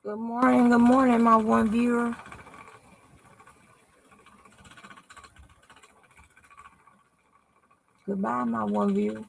Good morning, my one viewer. Goodbye, my one viewer.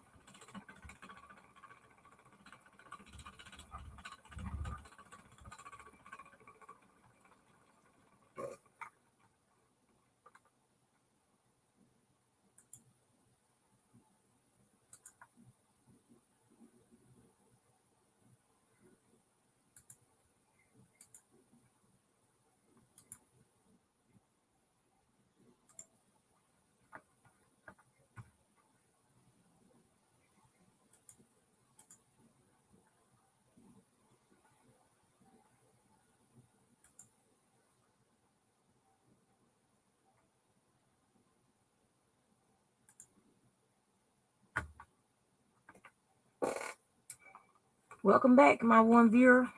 Welcome back, my one viewer.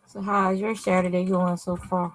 So how's your Saturday going so far?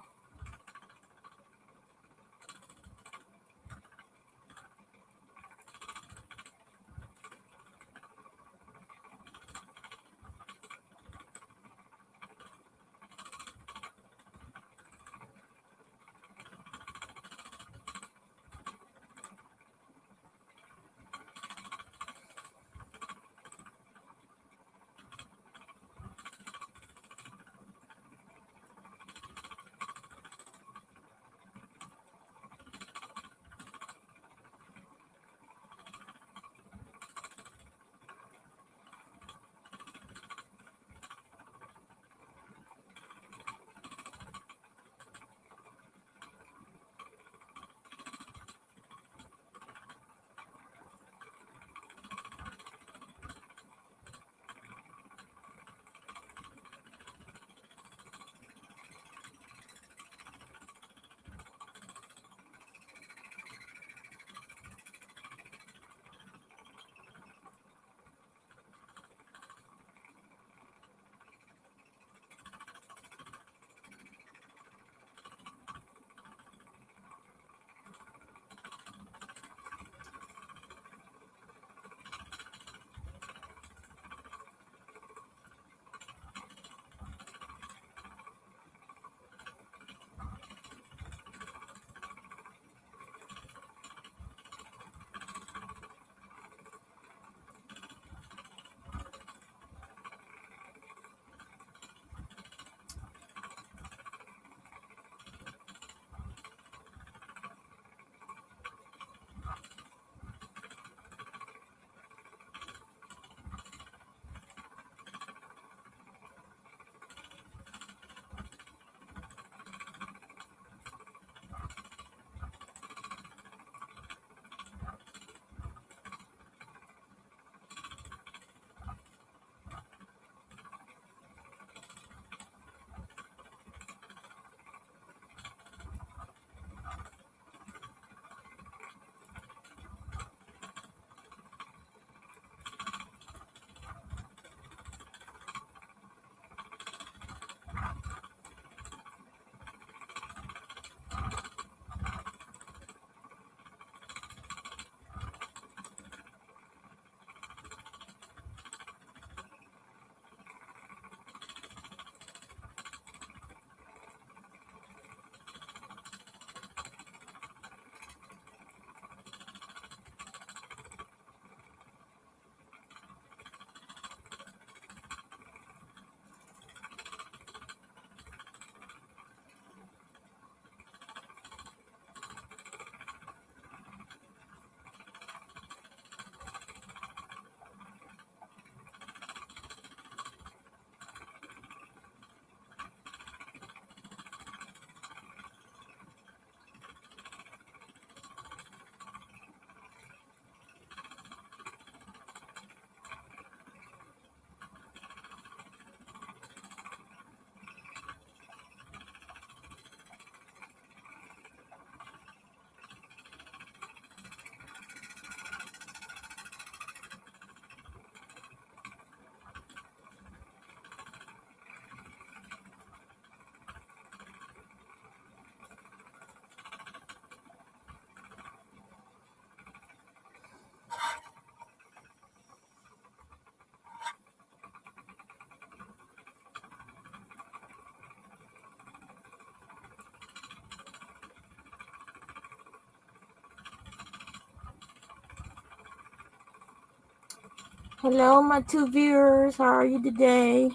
Hello, my two viewers. How are you today?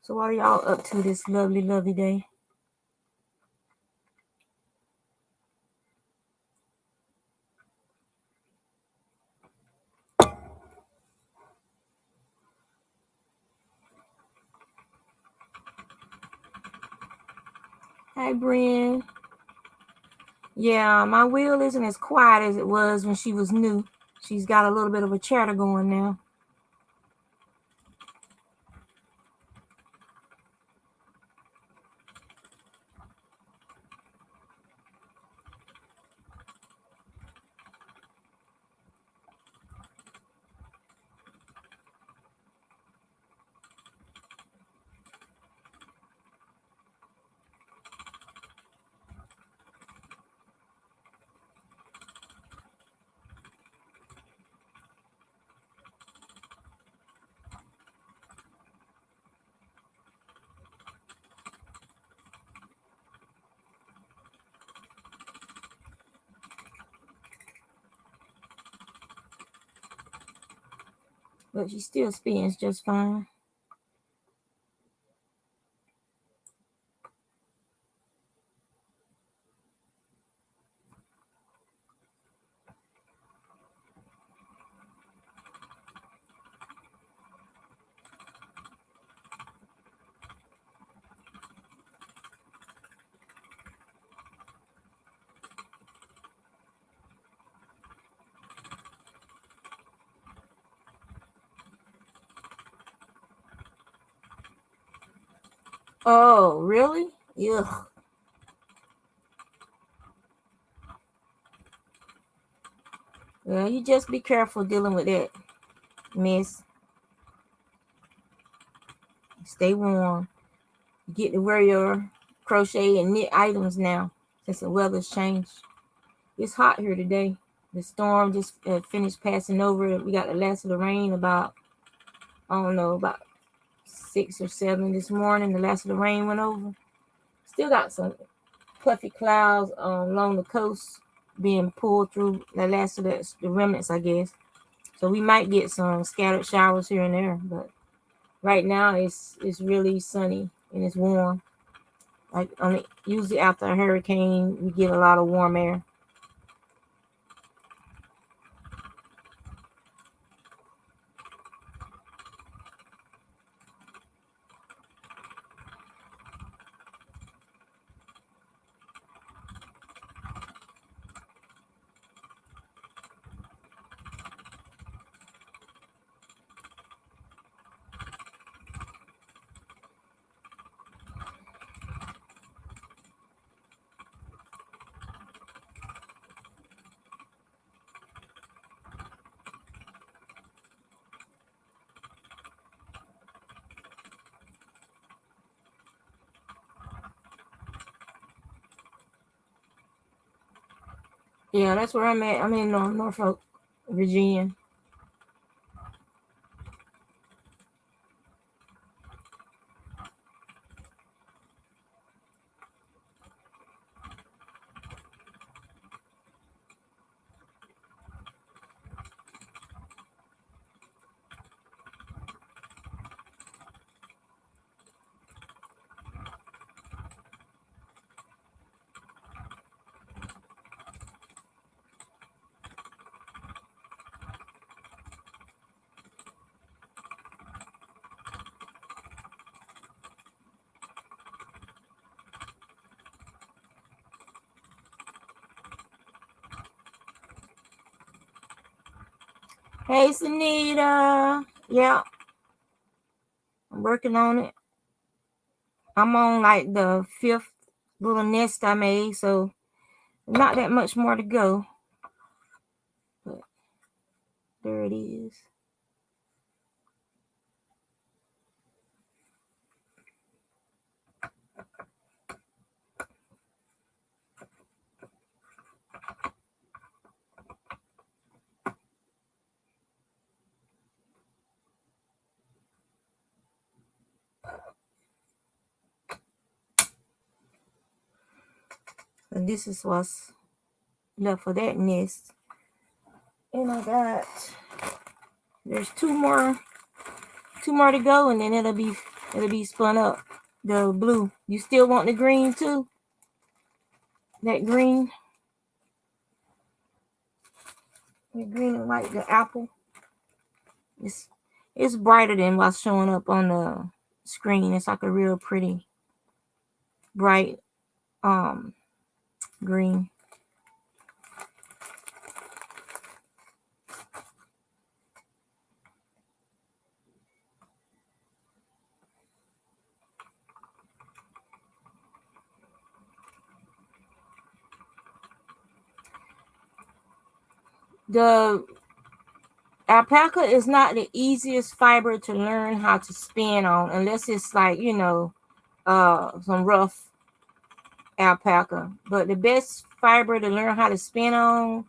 So what are y'all up to this lovely, lovely day? Hi, Brian. Yeah, my wheel isn't as quiet as it was when she was new. She's got a little bit of a chatter going now. But she still spins just fine. Oh, really? Ugh. Well, you just be careful dealing with that, miss. Stay warm. You get to wear your crochet and knit items now since the weather's changed. It's hot here today. The storm just finished passing over. We got the last of the rain about, I don't know, about 6 or 7 this morning. The last of the rain went over. Still got some puffy clouds along the coast being pulled through the last of the remnants, I guess. So we might get some scattered showers here and there, but right now it's really sunny and it's warm. Like usually after a hurricane, we get a lot of warm air. Yeah, that's where I'm at. I'm in Norfolk, Virginia. Hey, Sunita. Yeah, I'm working on it. I'm on like the 5th little nest I made, so Not that much more to go, but there it is. And this is what's left for that nest. And there's two more to go, and then it'll be spun up. The blue. You still want the green too? That green? The green and white, the apple. It's brighter than what's showing up on the screen. It's like a real pretty bright green. The alpaca is not the easiest fiber to learn how to spin on, unless it's like, some rough alpaca. But the best fiber to learn how to spin on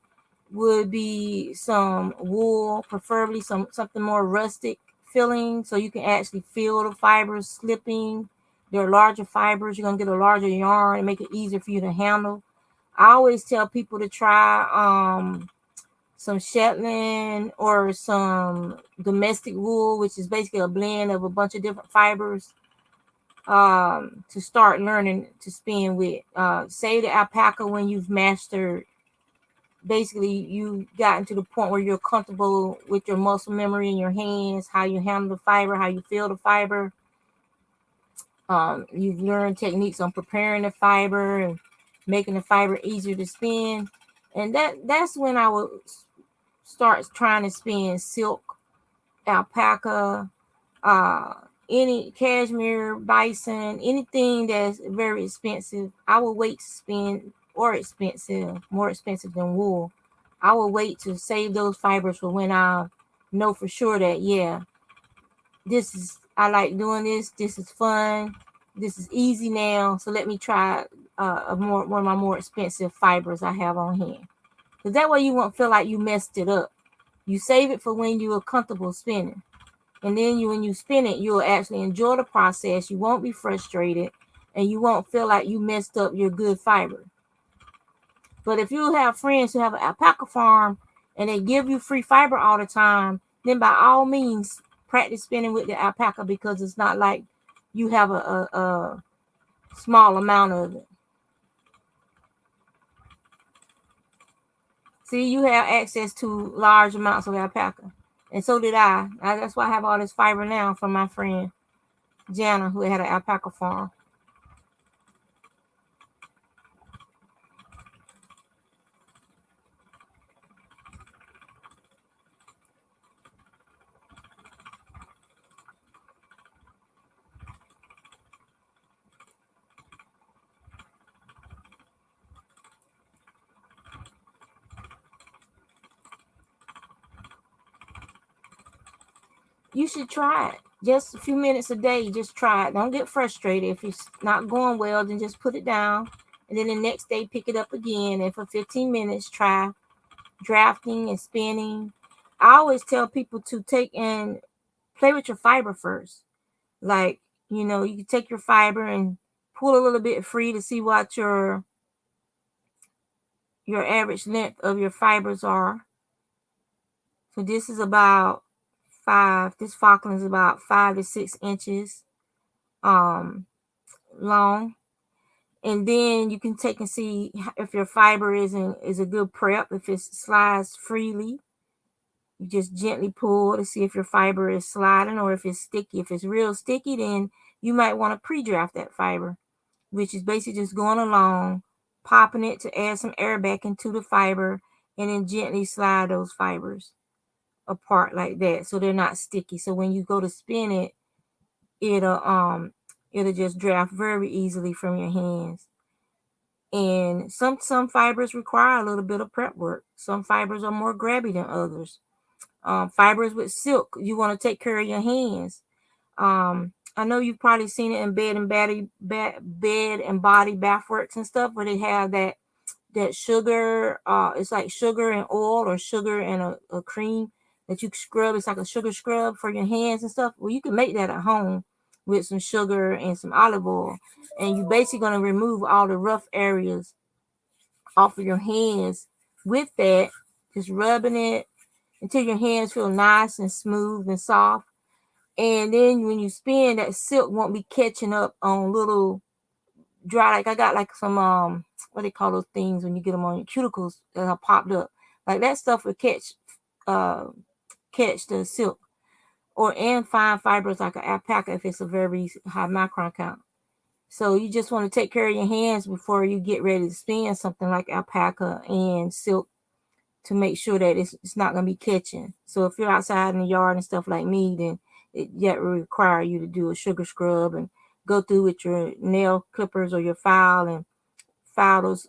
would be some wool, preferably something more rustic feeling, so you can actually feel the fibers slipping. They're larger fibers. You're gonna get a larger yarn and make it easier for you to handle. I always tell people to try some Shetland or some domestic wool, which is basically a blend of a bunch of different fibers, to start learning to spin with. Say the alpaca when you've mastered, basically you gotten to the point where you're comfortable with your muscle memory in your hands, how you handle the fiber, how you feel the fiber. You've learned techniques on preparing the fiber and making the fiber easier to spin. And that's when I would start trying to spin silk, alpaca, any cashmere, bison, anything that's very expensive. I will wait to spin, or more expensive than wool. I will wait to save those fibers for when I know for sure that, yeah, I like doing this. This is fun. This is easy now. So let me try one of my more expensive fibers I have on hand. Because that way you won't feel like you messed it up. You save it for when you are comfortable spinning. And then when you spin it, you'll actually enjoy the process. You won't be frustrated, and you won't feel like you messed up your good fiber. But if you have friends who have an alpaca farm and they give you free fiber all the time, then by all means, practice spinning with the alpaca, because it's not like you have a small amount of it. See, you have access to large amounts of alpaca. And so did I. That's why I have all this fiber now from my friend Jana, who had an alpaca farm. You should try it. Just a few minutes a day. Just try it. Don't get frustrated. If it's not going well, then just put it down. And then the next day, pick it up again. And for 15 minutes, try drafting and spinning. I always tell people to take and play with your fiber first. Like, you can take your fiber and pull a little bit free to see what your average length of your fibers are. So this is about this Falkland is about 5 to 6 inches long. And then you can take and see if your fiber is a good prep. If it slides freely, you just gently pull to see if your fiber is sliding or if it's sticky. If it's real sticky, then you might want to pre-draft that fiber, which is basically just going along, popping it to add some air back into the fiber, and then gently slide those fibers apart like that so they're not sticky. So when you go to spin it, it'll just draft very easily from your hands. And some fibers require a little bit of prep work. Some fibers are more grabby than others. Fibers with silk, you want to take care of your hands. I know you've probably seen it in bed and body bathworks and stuff, where they have that sugar. It's like sugar and oil, or sugar and a cream that you scrub. It's like a sugar scrub for your hands and stuff. Well, you can make that at home with some sugar and some olive oil, and you're basically going to remove all the rough areas off of your hands with that. Just rubbing it until your hands feel nice and smooth and soft. And then when you spin, that silk won't be catching up on little dry. Like I got like some what they call those things when you get them on your cuticles that have popped up. Like that stuff will catch the silk, or and fine fibers like an alpaca if it's a very high micron count. So you just want to take care of your hands before you get ready to spin something like alpaca and silk, to make sure that it's not going to be catching. So if you're outside in the yard and stuff like me, then that will require you to do a sugar scrub and go through with your nail clippers or your file and file those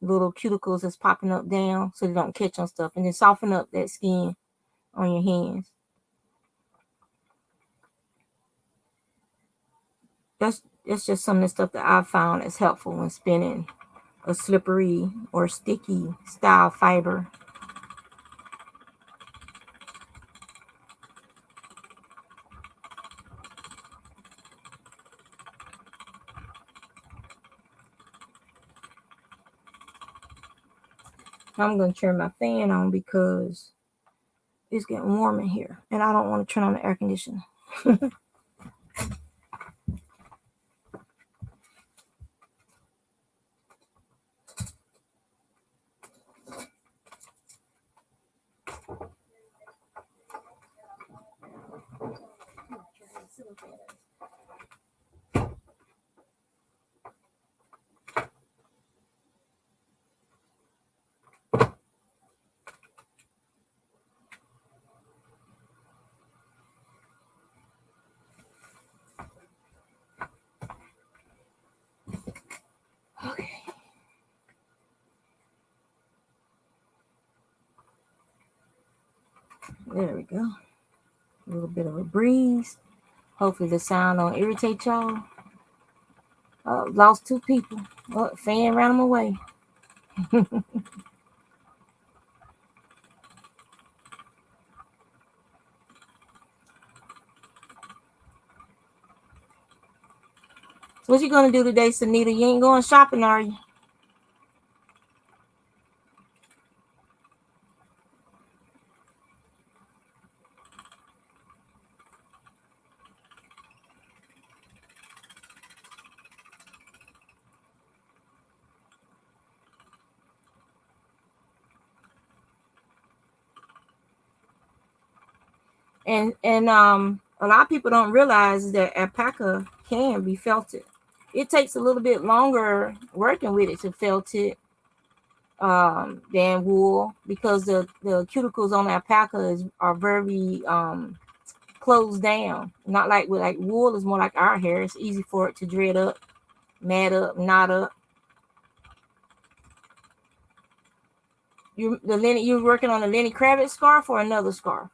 little cuticles that's popping up down so they don't catch on stuff, and then soften up that skin on your hands. That's just some of the stuff that I've found that's helpful when spinning a slippery or sticky style fiber. I'm going to turn my fan on because it's getting warm in here and I don't want to turn on the air conditioner. Okay. There we go. A little bit of a breeze. Hopefully the sound don't irritate y'all. Lost 2 people. Fan ran them away. So what you gonna do today, Sunita? You ain't going shopping, are you? And a lot of people don't realize that alpaca can be felted. It takes a little bit longer working with it to felt it than wool, because the cuticles on alpaca are very closed down. Not like with like wool is more like our hair. It's easy for it to dread up, mat up, knot up. You're working on a Lenny Kravitz scarf or another scarf?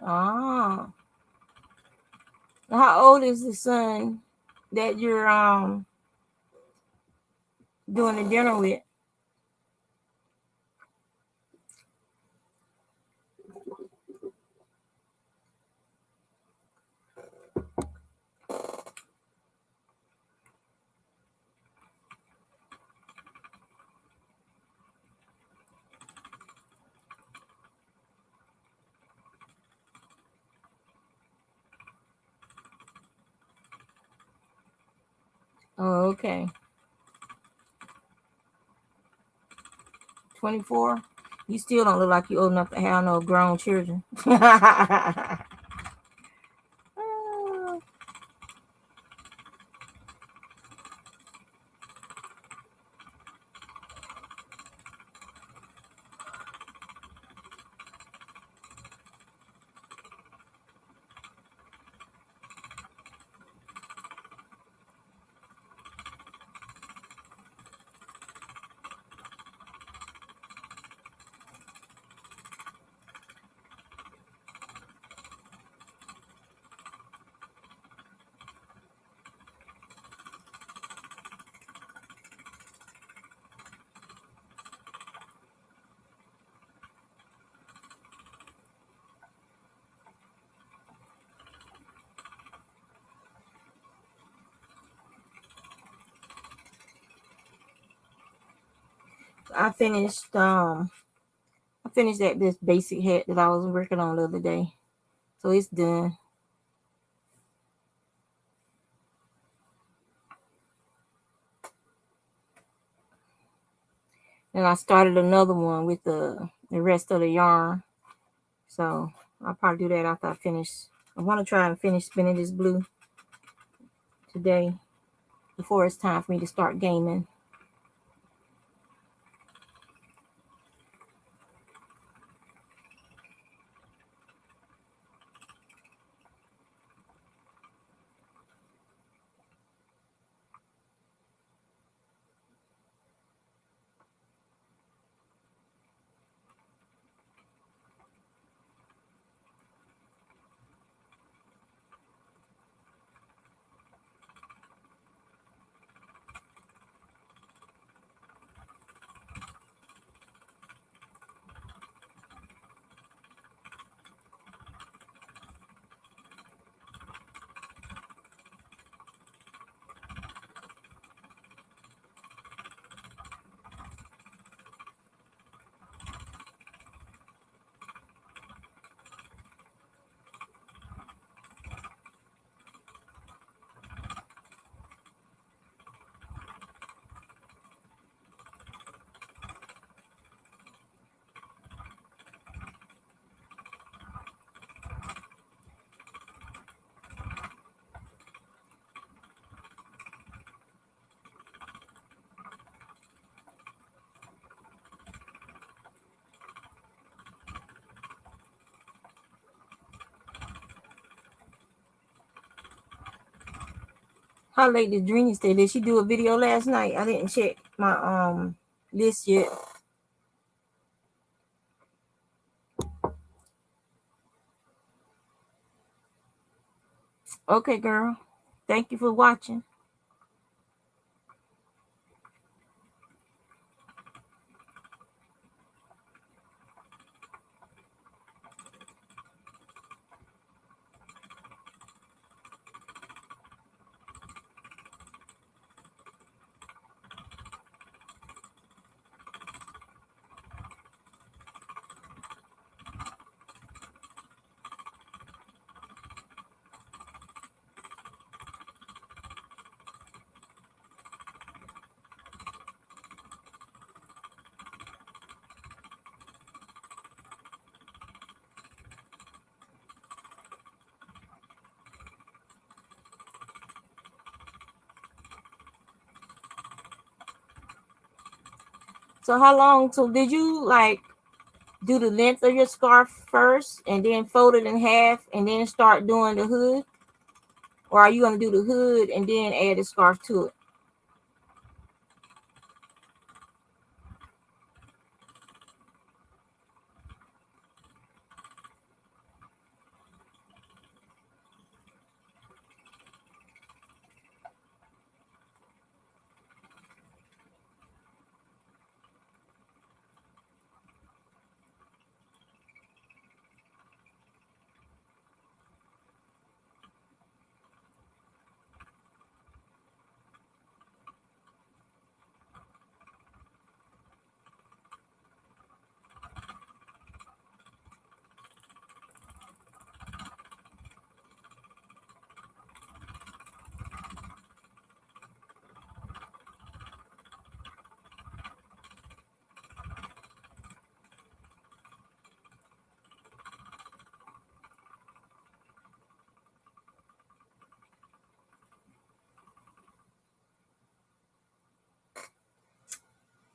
Ah. How old is the son that you're doing the dinner with? Oh, okay. 24. You still don't look like you old enough to have no grown children. I finished that this basic hat that I was working on the other day. So it's done. And I started another one with the rest of the yarn. So I'll probably do that after I finish. I want to try and finish spinning this blue today before it's time for me to start gaming. How late did Dreamy stay? Did she do a video last night? I didn't check my list yet. Okay, girl. Thank you for watching. So how long? So did you like do the length of your scarf first and then fold it in half and then start doing the hood? Or are you going to do the hood and then add the scarf to it?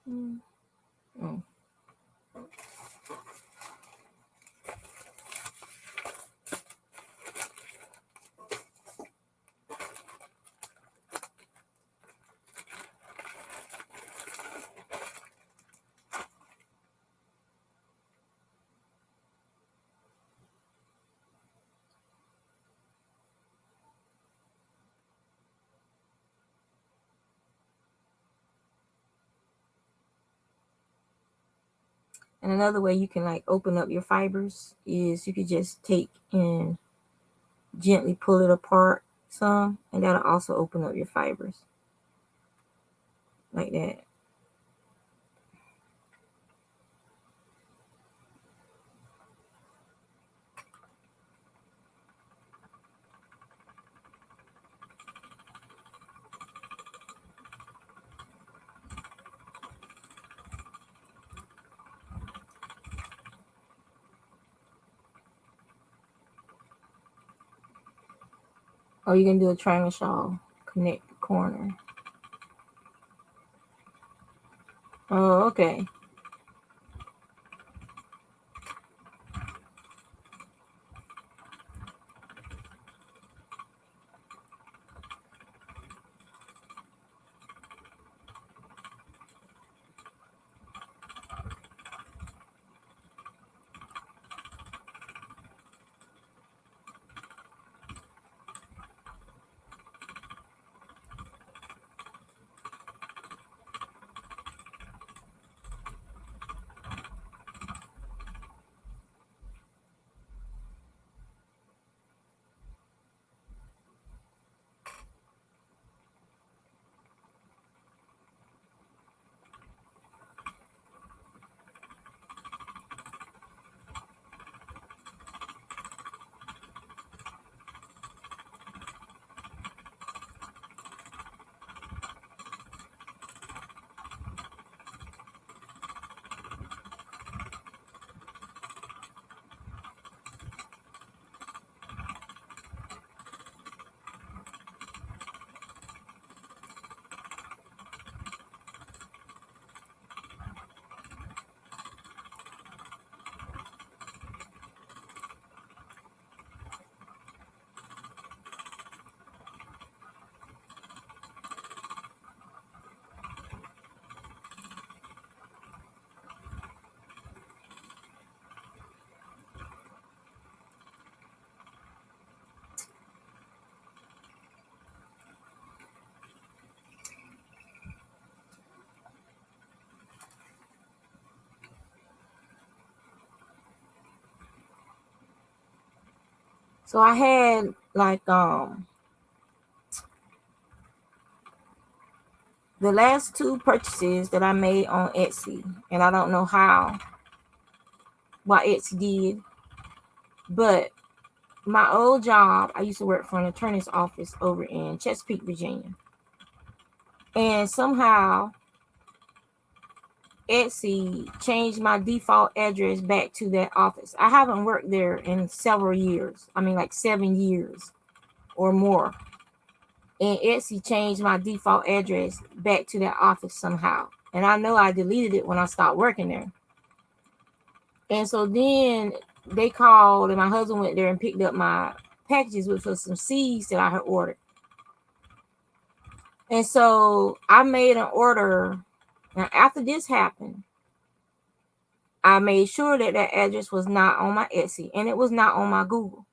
Mm. Mm. And another way you can like open up your fibers is you could just take and gently pull it apart some, and that'll also open up your fibers like that. Or you can do a triangle shawl, connect the corner. Oh, okay. So I had like the last two purchases that I made on Etsy, and I don't know why Etsy did, but my old job, I used to work for an attorney's office over in Chesapeake, Virginia. And somehow Etsy changed my default address back to that office. I haven't worked there in several years. I mean, like 7 years or more. And Etsy changed my default address back to that office somehow. And I know I deleted it when I stopped working there. And so then they called, and my husband went there and picked up my packages, which was some seeds that I had ordered. And so I made an order. Now, after this happened, I made sure that that address was not on my Etsy, and it was not on my Google.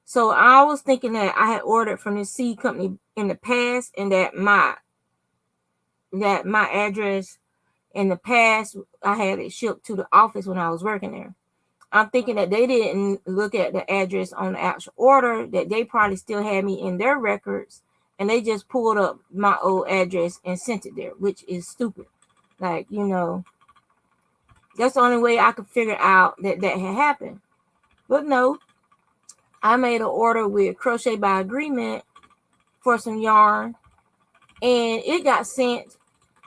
So I was thinking that I had ordered from this seed company in the past, and that my address in the past, I had it shipped to the office when I was working there. I'm thinking that they didn't look at the address on the actual order, that they probably still had me in their records, and they just pulled up my old address and sent it there, which is stupid. Like, that's the only way I could figure out that had happened. But no, I made an order with Crochet by Agreement for some yarn, and it got sent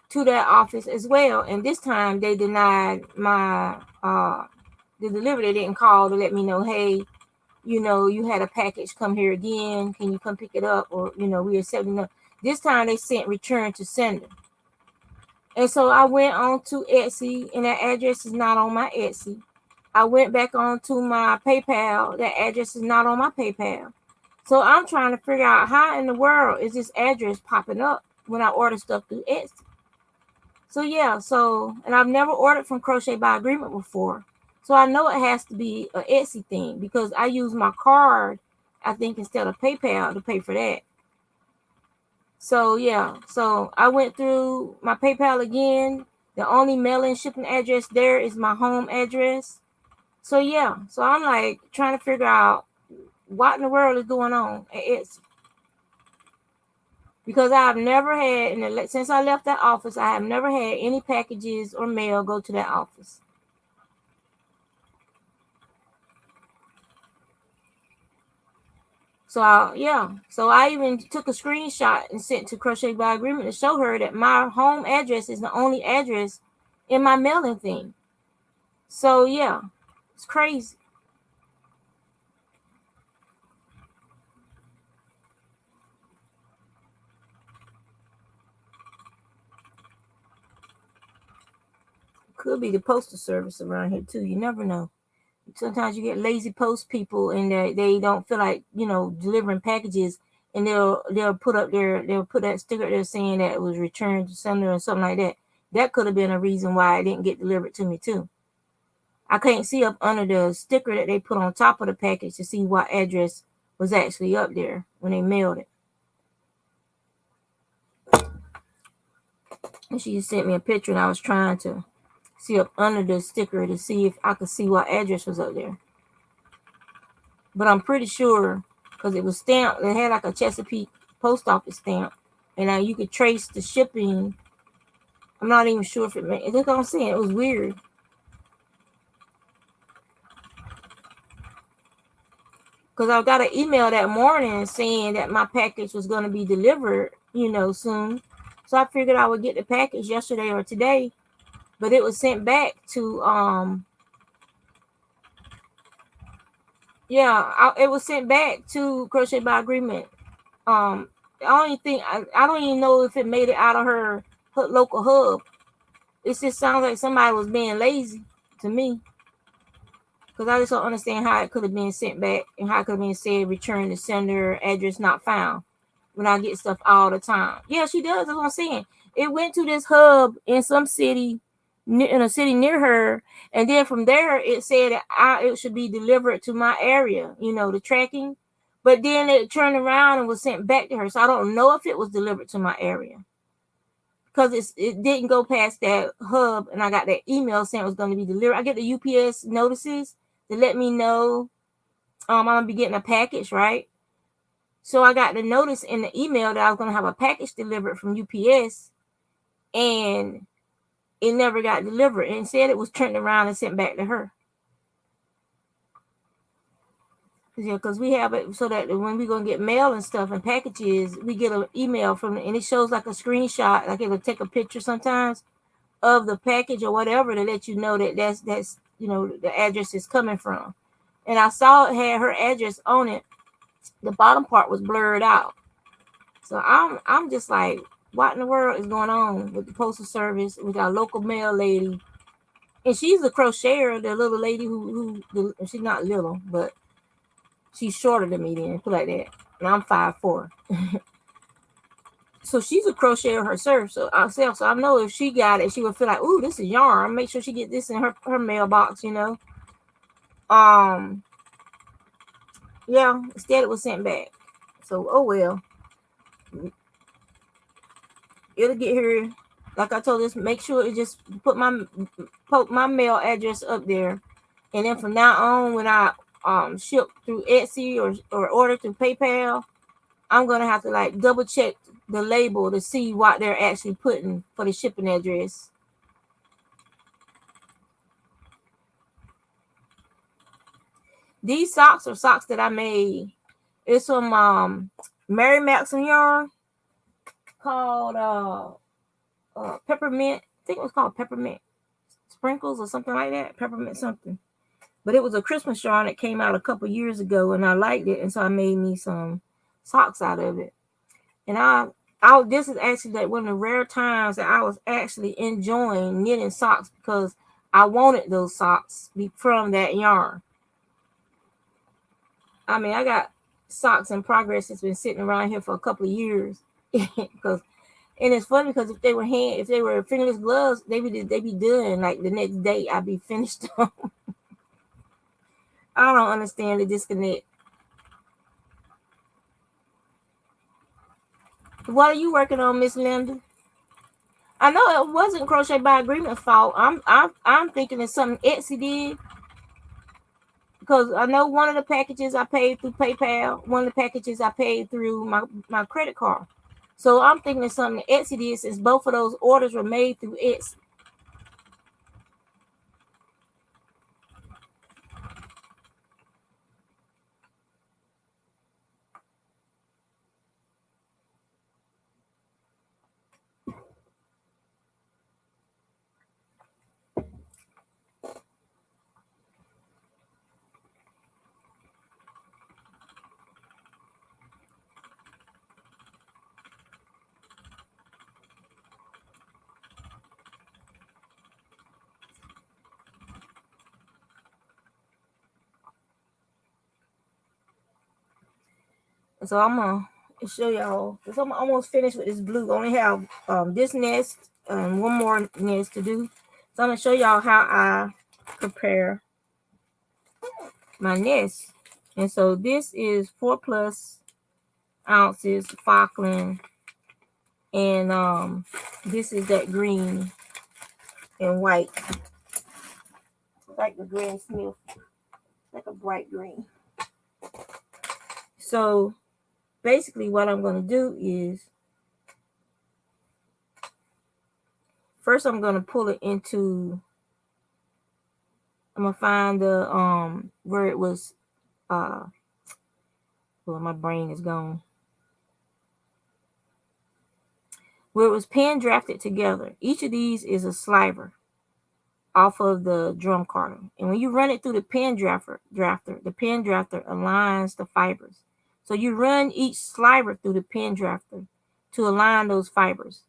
to that office as well. And this time they denied my the delivery. They didn't call to let me know, hey, you had a package come here again. Can you come pick it up? Or, we accepting it. This time they sent return to sender. And so I went on to Etsy, and that address is not on my Etsy. I went back on to my PayPal. That address is not on my PayPal. So I'm trying to figure out how in the world is this address popping up when I order stuff through Etsy. So yeah, and I've never ordered from Crochet by Agreement before. So I know it has to be an Etsy thing because I use my card, I think, instead of PayPal to pay for that. So yeah, so I went through my PayPal again. The only mail-in shipping address there is my home address. So yeah, so I'm like trying to figure out what in the world is going on at Etsy. Because I've never had, since I left that office, I have never had any packages or mail go to that office. So I even took a screenshot and sent to Crochet by Agreement to show her that my home address is the only address in my mailing thing. So yeah, it's crazy. Could be the postal service around here too. You never know. Sometimes you get lazy post people and they don't feel like delivering packages, and they'll put that sticker there saying that it was returned to sender or something like that. That could have been a reason why it didn't get delivered to me too. I can't see up under the sticker that they put on top of the package to see what address was actually up there when they mailed it. And she just sent me a picture, and I was trying to see up under the sticker to see if I could see what address was up there. But I'm pretty sure because it was stamped, it had like a Chesapeake post office stamp, and you could trace the shipping. I'm not even sure if it made. That's what I'm saying. It was weird. Because I got an email that morning saying that my package was going to be delivered, soon. So I figured I would get the package yesterday or today, but it was sent back to it was sent back to Crochet by Agreement. The only thing I don't even know if it made it out of her local hub. It just sounds like somebody was being lazy to me. Because I just don't understand how it could have been sent back and how it could have been said return to sender, address not found, when I get stuff all the time. Yeah, she does. That's what I'm saying. It went to this hub in some city, in a city near her, and then from there it said that it should be delivered to my area, the tracking. But then it turned around and was sent back to her. So I don't know if it was delivered to my area. Because it didn't go past that hub, and I got that email saying it was going to be delivered. I get the UPS notices to let me know I'm going to be getting a package, right? So I got the notice in the email that I was going to have a package delivered from UPS, and it never got delivered. And said it was turned around and sent back to her. Yeah, because we have it so that when we're going to get mail and stuff and packages, we get an email from it, and it shows like a screenshot, like it'll take a picture sometimes of the package or whatever to let you know that that's the address is coming from. And I saw it had her address on it. The bottom part was blurred out. So I'm just like, what in the world is going on with the postal service, with our local mail lady? And she's a crocheter, the little lady who she's not little, but she's shorter than me then, put like that. And I'm 5'4". So she's a crocheter herself. So I know if she got it, she would feel like, ooh, this is yarn. Make sure she get this in her mailbox, Yeah, instead it was sent back. So oh well. It'll get here. Like I told us, make sure it just put my mail address up there. And then from now on, when I ship through Etsy or order through PayPal, I'm gonna have to like double check the label to see what they're actually putting for the shipping address. These socks are socks that I made. It's some Mary Maxim yarn called peppermint. I think it was called peppermint sprinkles or something like that. Peppermint something. But it was a Christmas yarn that came out a couple years ago, and I liked it, and so I made me some socks out of it. And I this is actually like one of the rare times that I was actually enjoying knitting socks, because I wanted those socks from that yarn. I mean, I got socks in progress that's been sitting around here for a couple of years. Because, and it's funny because if they were fingerless gloves, they be done like the next day. I'd be finished. I don't understand the disconnect. What are you working on, Miss Linda? I know it wasn't Crochet by Agreement fault. I'm thinking it's something Etsy did, because I know one of the packages I paid through PayPal, one of the packages I paid through my credit card. So I'm thinking it's something Etsy did, since both of those orders were made through Etsy. So I'm gonna show y'all, because I'm almost finished with this blue. I only have this nest and one more nest to do. So I'm gonna show y'all how I prepare my nest. And so this is 4+ ounces Falkland, and this is that green and white, like the Green Smith, like a bright green. So basically what I'm going to do is, first I'm going to pull it into, I'm going to find the where it was well, my brain is gone, where it was pen drafted together. Each of these is a sliver off of the drum carder, and when you run it through the pen drafter, the pen drafter aligns the fibers. So you run each sliver through the pen drafter to align those fibers,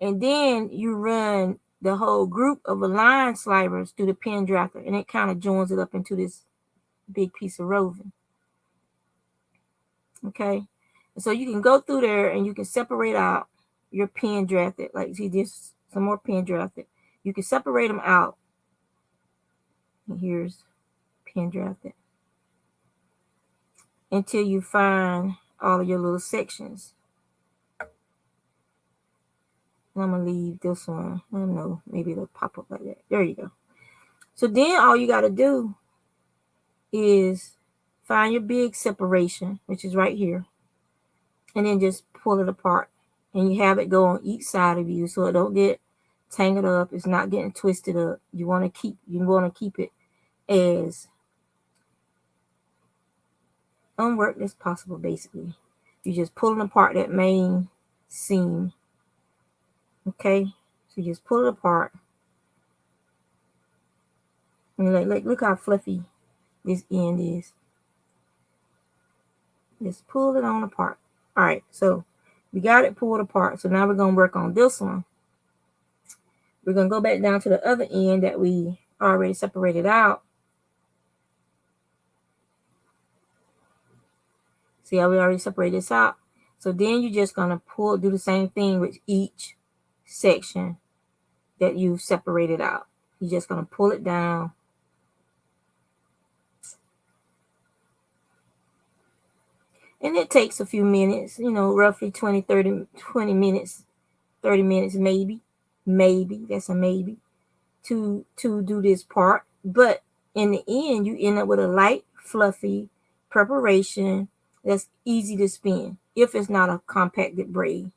and then you run the whole group of aligned slivers through the pen drafter, and it kind of joins it up into this big piece of roving. Okay, and so you can go through there and you can separate out your pen drafted, like see this, some more pen drafted. You can separate them out. And here's pen drafted until you find all of your little sections. And I'm gonna leave this one. I don't know, maybe it'll pop up like that. There you go. So then all you got to do is find your big separation, which is right here, and then just pull it apart, and you have it go on each side of you so it don't get tangled up. It's not getting twisted up. You want to keep it as unworked as possible. Basically, you're just pulling apart that main seam. Okay, so you just pull it apart, and look how fluffy this end is. Just pull it on apart. All right, so we got it pulled apart. So now we're gonna work on this one. We're gonna go back down to the other end that we already separated out. See how we already separated this out? So then you're just gonna do the same thing with each section that you've separated out. You're just gonna pull it down. And it takes a few minutes, roughly 20 minutes, 30 minutes, maybe, that's a maybe, to do this part. But in the end, you end up with a light, fluffy preparation that's easy to spin if it's not a compacted braid.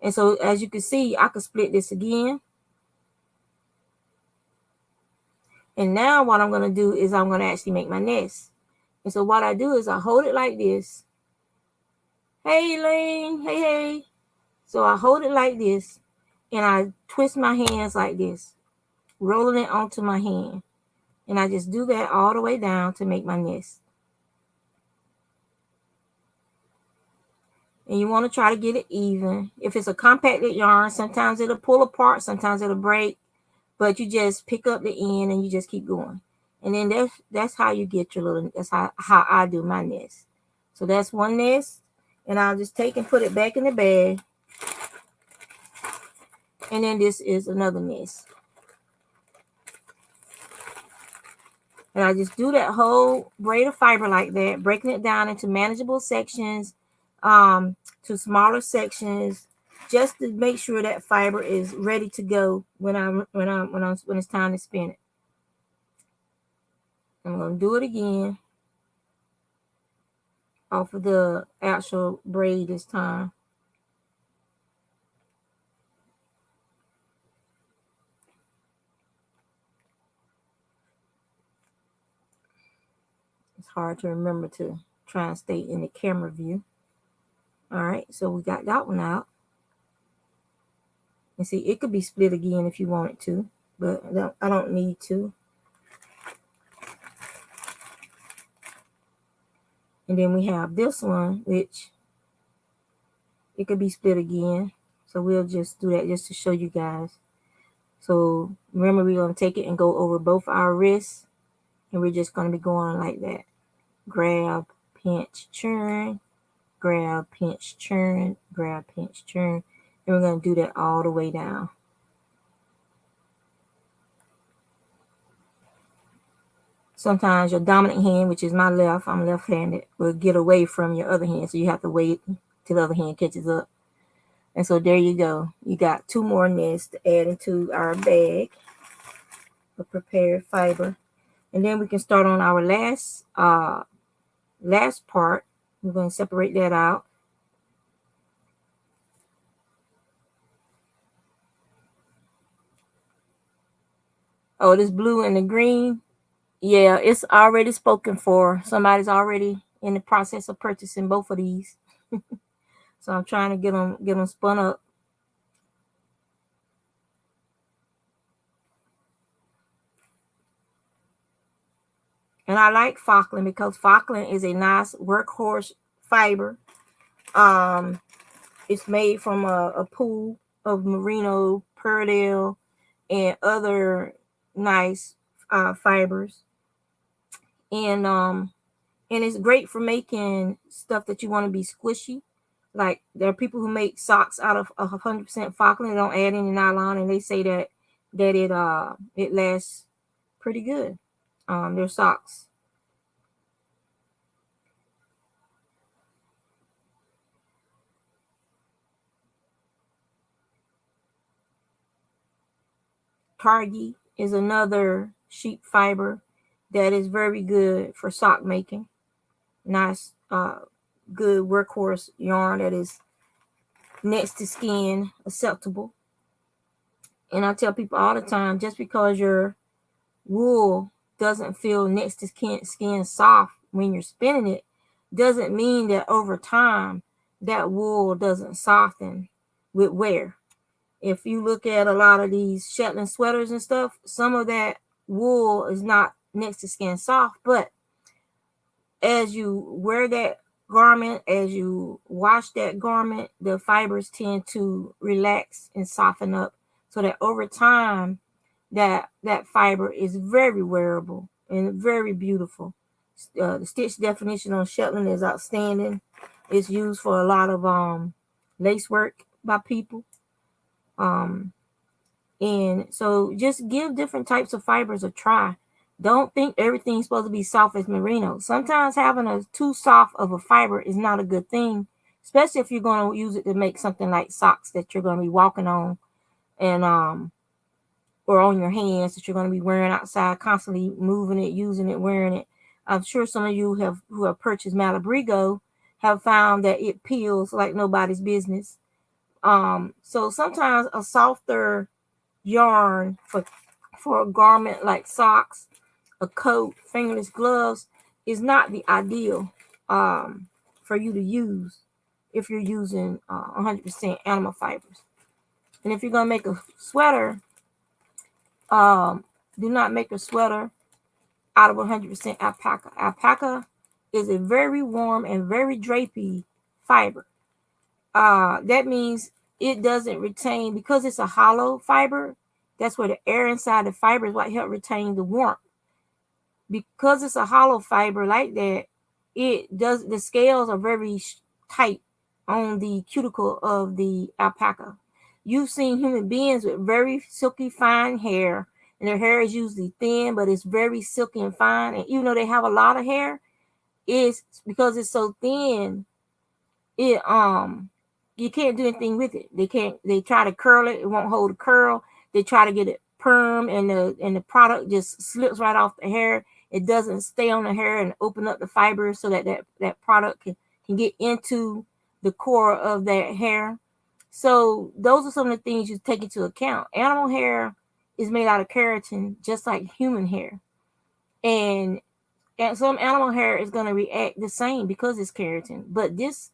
And so as you can see, I could split this again. And now what I'm going to do is I'm going to actually make my nest. And so what I do is I hold it like this. Hey, Elaine. Hey. So I hold it like this, and I twist my hands like this, rolling it onto my hand. And I just do that all the way down to make my nest. and you want to try to get it even. If it's a compacted yarn, sometimes it'll pull apart, sometimes it'll break, but you just pick up the end and you just keep going. And then that's how you get your little, that's how I do my nest. So that's one nest, and I'll just take and put it back in the bag. And then this is another nest. And I just do that whole braid of fiber like that, breaking it down into manageable sections, to smaller sections, just to make sure that fiber is ready to go when it's time to spin it. I'm gonna do it again off of the actual braid this time. It's hard to remember to try and stay in the camera view. All right, so we got that one out. And see, it could be split again if you want it to, but I don't need to. And then we have this one, which it could be split again. So we'll just do that just to show you guys. So remember, we're going to take it and go over both our wrists. And we're just going to be going like that. Grab, pinch, churn, grab, pinch, churn, grab, pinch, churn. And we're going to do that all the way down. Sometimes your dominant hand, which is my left, I'm left-handed, will get away from your other hand. So you have to wait till the other hand catches up. And so there you go. You got 2 more nests to add into our bag of prepared fiber. And then we can start on our last part. We're going to separate that out. Oh, this blue and the green. Yeah, it's already spoken for. Somebody's already in the process of purchasing both of these. So I'm trying to get them spun up. And I like Falkland because Falkland is a nice workhorse fiber. It's made from a pool of merino, peridot, and other nice fibers. And it's great for making stuff that you want to be squishy. Like there are people who make socks out of 100% Falkland. They don't add any nylon, and they say that it lasts pretty good. Their socks. Targi is another sheep fiber that is very good for sock making. Nice, good workhorse yarn that is next to skin acceptable. And I tell people all the time, just because your wool doesn't feel next to skin soft when you're spinning it, doesn't mean that over time that wool doesn't soften with wear. If you look at a lot of these Shetland sweaters and stuff, some of that wool is not next to skin soft, but as you wear that garment, as you wash that garment, the fibers tend to relax and soften up, so that over time that fiber is very wearable and very beautiful. The stitch definition on Shetland is outstanding. It's used for a lot of lace work by people. And so just give different types of fibers a try. Don't think everything's supposed to be soft as merino. Sometimes having a too soft of a fiber is not a good thing, especially if you're going to use it to make something like socks that you're going to be walking on, and or on your hands that you're going to be wearing outside, constantly moving it, using it, wearing it. I'm sure some of you who have purchased Malabrigo have found that it peels like nobody's business. So sometimes a softer yarn for a garment like socks, a coat, fingerless gloves is not the ideal for you to use if you're using 100% animal fibers. And if you're going to make a sweater, do not make a sweater out of 100% alpaca. Alpaca is a very warm and very drapey fiber. that means it doesn't retain, because it's a hollow fiber. That's where the air inside the fiber is what help retain the warmth. Because it's a hollow fiber like that, the scales are very tight on the cuticle of the alpaca. You've seen human beings with very silky fine hair, and their hair is usually thin, but it's very silky and fine. And even though they have a lot of hair, it's because it's so thin, it you can't do anything with it. They try to curl it, it won't hold a curl. They try to get it perm, and the product just slips right off the hair. It doesn't stay on the hair and open up the fibers so that product can get into the core of that hair. So those are some of the things you take into account. Animal hair is made out of keratin, just like human hair. And some animal hair is going to react the same because it's keratin. But this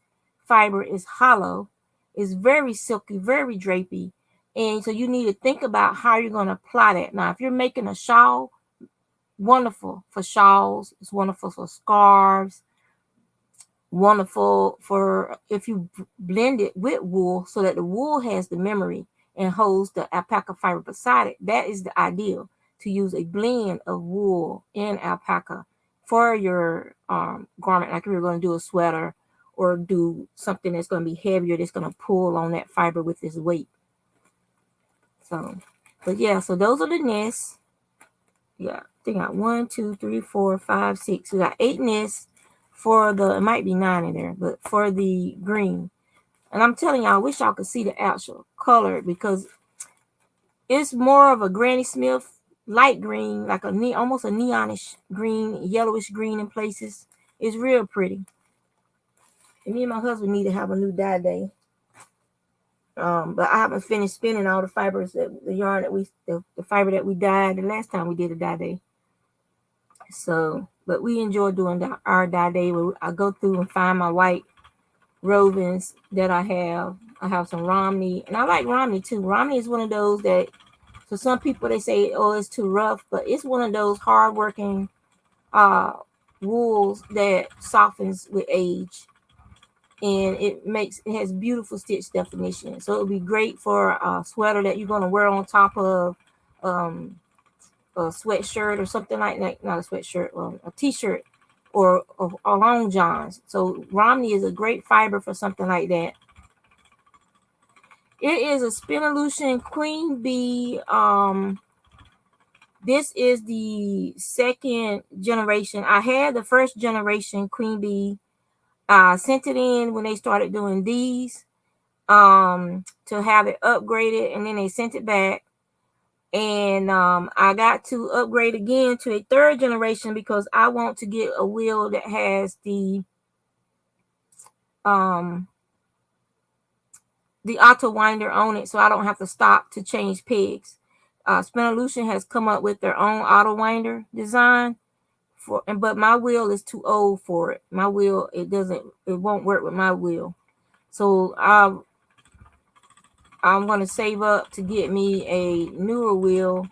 fiber is hollow, it's very silky, very drapey. And so you need to think about how you're going to apply that. Now, if you're making a shawl, wonderful for shawls, it's wonderful for scarves, wonderful for if you blend it with wool so that the wool has the memory and holds the alpaca fiber beside it. That is the ideal, to use a blend of wool and alpaca for your garment. Like if you're going to do a sweater or do something that's going to be heavier, that's going to pull on that fiber with its weight. So, but yeah, so those are the nests. Yeah, I think I got 1, 2, 3, 4, 5, 6. We got 8 nests for it might be 9 in there, but for the green. And I'm telling y'all, I wish y'all could see the actual color, because it's more of a Granny Smith light green, like almost a neonish green, yellowish green in places. It's real pretty. And me and my husband need to have a new dye day. But I haven't finished spinning all the fibers, the yarn the fiber that we dyed the last time we did a dye day. So, but we enjoy doing our dye day where I go through and find my white rovens that I have. I have some Romney, and I like Romney too. Romney is one of those that, for some people, they say, oh, it's too rough, but it's one of those hardworking wools that softens with age. And it has beautiful stitch definition. So it would be great for a sweater that you're going to wear on top of a sweatshirt or something like that. Not a sweatshirt, a t-shirt or long johns. So Romney is a great fiber for something like that. It is a Spinolution Queen Bee. This is the second generation. I had the first generation Queen Bee. I sent it in when they started doing these to have it upgraded, and then they sent it back. And I got to upgrade again to a third generation because I want to get a wheel that has the auto winder on it, so I don't have to stop to change pegs. Spinolution has come up with their own auto winder design but my wheel is too old for it. My wheel, it won't work with my wheel. So I'm going to save up to get me a newer wheel.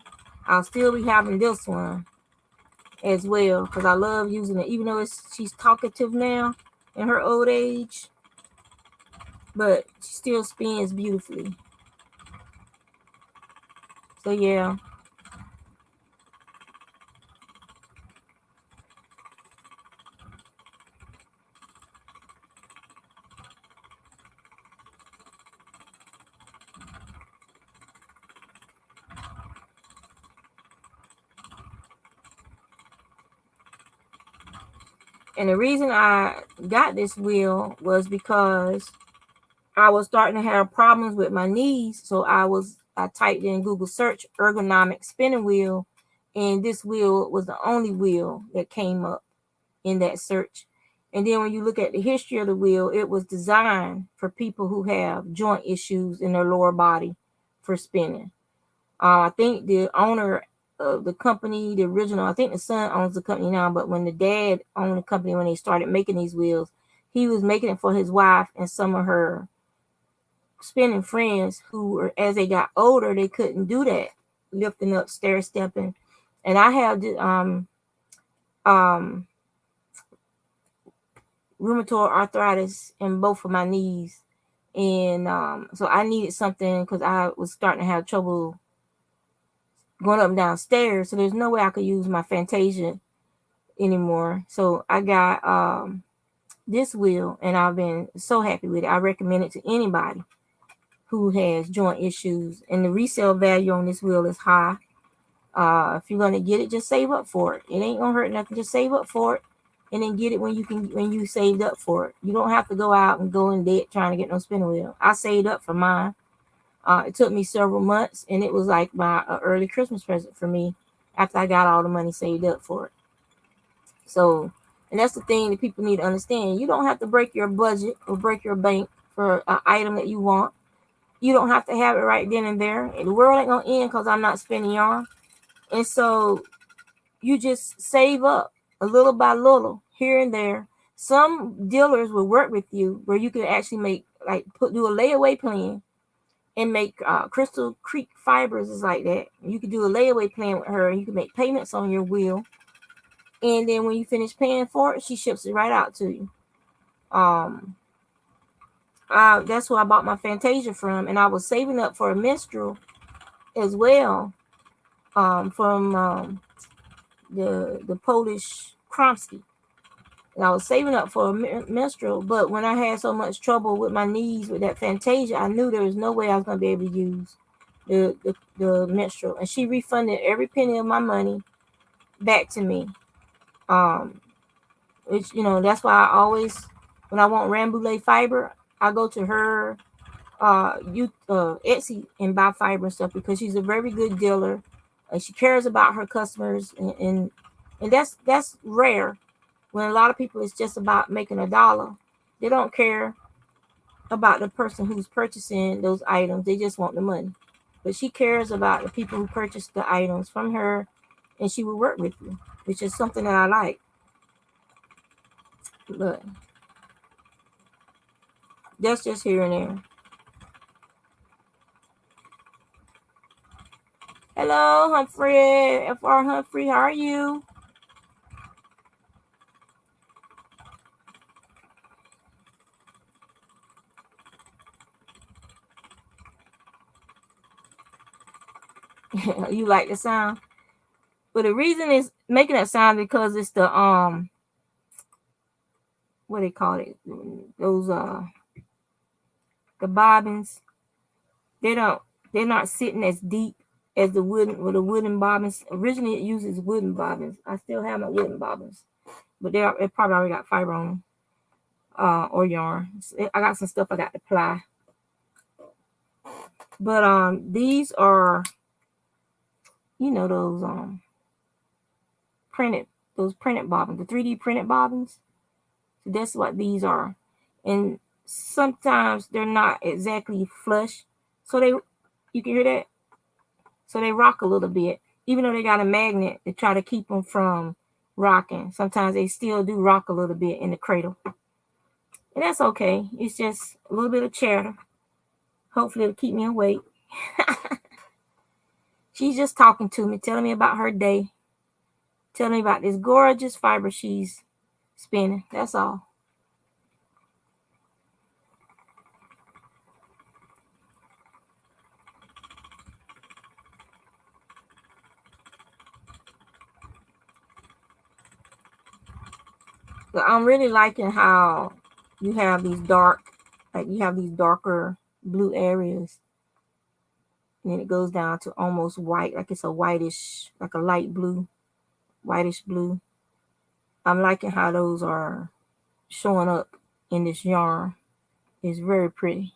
I'll still be having this one as well because I love using it, even though she's talkative now in her old age, but she still spins beautifully. So yeah. And the reason I got this wheel was because I was starting to have problems with my knees. So I typed in Google search ergonomic spinning wheel, and this wheel was the only wheel that came up in that search. And then when you look at the history of the wheel, it was designed for people who have joint issues in their lower body for spinning. I think the owner of the company, the original, I think the son owns the company now, but when the dad owned the company, when they started making these wheels, he was making it for his wife and some of her spinning friends who, as they got older, they couldn't do that, lifting up, stair stepping. And I have the rheumatoid arthritis in both of my knees, And so I needed something because I was starting to have trouble going up and down stairs. So there's no way I could use my Fantasia anymore. So I got this wheel, and I've been so happy with it. I recommend it to anybody who has joint issues. And the resale value on this wheel is high. If you're gonna get it, just save up for it. It ain't gonna hurt nothing. Just save up for it, and then get it when you saved up for it. You don't have to go out and go in debt trying to get no spinning wheel. I saved up for mine. It took me several months, and it was like my early Christmas present for me after I got all the money saved up for it. So, and that's the thing that people need to understand. You don't have to break your budget or break your bank for an item that you want. You don't have to have it right then and there. And the world ain't gonna end because I'm not spending yarn. And so you just save up a little by little here and there. Some dealers will work with you where you can actually make do a layaway plan and make Crystal Creek Fibers is like that. You can do a layaway plan with her, and you can make payments on your wheel. And then when you finish paying for it, she ships it right out to you. That's where I bought my Fantasia from, and I was saving up for a minstrel as well, from the Polish Kromsky. And I was saving up for a minstrel, but when I had so much trouble with my knees with that Fantasia, I knew there was no way I was going to be able to use the minstrel. And she refunded every penny of my money back to me. Which, that's why I always, when I want Rambouillet fiber, I go to her Etsy and buy fiber and stuff, because she's a very good dealer. She cares about her customers, and that's rare. When a lot of people, it's just about making a dollar. They don't care about the person who's purchasing those items. They just want the money. But she cares about the people who purchase the items from her, and she will work with you, which is something that I like. But that's just here and there. Hello, Humphrey. FR Humphrey, how are you? You like the sound? But the reason is making that sound because it's the what they call it, those the bobbins. They're not sitting as deep as the wooden bobbins. Originally, it uses wooden bobbins. I still have my wooden bobbins, but it probably already got fiber on them, or yarn. I got some stuff I got to ply. But these are, those printed bobbins, the 3D printed bobbins. So that's what these are. And sometimes they're not exactly flush. So you can hear that? So they rock a little bit. Even though they got a magnet to try to keep them from rocking, sometimes they still do rock a little bit in the cradle. And that's okay. It's just a little bit of chatter. Hopefully it'll keep me awake. She's just talking to me, telling me about her day. Telling me about this gorgeous fiber she's spinning. That's all. But I'm really liking how you have these darker blue areas. And then it goes down to almost white, like it's a whitish, like a light blue, whitish blue. I'm liking how those are showing up in this yarn. It's very pretty.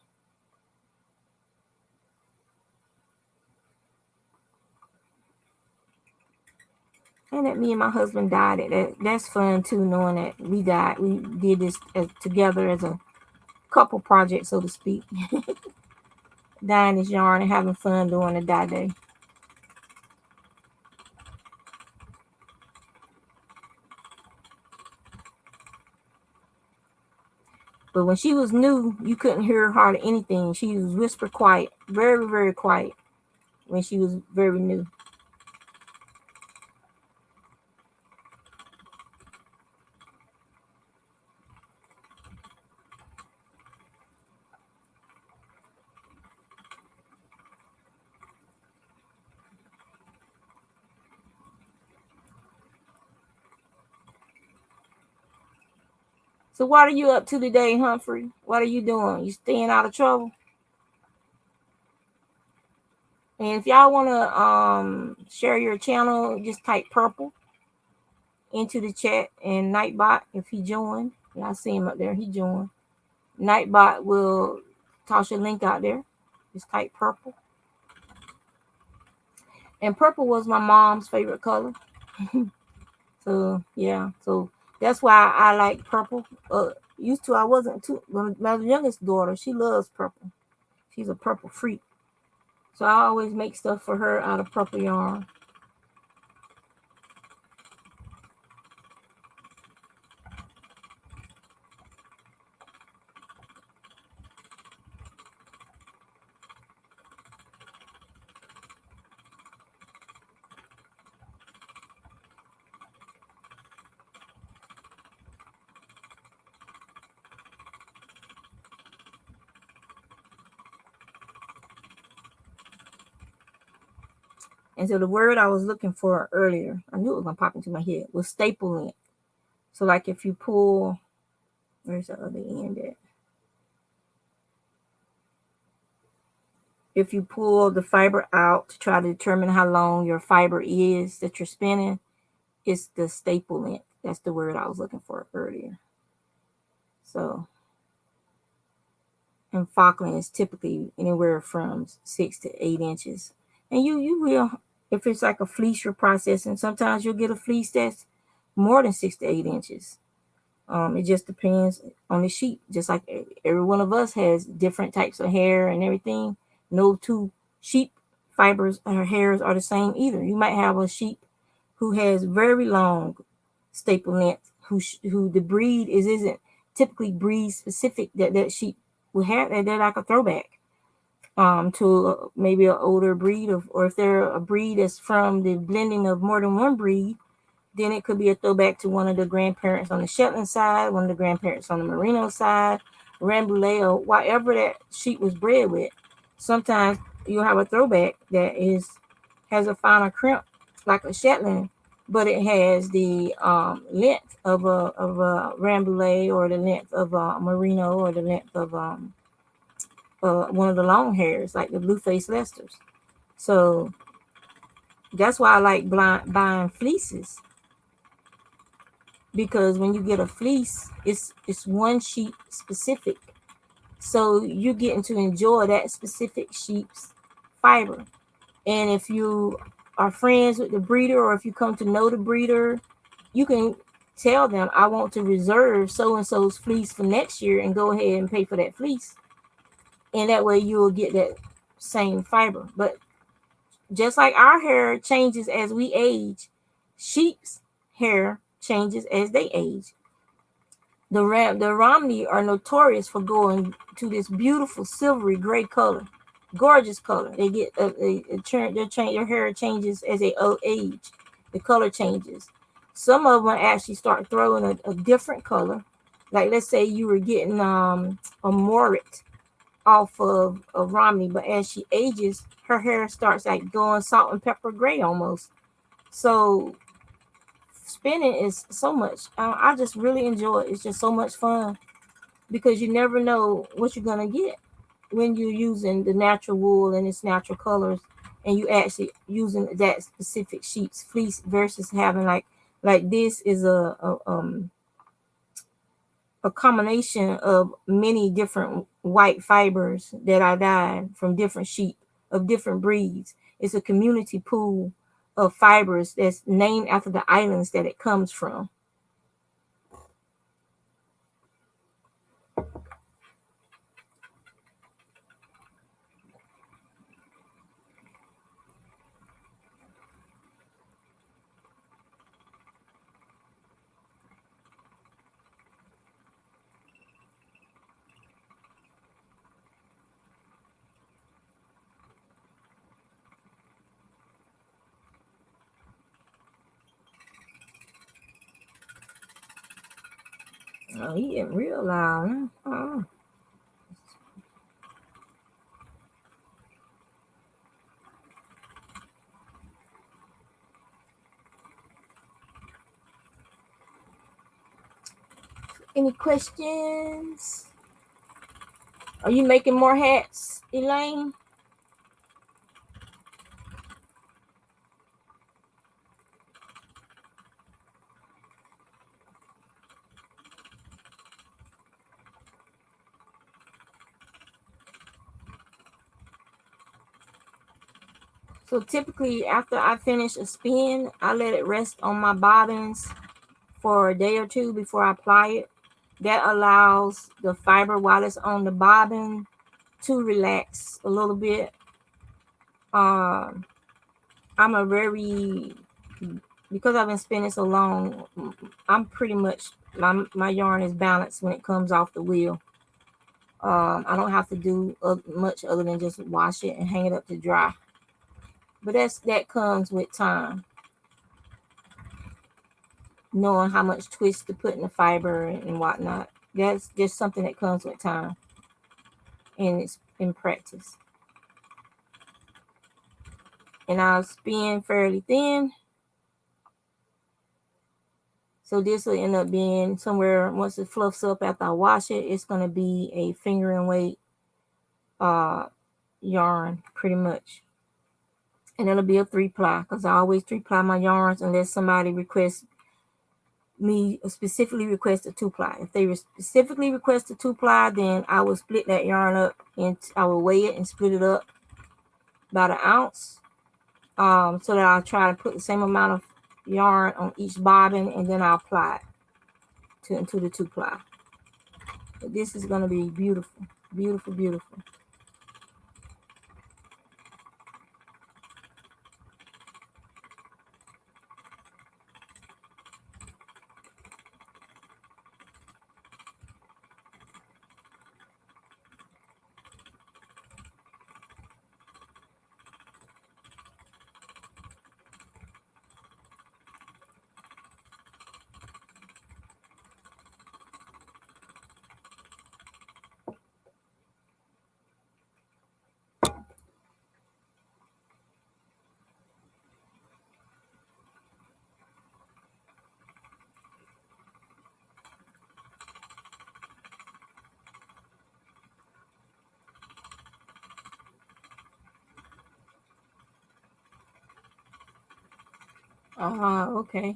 And that me and my husband dyed, that's fun too, knowing that we did this together as a couple project, so to speak. Dyeing this yarn and having fun doing the dye day. But when she was new, you couldn't hear hardly anything. She was whisper quiet, very, very quiet when she was very new. So what are you up to today, Humphrey? What are you doing? You staying out of trouble? And if y'all want to share your channel, just type purple into the chat, and Nightbot, if he joined, I see him up there, he joined. Nightbot will toss your link out there. Just type purple. And purple was my mom's favorite color. So yeah, so that's why I like purple. Used to, I wasn't too. My youngest daughter, she loves purple. She's a purple freak. So I always make stuff for her out of purple yarn. And so the word I was looking for earlier, I knew it was gonna pop into my head, was staple length. So like if you pull, where's the other end at? If you pull the fiber out to try to determine how long your fiber is that you're spinning, it's the staple length. That's the word I was looking for earlier. So, and Falkland is typically anywhere from 6 to 8 inches. And you will, if it's like a fleece you're processing, sometimes you'll get a fleece that's more than 6 to 8 inches. It just depends on the sheep. Just like every one of us has different types of hair and everything. No two sheep fibers or hairs are the same either. You might have a sheep who has very long staple length, who the breed isn't typically breed specific, that sheep will have. They're like a throwback to maybe an older breed, or if they're a breed that's from the blending of more than one breed, then it could be a throwback to one of the grandparents on the Shetland side, one of the grandparents on the Merino side, Rambouillet, or whatever that sheep was bred with. Sometimes you'll have a throwback that has a finer crimp like a Shetland, but it has the length of a Rambouillet, or the length of a Merino, or the length of one of the long hairs like the blue-faced Leicesters. So that's why I like buying fleeces, because when you get a fleece, it's one sheep specific, so you're getting to enjoy that specific sheep's fiber. And if you are friends with the breeder, or if you come to know the breeder, you can tell them, I want to reserve so and so's fleece for next year, and go ahead and pay for that fleece, and that way you will get that same fiber. But just like our hair changes as we age, sheep's hair changes as they age. The Romney are notorious for going to this beautiful silvery gray color, gorgeous color. They get their hair changes as they age. The color changes. Some of them actually start throwing a different color. Like let's say you were getting a Morit off of Romney, but as she ages, her hair starts like going salt and pepper gray almost. So spinning is so much. I just really enjoy it. It's just so much fun, because you never know what you're gonna get when you're using the natural wool and its natural colors, and you actually using that specific sheep's fleece versus having like this is a combination of many different white fibers that are dyed from different sheep of different breeds. It's a community pool of fibers that's named after the islands that it comes from. Oh, he getting real loud. Huh? Any questions? Are you making more hats, Elaine? So typically after I finish a spin, I let it rest on my bobbins for a day or two before I apply it. That allows the fiber while it's on the bobbin to relax a little bit. I'm a very, because I've been spinning so long, I'm pretty much, my yarn is balanced when it comes off the wheel. I don't have to do much other than just wash it and hang it up to dry. But that comes with time, knowing how much twist to put in the fiber and whatnot. That's just something that comes with time, and it's in practice. And I'll spin fairly thin. So this will end up being somewhere, once it fluffs up after I wash it, it's going to be a fingering weight yarn pretty much. And it'll be a 3-ply, because I always 3-ply my yarns unless somebody requests me specifically request a 2-ply. If they specifically request a 2-ply, then I will split that yarn up and I will weigh it and split it up about an ounce, so that I'll try to put the same amount of yarn on each bobbin, and then I'll apply it into the 2-ply. But this is going to be beautiful, beautiful, beautiful. Okay.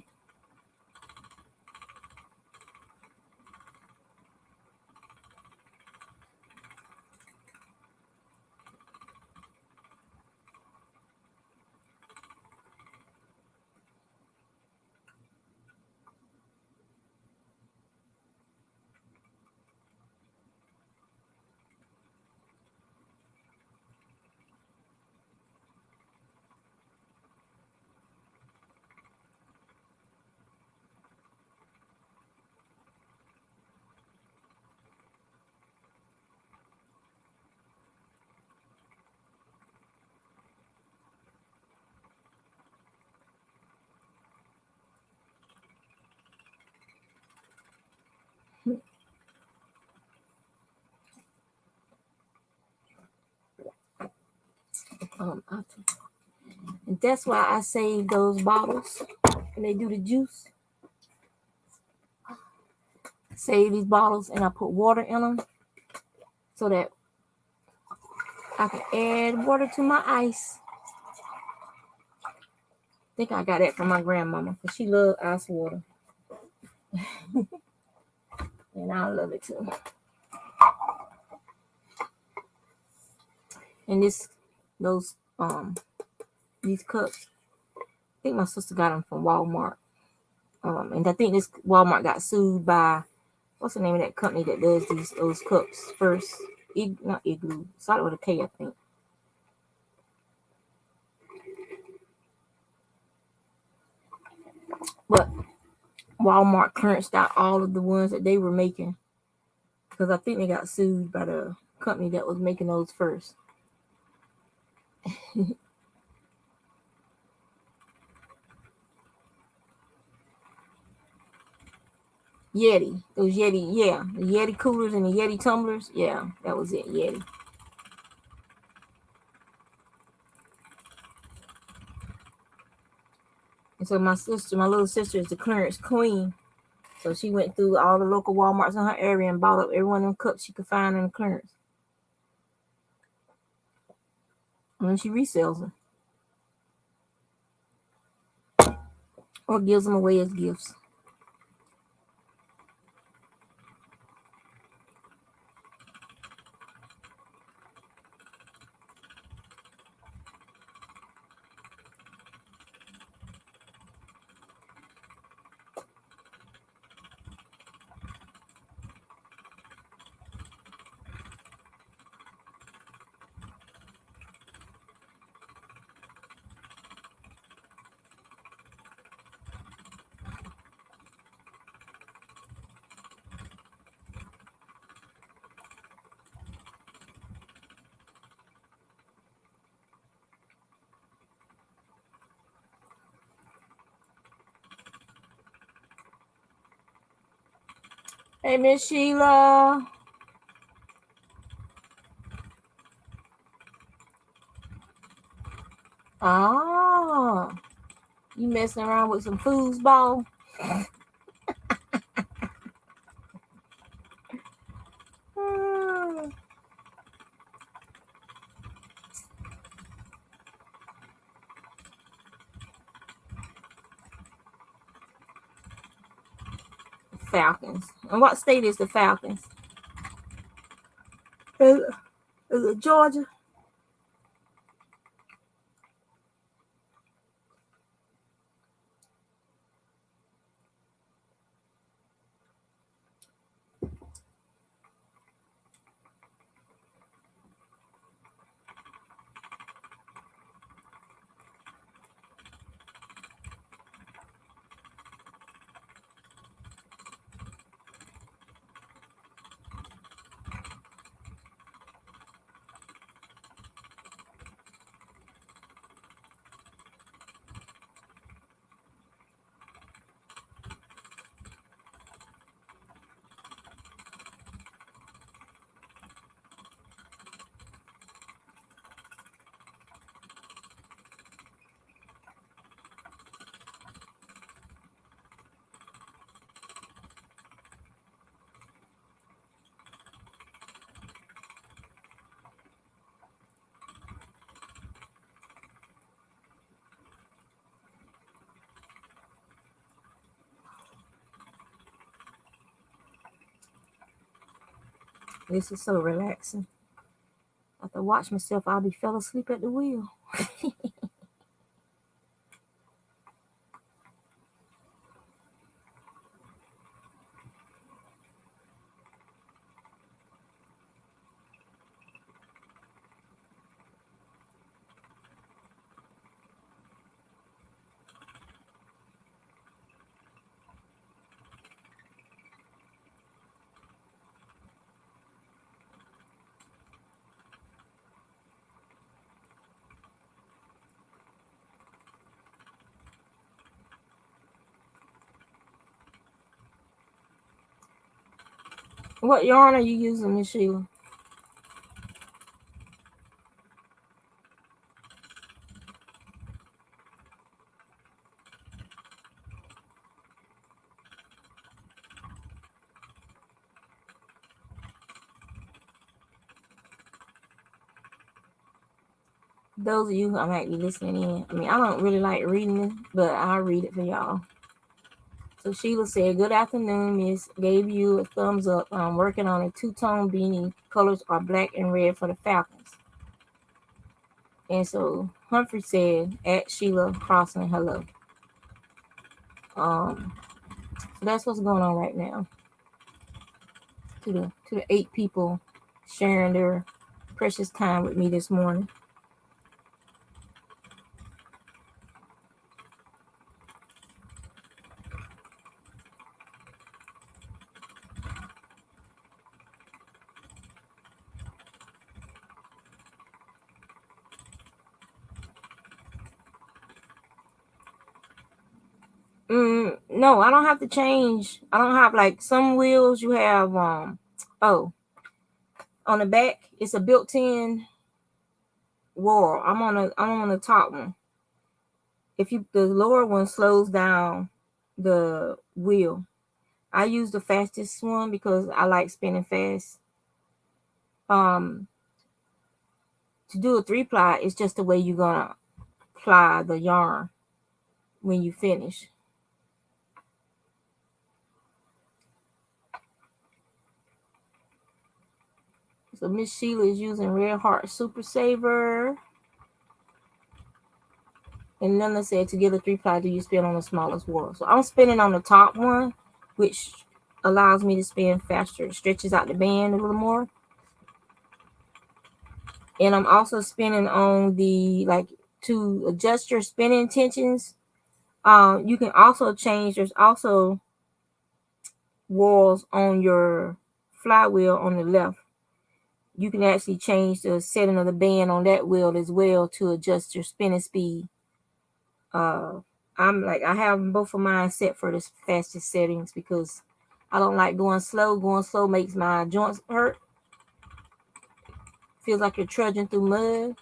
And that's why I save those bottles when they do the juice. Save these bottles and I put water in them so that I can add water to my ice. I think I got that from my grandmama, because she loved ice water. And I love it too. And these cups, I think my sister got them from Walmart. And I think this Walmart got sued by, what's the name of that company that does those cups first? Not Igloo. Started with a K, I think. But Walmart clearanced out all of the ones that they were making, because I think they got sued by the company that was making those first. Yeti. Those Yeti, yeah. The Yeti coolers and the Yeti tumblers. Yeah, that was it, Yeti. And so my little sister is the clearance queen. So she went through all the local Walmarts in her area and bought up every one of them cups she could find in the clearance. And then she resells them or gives them away as gifts. Hey, Miss Sheila. Ah, you messing around with some foosball? Falcons. And what state is the Falcons? Is it Georgia? This is so relaxing. After watch myself, I'll be fell asleep at the wheel. What yarn are you using, Miss Sheila? Those of you who might be listening in, I mean, I don't really like reading it, but I'll read it for y'all. So Sheila said, "Good afternoon, Miss. Gave you a thumbs up. I'm working on a two-tone beanie. Colors are black and red for the Falcons." And so Humphrey said, "At Sheila Crossing, hello." So that's what's going on right now. To the 8 people sharing their precious time with me this morning. No, I don't have to change. I don't have like some wheels you have on the back it's a built-in wall. I'm on the top one. If the lower one slows down the wheel, I use the fastest one because I like spinning fast. To do a 3-ply, it's just the way you're gonna ply the yarn when you finish. So Miss Sheila is using Red Heart Super Saver. And Nana said to get a 3-ply, do you spin on the smallest whorl? So I'm spinning on the top one, which allows me to spin faster. It stretches out the band a little more. And I'm also spinning on the, like, to adjust your spinning tensions. You can also change, there's also whorls on your flywheel on the left. You can actually change the setting of the band on that wheel as well to adjust your spinning speed. I have both of mine set for the fastest settings because I don't like going slow. Going slow makes my joints hurt. Feels like you're trudging through mud.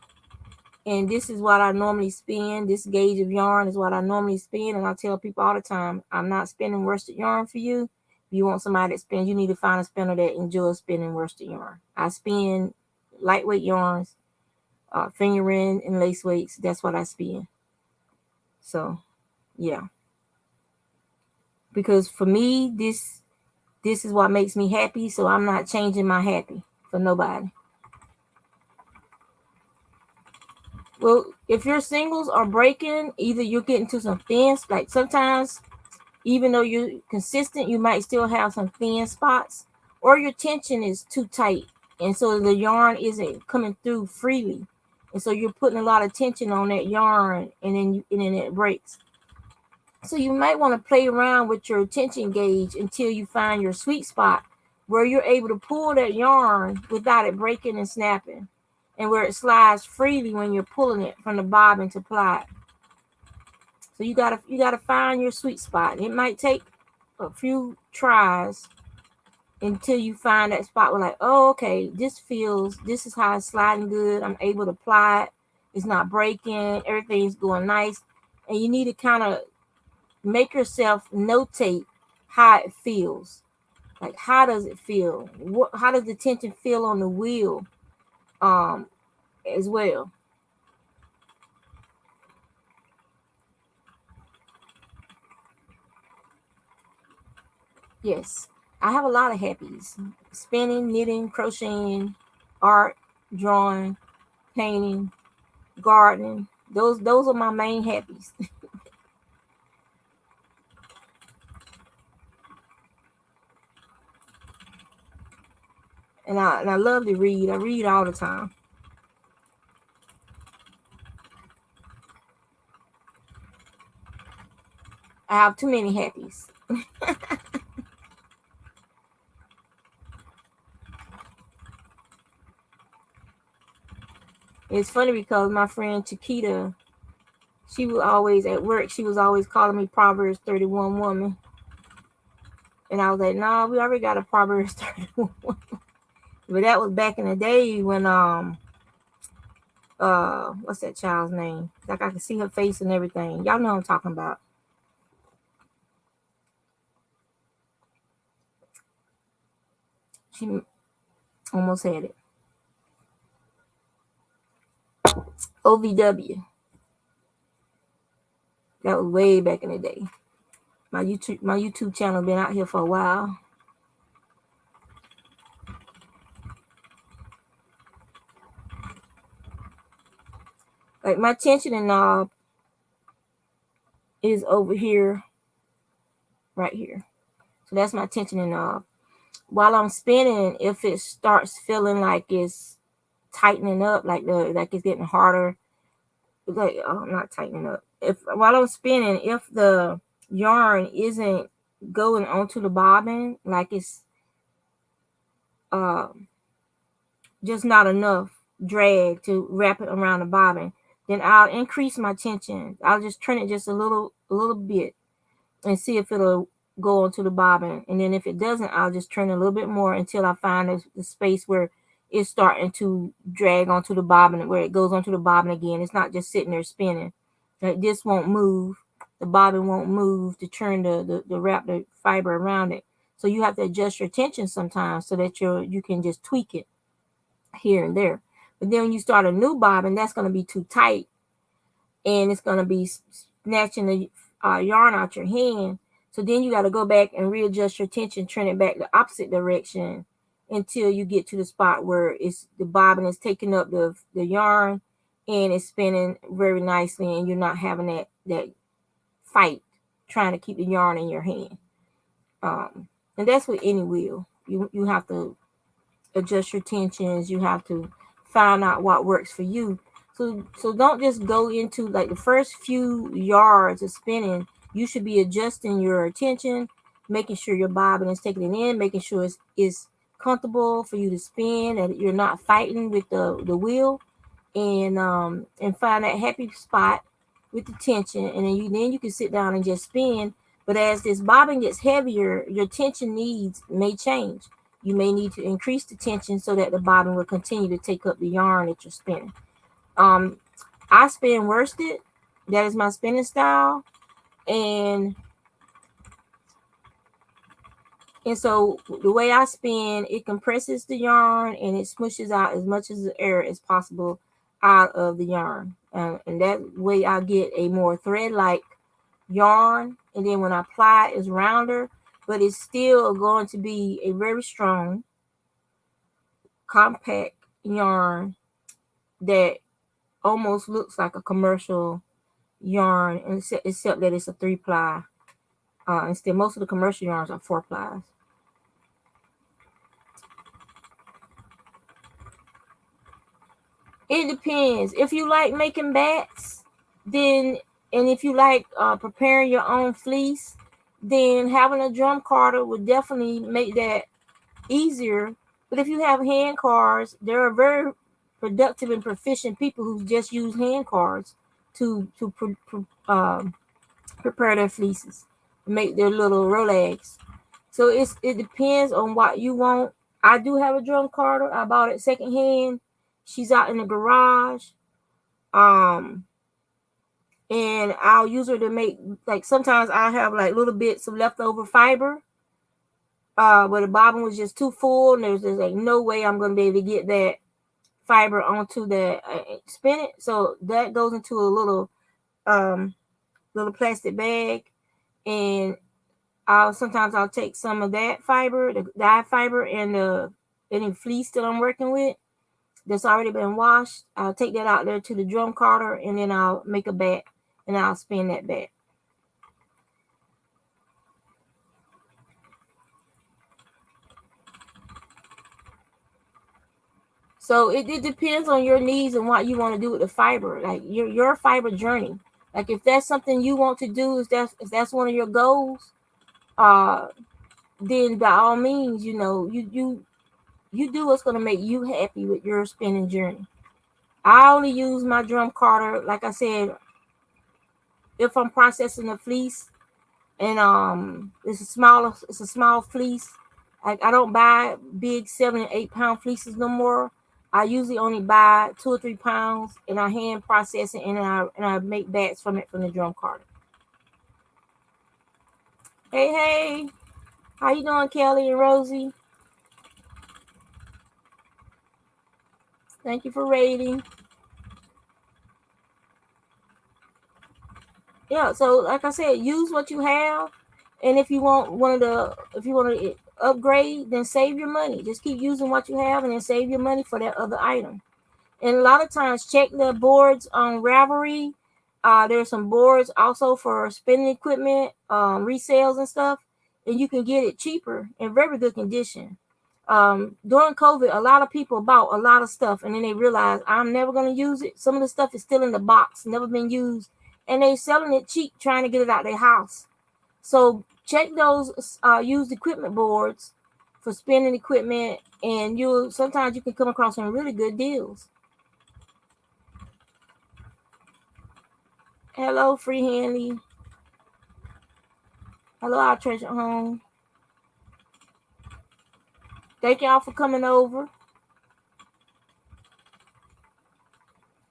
And this is what I normally spin. This gauge of yarn is what I normally spin. And I tell people all the time, I'm not spinning worsted yarn for you. If you want somebody that spins, you need to find a spinner that enjoys spinning worsted yarn. I spin lightweight yarns, fingering and lace weights. That's what I spin. So, yeah. Because for me, this is what makes me happy. So I'm not changing my happy for nobody. Well, if your singles are breaking, either you're getting to some thin, like sometimes, even though you're consistent, you might still have some thin spots, or your tension is too tight, and so the yarn isn't coming through freely, and so you're putting a lot of tension on that yarn, and then it breaks. So you might want to play around with your tension gauge until you find your sweet spot where you're able to pull that yarn without it breaking and snapping, and where it slides freely when you're pulling it from the bobbin to ply it. So you gotta find your sweet spot. It might take a few tries until you find that spot where, like, oh, okay, this is how it's sliding good. I'm able to apply it. It's not breaking. Everything's going nice. And you need to kind of make yourself notate how it feels. Like, how does it feel? How does the tension feel on the wheel? As well. Yes, I have a lot of happies: spinning, knitting, crocheting, art, drawing, painting, gardening. Those are my main happies. And I love to read. I read all the time. I have too many happies. It's funny because my friend Chiquita, she was always at work. She was always calling me Proverbs 31 woman. And I was like, nah, we already got a Proverbs 31 woman. But that was back in the day when what's that child's name? Like, I can see her face and everything. Y'all know what I'm talking about. She almost had it. OVW. That was way back in the day. My YouTube channel been out here for a while. Like, my tensioning knob is over here, right here. So that's my tensioning knob. While I'm spinning, if it starts feeling like it's tightening up, like it's getting harder, like, not tightening up. If while I'm spinning, if the yarn isn't going onto the bobbin, like it's just not enough drag to wrap it around the bobbin, then I'll increase my tension. I'll just turn it just a little bit and see if it'll go onto the bobbin. And then if it doesn't, I'll just turn it a little bit more until I find the space where it's starting to drag onto the bobbin, where it goes onto the bobbin again. It's not just sitting there spinning. Like, this won't move. The bobbin won't move to turn the wrap the fiber around it. So you have to adjust your tension sometimes so that you can just tweak it here and there. But then when you start a new bobbin, that's going to be too tight, and it's going to be snatching the yarn out your hand. So then you got to go back and readjust your tension, turn it back the opposite direction until you get to the spot where it's the bobbin is taking up the yarn and it's spinning very nicely, and you're not having that fight trying to keep the yarn in your hand. And that's with any wheel. You have to adjust your tensions. You have to find out what works for you. So don't just go into like the first few yards of spinning. You should be adjusting your tension, making sure your bobbin is taking it in, making sure it's comfortable for you to spin, that you're not fighting with the wheel, and find that happy spot with the tension, and then you can sit down and just spin. But as this bobbin gets heavier, your tension needs may change. You may need to increase the tension so that the bobbin will continue to take up the yarn that you're spinning. I spin worsted. That is my spinning style. And so the way I spin, it compresses the yarn and it smushes out as much as the air as possible out of the yarn. And that way I get a more thread-like yarn. And then when I apply it, it's rounder, but it's still going to be a very strong, compact yarn that almost looks like a commercial yarn, except that it's a 3-ply. Instead, most of the commercial yarns are 4-plies. It depends. If you like making bats, then, and if you like preparing your own fleece, then having a drum carder would definitely make that easier. But if you have hand cards, there are very productive and proficient people who just use hand cards to prepare their fleeces, make their little rolegs. So it depends on what you want. I do have a drum carder. I bought it secondhand. She's out in the garage. And I'll use her to make, like, sometimes I have like little bits of leftover fiber. But the bobbin was just too full, and there's just like no way I'm gonna be able to get that fiber onto the spin it. So that goes into a little plastic bag, and sometimes I'll take some of that fiber, the dye fiber, and any fleece that I'm working with that's already been washed. I'll take that out there to the drum carder, and then I'll make a bat, and I'll spin that bat. So it depends on your needs and what you want to do with the fiber, like your fiber journey. Like if that's something you want to do, if that's one of your goals, then by all means, you do what's going to make you happy with your spinning journey. I only use my drum carder, like I said, if I'm processing a fleece, and it's a small fleece. I don't buy big 7 and 8 pound fleeces no more. I usually only buy 2 or 3 pounds, and I hand process it, and I make bats from it from the drum carder. Hey, how you doing, Kelly and Rosie? Thank you for rating. Yeah, so like I said, use what you have, and if you want to upgrade, then save your money. Just keep using what you have, and then save your money for that other item. And a lot of times, check the boards on Ravelry. There's some boards also for spinning equipment, resales and stuff, and you can get it cheaper in very good condition. During COVID, a lot of people bought a lot of stuff, and then they realized, I'm never going to use it. Some of the stuff is still in the box, never been used, and they're selling it cheap, trying to get it out their house. So check those used equipment boards for spinning equipment, and sometimes you can come across some really good deals. Hello, Free Handy. Hello, our treasure home. Thank y'all for coming over.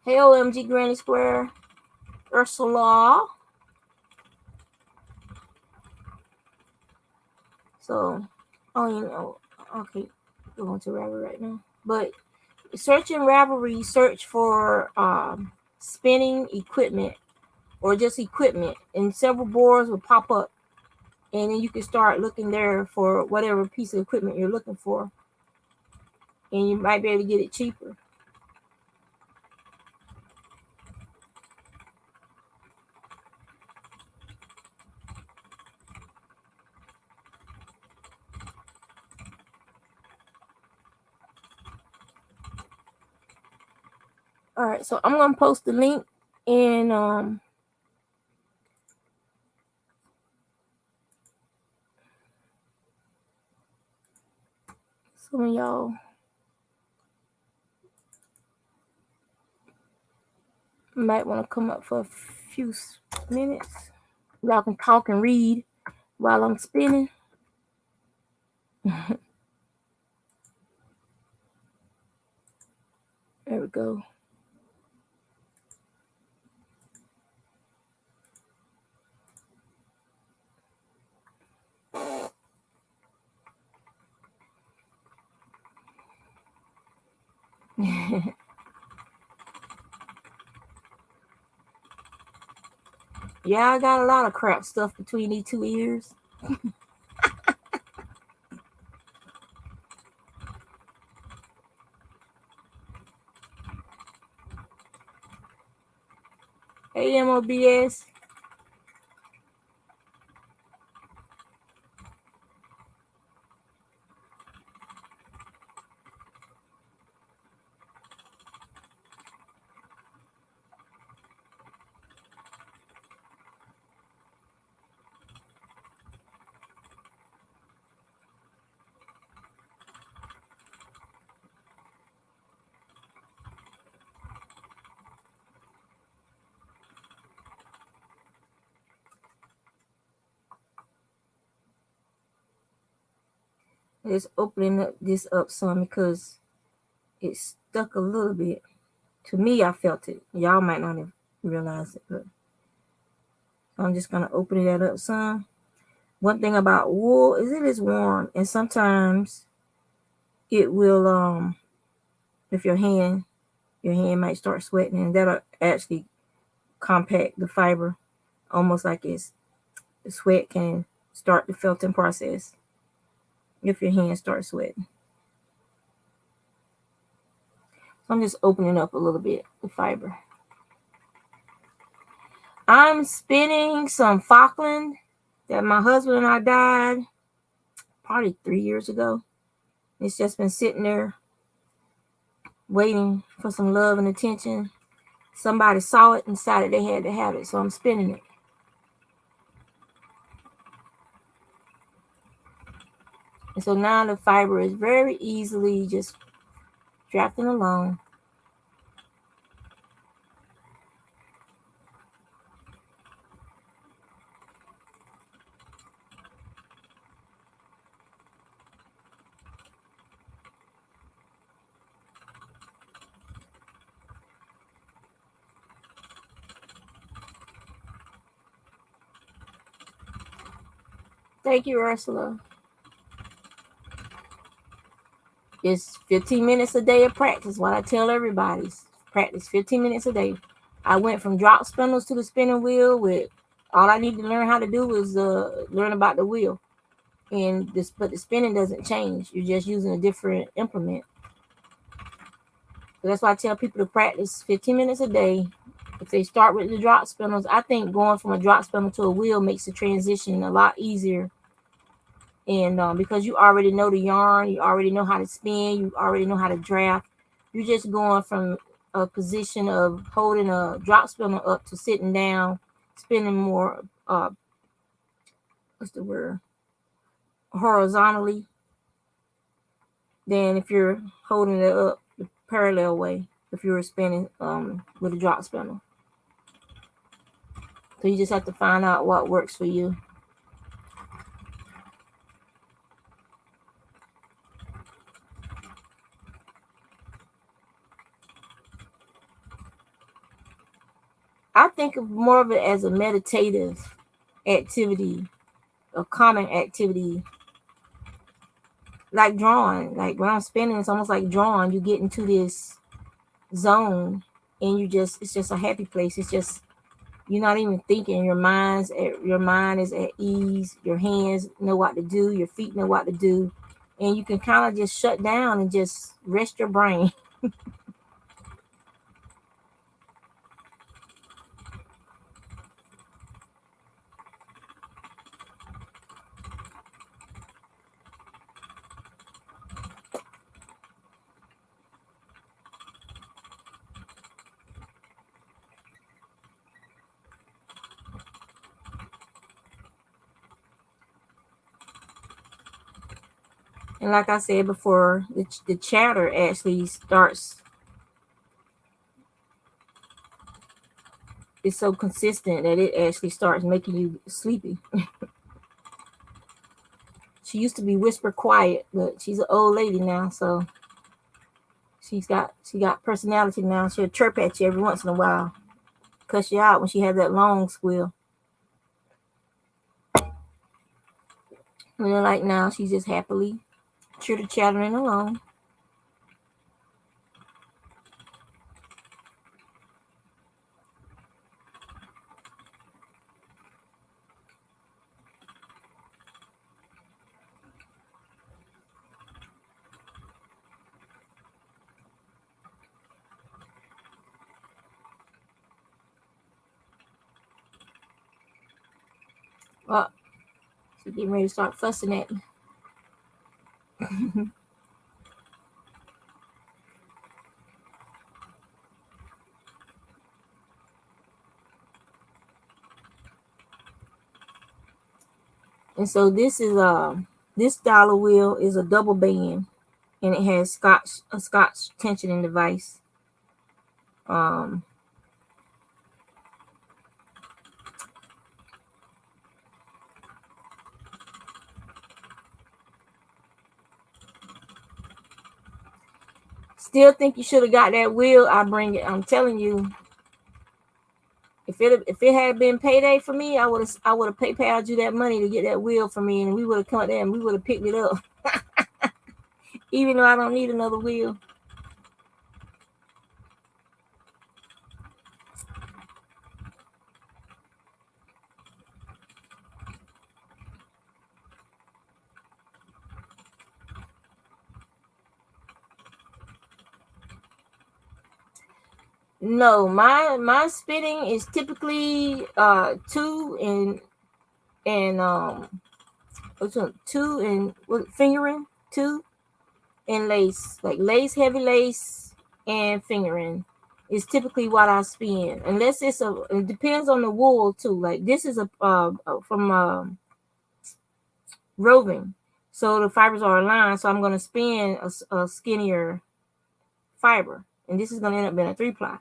Hey, OMG Granny Square. Ursula. So Oh, you know, okay, going to Ravelry right now. But search in Ravelry, search for spinning equipment or just equipment, and several boards will pop up, and then you can start looking there for whatever piece of equipment you're looking for, and you might be able to get it cheaper. All right, so I'm gonna post the link, and some of y'all might want to come up for a few minutes. Y'all can talk and read while I'm spinning. There we go. Yeah, I got a lot of crap stuff between these two ears. AMOBS. Just opening this up some because it's stuck a little bit. To me, I felt it. Y'all might not have realized it, but I'm just gonna open that up some. One thing about wool is it is warm, and sometimes it will if your hand might start sweating, and that'll actually compact the fiber, almost like it's the sweat can start the felting process if your hand starts sweating. So I'm just opening up a little bit the fiber. I'm spinning some Falkland that my husband and I dyed probably 3 years ago. It's just been sitting there waiting for some love and attention. Somebody saw it and decided they had to have it, so I'm spinning it. And so now the fiber is very easily just drafting along. Thank you, Ursula. It's 15 minutes a day of practice. What I tell everybody is practice 15 minutes a day. I went from drop spindles to the spinning wheel with all I need to learn how to do is learn about the wheel. And this, but the spinning doesn't change. You're just using a different implement. So that's why I tell people to practice 15 minutes a day. If they start with the drop spindles, I think going from a drop spindle to a wheel makes the transition a lot easier. And because you already know the yarn, you already know how to spin, you already know how to draft. You're just going from a position of holding a drop spindle up to sitting down, spinning more, what's the word, horizontally, than if you're holding it up the parallel way, if you were spinning with a drop spindle. So you just have to find out what works for you. I think of more of it as a meditative activity, a common activity like drawing. Like when I'm spinning, it's almost like drawing. You get into this zone, and it's just a happy place. It's just you're not even thinking. Your mind is at ease. Your hands know what to do. Your feet know what to do, and you can kind of just shut down and just rest your brain. And like I said before, the chatter actually starts. It's so consistent that it actually starts making you sleepy. She used to be whisper quiet, but she's an old lady now, so she got personality now. She'll chirp at you every once in a while, cuss you out when she has that long squeal. And then like now, she's just happily chitter chattering along. Well, she's getting ready to start fussing at me. And so this dollar wheel is a double band, and it has a Scotch tensioning device. Um, Still think you should have got that wheel. I bring it. I'm telling you, if it had been payday for me, I would have PayPal'd you that money to get that wheel for me, and we would have come there and we would have picked it up, even though I don't need another wheel. No, my spinning is typically and two and fingering, two and lace, like lace, heavy lace, and fingering is typically what I spin. Unless it depends on the wool too. Like this is from roving, so the fibers are aligned. So I'm gonna spin a skinnier fiber, and this is gonna end up being a 3-ply.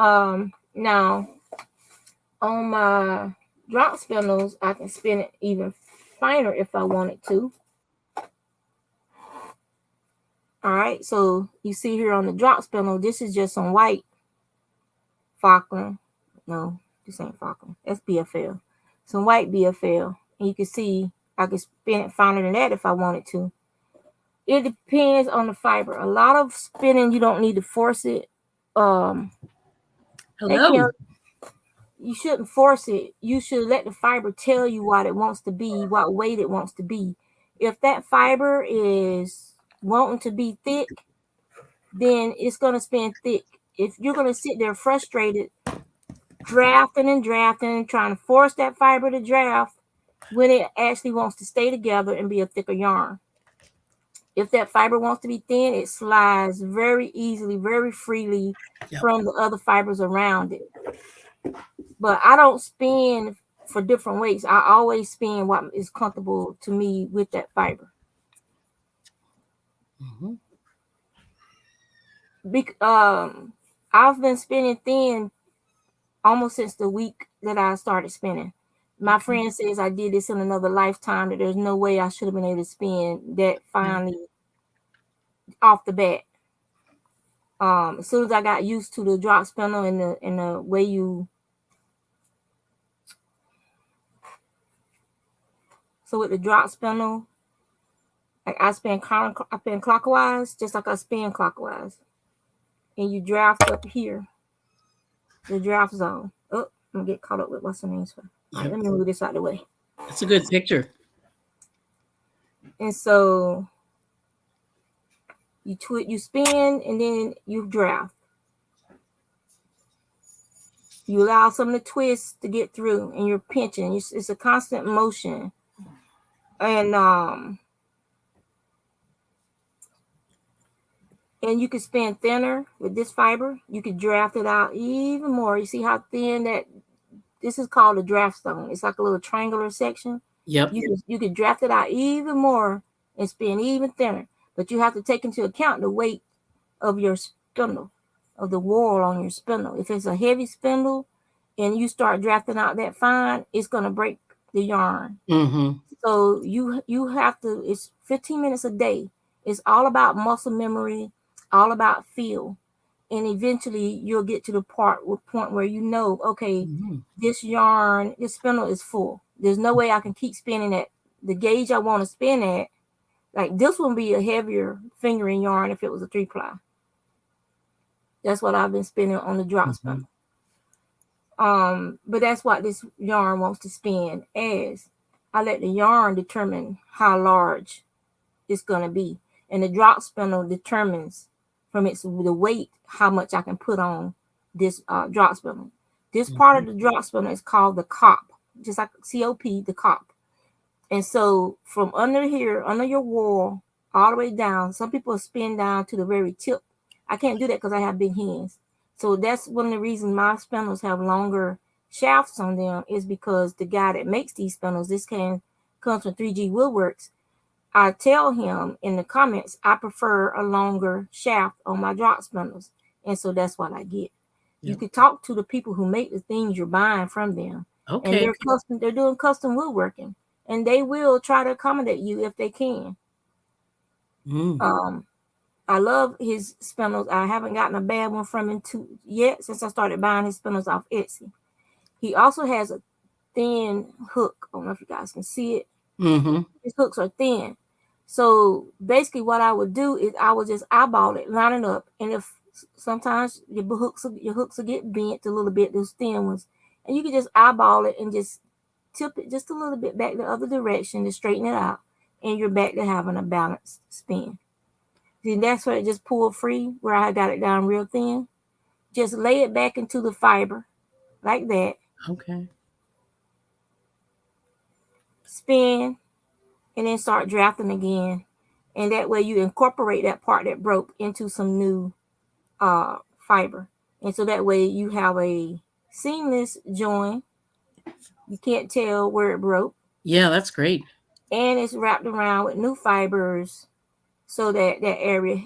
Now on my drop spindles, I can spin it even finer if I wanted to. All right, so you see here on the drop spindle, this is just some white Falkland. No, this ain't Falkland. That's BFL. Some white BFL. And you can see I can spin it finer than that if I wanted to. It depends on the fiber. A lot of spinning, you don't need to force it. Hey, Kim, you shouldn't force it. You should let the fiber tell you what it wants to be, what weight it wants to be. If that fiber is wanting to be thick, then it's going to spin thick. If you're going to sit there frustrated, drafting and drafting, trying to force that fiber to draft when it actually wants to stay together and be a thicker yarn. If that fiber wants to be thin, it slides very easily, very freely from the other fibers around it. But I don't spin for different weights. I always spin what is comfortable to me with that fiber. Mm-hmm. I've been spinning thin almost since the week that I started spinning. My friend says I did this in another lifetime, that there's no way I should have been able to spin that finely off the bat. As soon as I got used to the drop spindle and the way so with the drop spindle, Like I spin clockwise, just like I spin clockwise. And you draft up here, the draft zone. Oh, I'm gonna get caught up with what's the name's for. All right, let me move this out of the way. That's a good picture. And so you spin, and then you draft. You allow some of the twists to get through, and you're pinching. It's a constant motion, and you can spin thinner with this fiber. You could draft it out even more. You see how thin that? This is called a draft stone. It's like a little triangular section. Yep. You could draft it out even more and spin even thinner, but you have to take into account the weight of your spindle, of the whorl on your spindle. If it's a heavy spindle and you start drafting out that fine, it's gonna break the yarn. Mm-hmm. So you have to. It's 15 minutes a day. It's all about muscle memory, all about feel, and eventually you'll get to the point where you know, okay, this yarn, this spindle is full. There's no way I can keep spinning at the gauge I want to spin at. Like this would be a heavier fingering yarn if it was a 3-ply. That's what I've been spinning on the drop spindle. But that's what this yarn wants to spin as. I let the yarn determine how large it's gonna be, and the drop spindle determines from the weight how much I can put on this drop spindle. This part of the drop spindle is called the cop, just like COP, the cop. And so from under here, under your wall, all the way down, some people spin down to the very tip. I can't do that because I have big hands. So that's one of the reasons my spindles have longer shafts on them, is because the guy that makes these spindles, this comes from 3G Woodworks. I tell him in the comments, I prefer a longer shaft on my drop spindles. And so that's what I get. You could talk to the people who make the things you're buying from them. Okay. And they're doing custom woodworking. And they will try to accommodate you if they can. I love his spindles. I haven't gotten a bad one from him yet since I started buying his spindles off Etsy. He also has a thin hook. I don't know if you guys can see it. His hooks are thin. So basically what I would do is I would just eyeball it, line it up. And if sometimes your hooks will get bent a little bit, those thin ones. And you can just eyeball it and just tip it just a little bit back the other direction to straighten it out. And you're back to having a balanced spin. Then that's where it just pulled free, where I got it down real thin. Just lay it back into the fiber like that. Okay. Spin, and then start drafting again. And that way you incorporate that part that broke into some new fiber. And so that way you have a seamless join. You can't tell where it broke. Yeah, that's great. And it's wrapped around with new fibers so that that area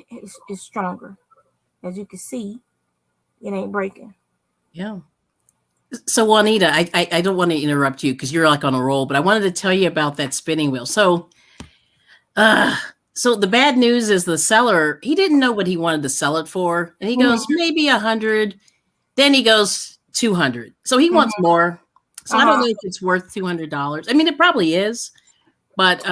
is stronger. As you can see, it ain't breaking. Yeah. So Juanita, I don't want to interrupt you because you're like on a roll, but I wanted to tell you about that spinning wheel. So the bad news is the seller, he didn't know what he wanted to sell it for. And he goes, maybe 100. Then he goes 200. So he wants more. So I don't know if it's worth $200. I mean, it probably is, but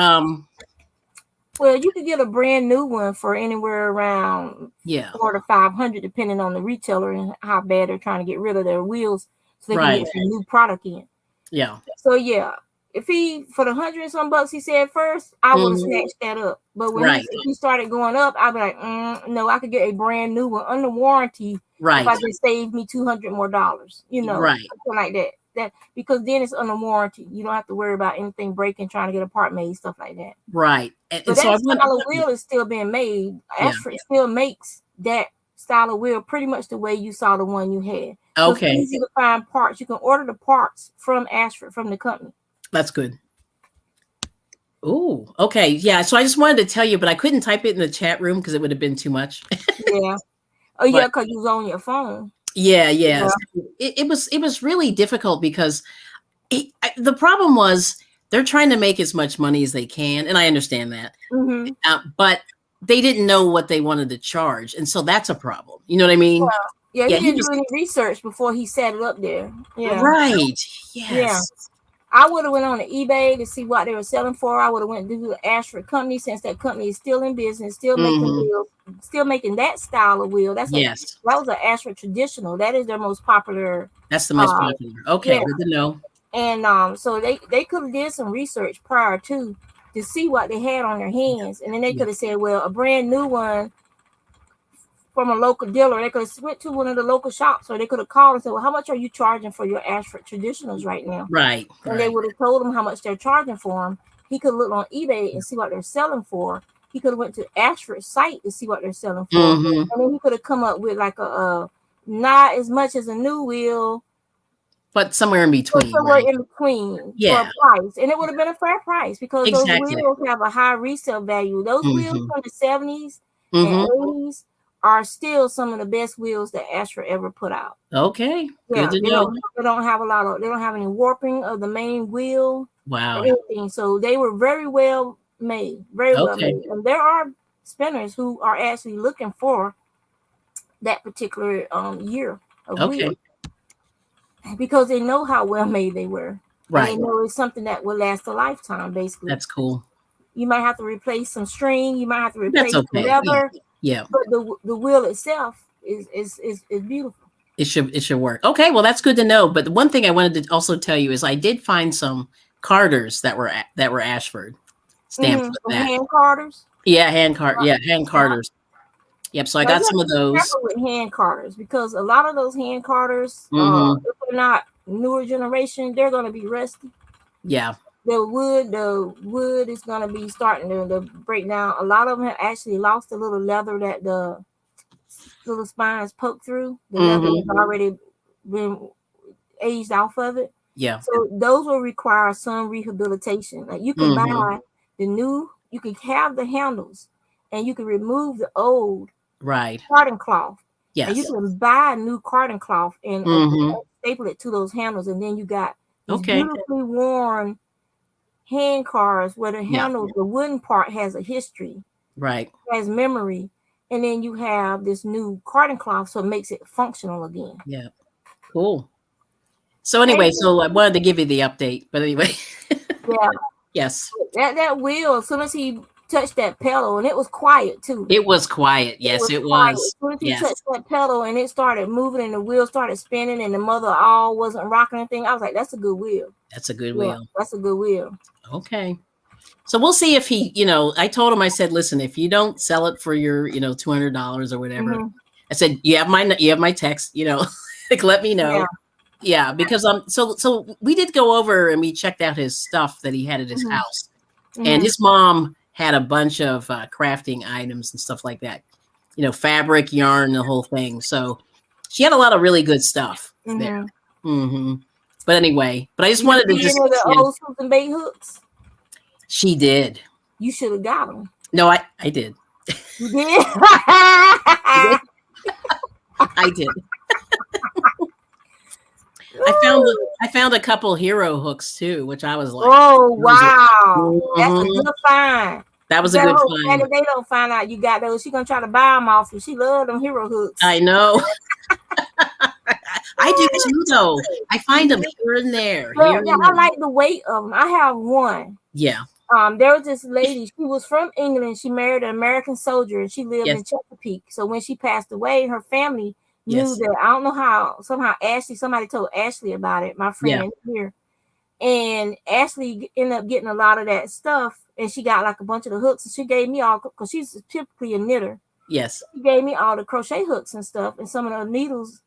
well, you could get a brand new one for anywhere around $400 to $500, depending on the retailer and how bad they're trying to get rid of their wheels so they can get some new product in. Yeah. So if he for the $100 and some bucks he said first, I would have snatched that up. But when he started going up, I'd be like, no, I could get a brand new one under warranty. If I just saved me $200 more, something like that. That because then it's under warranty. You don't have to worry about anything breaking, trying to get a part made, stuff like that. Right. And but that style of wheel is still being made. Ashford still makes that style of wheel pretty much the way you saw the one you had. So it's easy to find parts. You can order the parts from Ashford, from the company. That's good. Oh, okay. Yeah. So I just wanted to tell you, but I couldn't type it in the chat room because it would have been too much. Yeah. Oh, yeah, because you was on your phone. Yeah. It was really difficult because the problem was they're trying to make as much money as they can. And I understand that. But they didn't know what they wanted to charge. And so that's a problem. You know what I mean? Yeah, he didn't do any research before he set it up there. Yeah. Right. Yes. I would have went on to eBay to see what they were selling for. I would have went to the Ashford company, since that company is still in business, still making wheels, still making that style of wheel. That was an Ashford traditional. That is their most popular. That's the most popular. Okay, yeah. good to know. And so they could have did some research prior to see what they had on their hands, and then they could have said, well, a brand new one from a local dealer. They could have went to one of the local shops, or they could have called and said, well, how much are you charging for your Ashford traditionals right now? Right. And they would have told him how much they're charging for them. He could look on eBay and see what they're selling for. He could have went to Ashford's site to see what they're selling for. And then he could have come up with like a not as much as a new wheel, but somewhere in between. For a price. And it would have been a fair price, because those wheels have a high resale value. Those wheels from the 70s and 80s are still some of the best wheels that Ashford ever put out. Okay. Good to know. They don't have any warping of the main wheel. Wow. Or anything. So they were very well made. Well made. And there are spinners who are actually looking for that particular year of wheel, because they know how well made they were. Right. And they know it's something that will last a lifetime, basically. That's cool. You might have to replace some string. You might have to replace the leather. Yeah. But the wheel itself is beautiful. It should work. Okay, well, that's good to know. But the one thing I wanted to also tell you is I did find some Carters that were Ashford stamped with that. Hand Carters. Yeah, hand Carters. Yep. So I got some of those. With hand Carters, because a lot of those hand Carters, if they're not newer generation, they're going to be rusty. Yeah. The wood is going to be starting to break down. A lot of them have actually lost a little leather that the little spines poke through. The leather has already been aged off of it. Yeah. So those will require some rehabilitation. Like you can buy you can have the handles, and you can remove the old carton cloth. Yes. And you can buy a new carton cloth and staple it to those handles, and then you got these beautifully worn hand cars where the handle, the wooden part has a history. Right. Has memory. And then you have this new carton cloth, so it makes it functional again. Yeah. Cool. So anyway, so I wanted to give you the update, but anyway. Yeah. Yes. That wheel, as soon as he touched that pedal, and it was quiet too. It was quiet. Yes, it was. As soon as he touched that pedal and it started moving and the wheel started spinning and the mother all wasn't rocking anything, I was like, that's a good wheel. That's a good wheel. That's a good wheel. Okay. So we'll see if he, I told him, I said, listen, if you don't sell it for your, $200 or whatever, I said, you have my text, like, let me know. Yeah, because so we did go over and we checked out his stuff that he had at his house, and his mom had a bunch of crafting items and stuff like that, fabric, yarn, the whole thing. So she had a lot of really good stuff there. But anyway, I just wanted to just the old Susan bait hooks. She did. You should have got them. No, I did. You did. I did. I found a couple hero hooks too, which I was like, oh wow, that's a good find. That was a good find. And if they don't find out you got those, she's gonna try to buy them off you. She loved them hero hooks. I know. I do too, though. I find them here and there. Well, I like the weight of them. I have one. Yeah. There was this lady. She was from England. She married an American soldier, and she lived in Chesapeake. So when she passed away, her family knew that. I don't know how. Somehow somebody told Ashley about it. My friend here, and Ashley ended up getting a lot of that stuff, and she got like a bunch of the hooks, and she gave me all, because she's typically a knitter. Yes. She gave me all the crochet hooks and stuff, and some of the needles.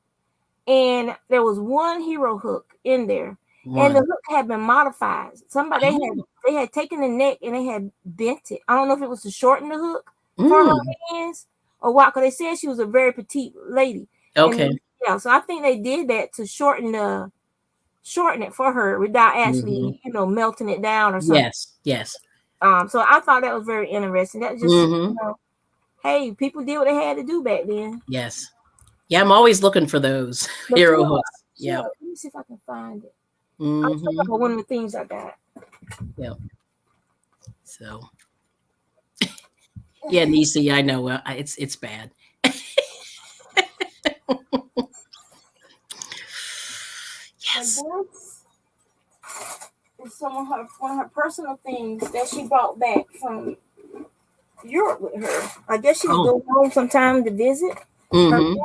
And there was one hero hook in there, and the hook had been modified. Somebody they had taken the neck and they had bent it. I don't know if it was to shorten the hook for her hands or what, because they said she was a very petite lady. Okay. And, so I think they did that to shorten it for her without actually, melting it down or something. Yes. So I thought that was very interesting. That just, hey, people did what they had to do back then. Yes. Yeah, I'm always looking for those hero hooks. Yeah. Let me see if I can find it. I'll talk about one of the things I got. Yeah. So. Yeah, Nisi, I know. It's bad. Yes. is one of her personal things that she brought back from Europe with her. I guess she's going home sometime to visit her family.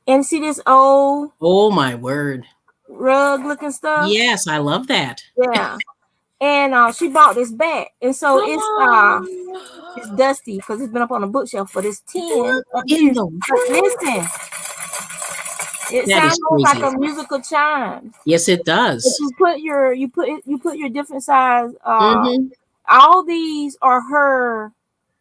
And see this old, oh my word, rug looking stuff. Yes, I love that. Yeah. And she bought this back, and so it's dusty because it's been up on the bookshelf. But it's tin. In the Listen, it That is sounds like crazy. a musical chime. Yes, it does. If you put your different size. All these are her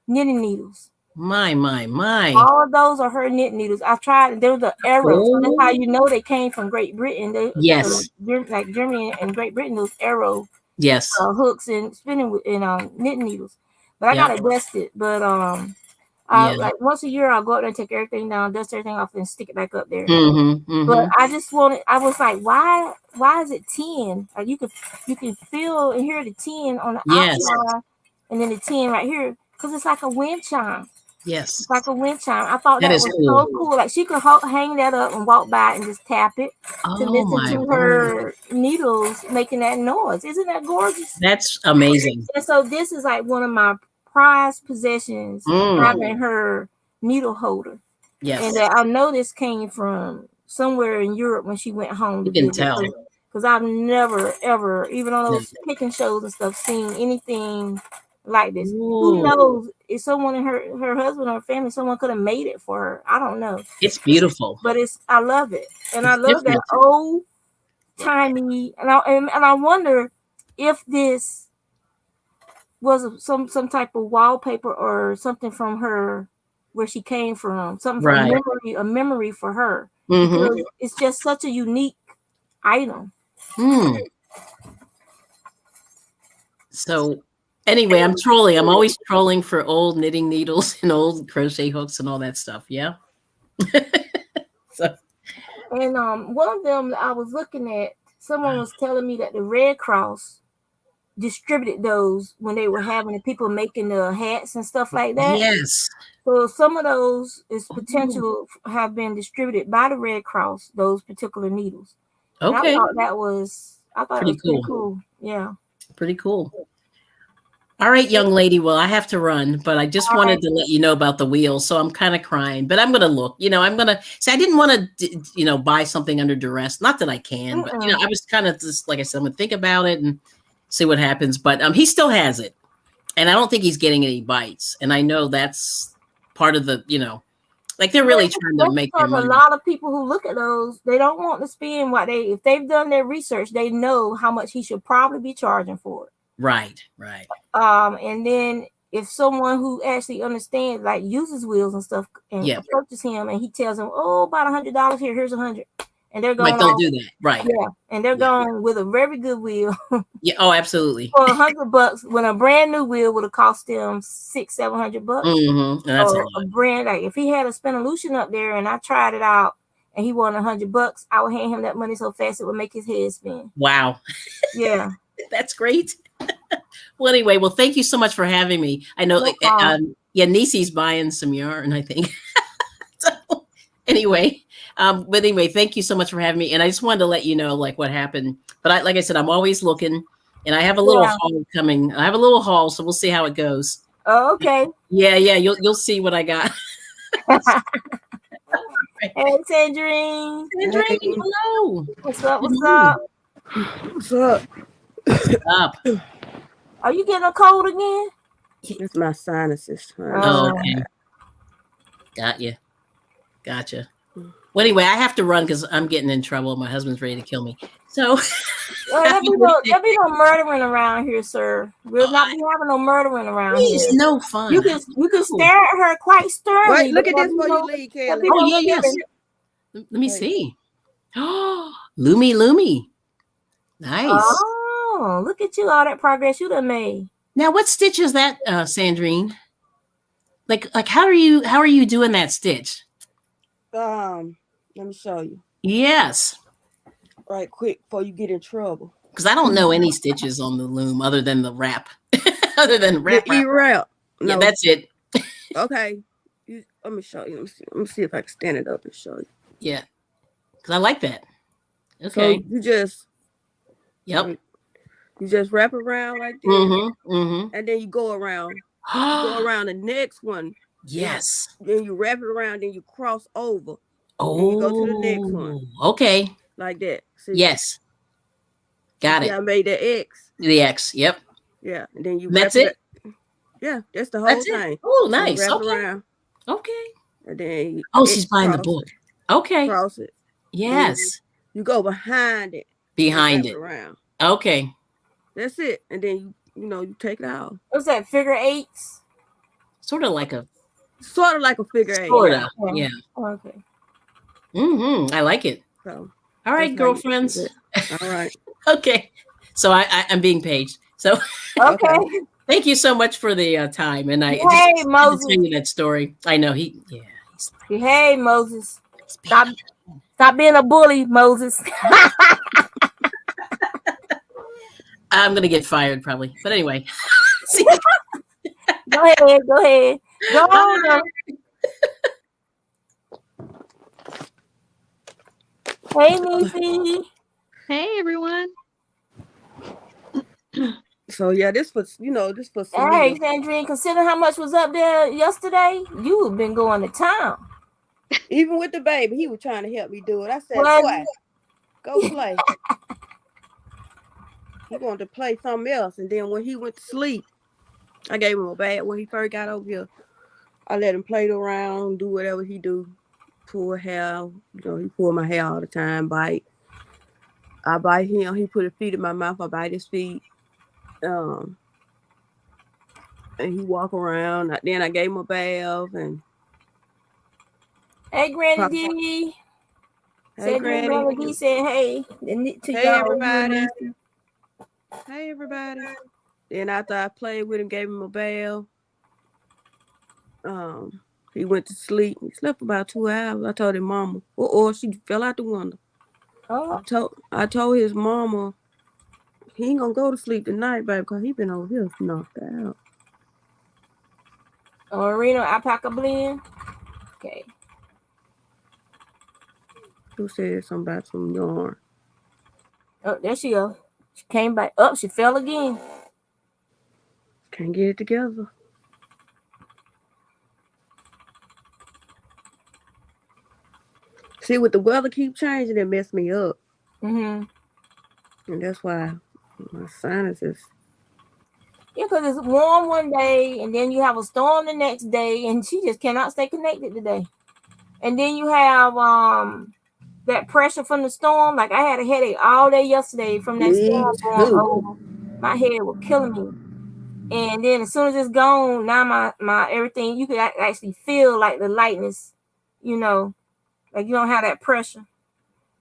knitting needles. My. All of those are her knitting needles. I've tried. There was the arrows. So that's how you know they came from Great Britain. They, Yes. like Germany and Great Britain, those arrow Yes. hooks and spinning and knitting needles. But I gotta dust it. But like once a year I'll go out there and take everything down, dust everything off, and stick it back up there. But I just wanted. I was like, why is it tin? Like you can feel and hear the tin on the outside, and then the tin right here because it's like a wind chime. Yes, it's like a wind chime. I thought that was so cool. Like she could hang that up and walk by and just tap it to listen to her needles making that noise. Isn't that gorgeous? That's amazing. And so this is like one of my prized possessions, having her needle holder. Yes, and I know this came from somewhere in Europe when she went home. You can tell. Because I've never ever, even on those picking shows and stuff, seen anything like this. Who knows? If someone in her husband or family, someone could have made it for her. I don't know. It's beautiful, but I love it, and I love that old timey. And I wonder if this was some type of wallpaper or something from her where she came from, something from a memory for her. Because it's just such a unique item. So anyway, I'm trolling. I'm always trolling for old knitting needles and old crochet hooks and all that stuff. Yeah. And one of them I was looking at, someone was telling me that the Red Cross distributed those when they were having the people making the hats and stuff like that. Yes. So some of those is potential have been distributed by the Red Cross, those particular needles. And okay. I thought it was pretty cool. Yeah. Pretty cool. All right, young lady. Well, I have to run, but I just wanted to let you know about the wheel. So I'm kind of crying, but I'm going to look, I'm going to say, I didn't want to, buy something under duress. Not that I can, but I was kind of just, like I said, I'm going to think about it and see what happens. But he still has it. And I don't think he's getting any bites. And I know that's part of the, like they're really trying to make their money. A lot of people who look at those, they don't want to spend if they've done their research, they know how much he should probably be charging for it. Right. And then if someone who actually understands, like uses wheels and stuff, and approaches him and he tells them, "Oh, about $100 here, here's $100," and they're going, don't do that, right? Yeah, and they're going with a very good wheel. Yeah. Oh, absolutely. For $100, when a brand new wheel would have cost them $600-700. That's a brand, like if he had a Spinolution up there and I tried it out and he won $100, I would hand him that money so fast it would make his head spin. Wow. Yeah. That's great. Well, anyway, thank you so much for having me. I know, Nisi's buying some yarn, I think. So, anyway, thank you so much for having me. And I just wanted to let you know, like, what happened. But like I said, I'm always looking, and I have a little haul coming. I have a little haul, so we'll see how it goes. Oh, okay. Yeah, you'll see what I got. Hey, Tangerine. Hello. What's up? What's up? What's up? Are you getting a cold again? It's my sinuses. Oh, okay. Gotcha. Well, anyway, I have to run because I'm getting in trouble. My husband's ready to kill me. So there'll be no murdering around here, sir. We'll not be having no murdering around here. It's no fun. You can stare at her quite sternly. Wait, look at this before you leave, Kelly. Oh, yes. Let me see. Oh, Loomy. Nice. Oh, look at you, all that progress you done made. Now, what stitch is that, Sandrine? Like how are you doing that stitch? Let me show you. Yes. Right quick before you get in trouble. Because I don't know any stitches on the loom other than the wrap. Other than wrap. No. Yeah, that's it. Okay. Let me show you. Let me see if I can stand it up and show you. Yeah. Because I like that. Okay. So you just. Yep. You just wrap around like this, and then you go around. You go around the next one. Yes. Then you wrap it around, then you cross over. Oh, then you go to the next one. Okay. Like that. See? Yes. Got it. I made that X. The X. Yep. Yeah. And then you That's wrap it. Yeah, that's the whole thing. Oh, nice. So wrap it around. Okay. And then she's buying the book. Okay. Cross it. Yes. You go behind it. Behind it. it. Around. Okay. That's it. And then you take it out. What's that? Figure eights? Sort of like a figure eight. Sort of. Yeah. Okay. I like it. So all right, girlfriends. All right. Okay. So I'm being paged. So okay. Thank you so much for the time. And Moses. To tell you that story. I know Hey, Moses. Stop being a bully, Moses. I'm gonna get fired probably. But anyway. Go ahead. Go on. Hey, Nisi. Hey, everyone. So yeah, this was Hey, Sandrine, consider how much was up there yesterday. You have been going to town. Even with the baby, he was trying to help me do it. I said, boy, go play. He wanted to play something else. And then when he went to sleep, I gave him a bath when he first got over here. I let him play around, do whatever he do. Pull hair. He pull my hair all the time, bite. I bite him. He put his feet in my mouth. I bite his feet. And he walk around. Then I gave him a bath. And hey, Granny D. Hey, Granny D said, hey. Hey, everybody. Hey, everybody. Then after I played with him, gave him a bath. He went to sleep. He slept about 2 hours. I told his mama. Or she fell out the window. Oh. I told his mama he ain't gonna go to sleep tonight, baby, because he been over here knocked out. Merino alpaca blend. Okay. Who said something about some yarn? Oh, there she go. She came back up. She fell again. Can't get it together. See, with the weather keep changing, it messed me up. And that's why my sinuses. Yeah, because it's warm one day, and then you have a storm the next day, and she just cannot stay connected today. And then you have that pressure from the storm. Like I had a headache all day yesterday from that storm going over. My head was killing me. And then as soon as it's gone, now my everything, you could actually feel like the lightness, like you don't have that pressure.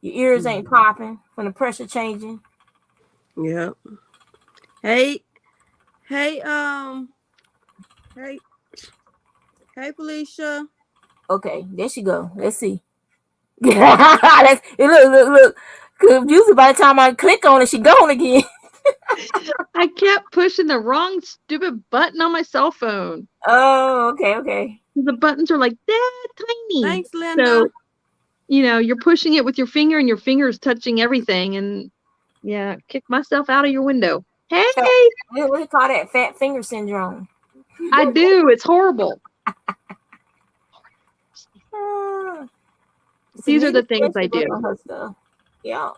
Your ears ain't popping from the pressure changing. Yeah. Hey, Felicia. Okay, there she go. Let's see. Look. Usually by the time I click on it, she gone again. I kept pushing the wrong stupid button on my cell phone. Oh, okay. The buttons are like that tiny. Thanks, Linda. So, you're pushing it with your finger, and your finger is touching everything. And yeah, kick myself out of your window. Hey, what do you call that? Fat finger syndrome. I do. It's horrible. These are the things I do. Yeah.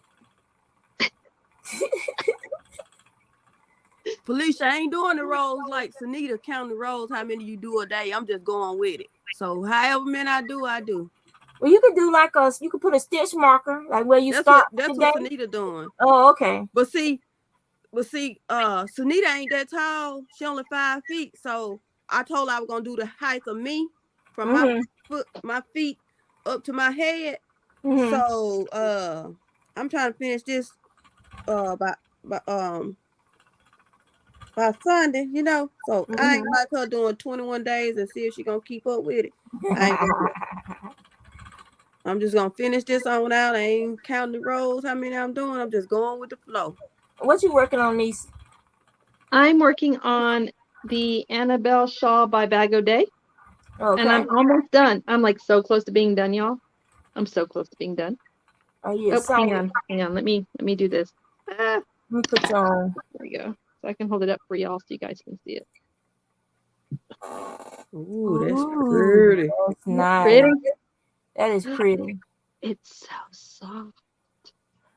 Felicia, I ain't doing the rolls like Sunita counting the rolls, how many you do a day. I'm just going with it. So however many I do. Well, you could do you could put a stitch marker, like where you start. That's what Sunita doing. Oh, okay. But see, Sunita ain't that tall. She only 5 feet. So I told her I was gonna do the height of me from my feet up to my head. So I'm trying to finish this by Sunday, So I ain't like her doing 21 days and see if she gonna keep up with it. I'm just gonna finish this on out. I ain't counting the rows, how many I'm doing. I'm just going with the flow. What you working on, niece? I'm working on the Annabelle Shaw by Bag O'Day. Okay. And I'm almost done. I'm like so close to being done, y'all. I'm so close to being done. Are you excited? Hang on. Let me do this. Let me put you on. There we go. So I can hold it up for y'all so you guys can see it. Ooh, that's Ooh, pretty. that's nice. Pretty. That is pretty. It's so soft.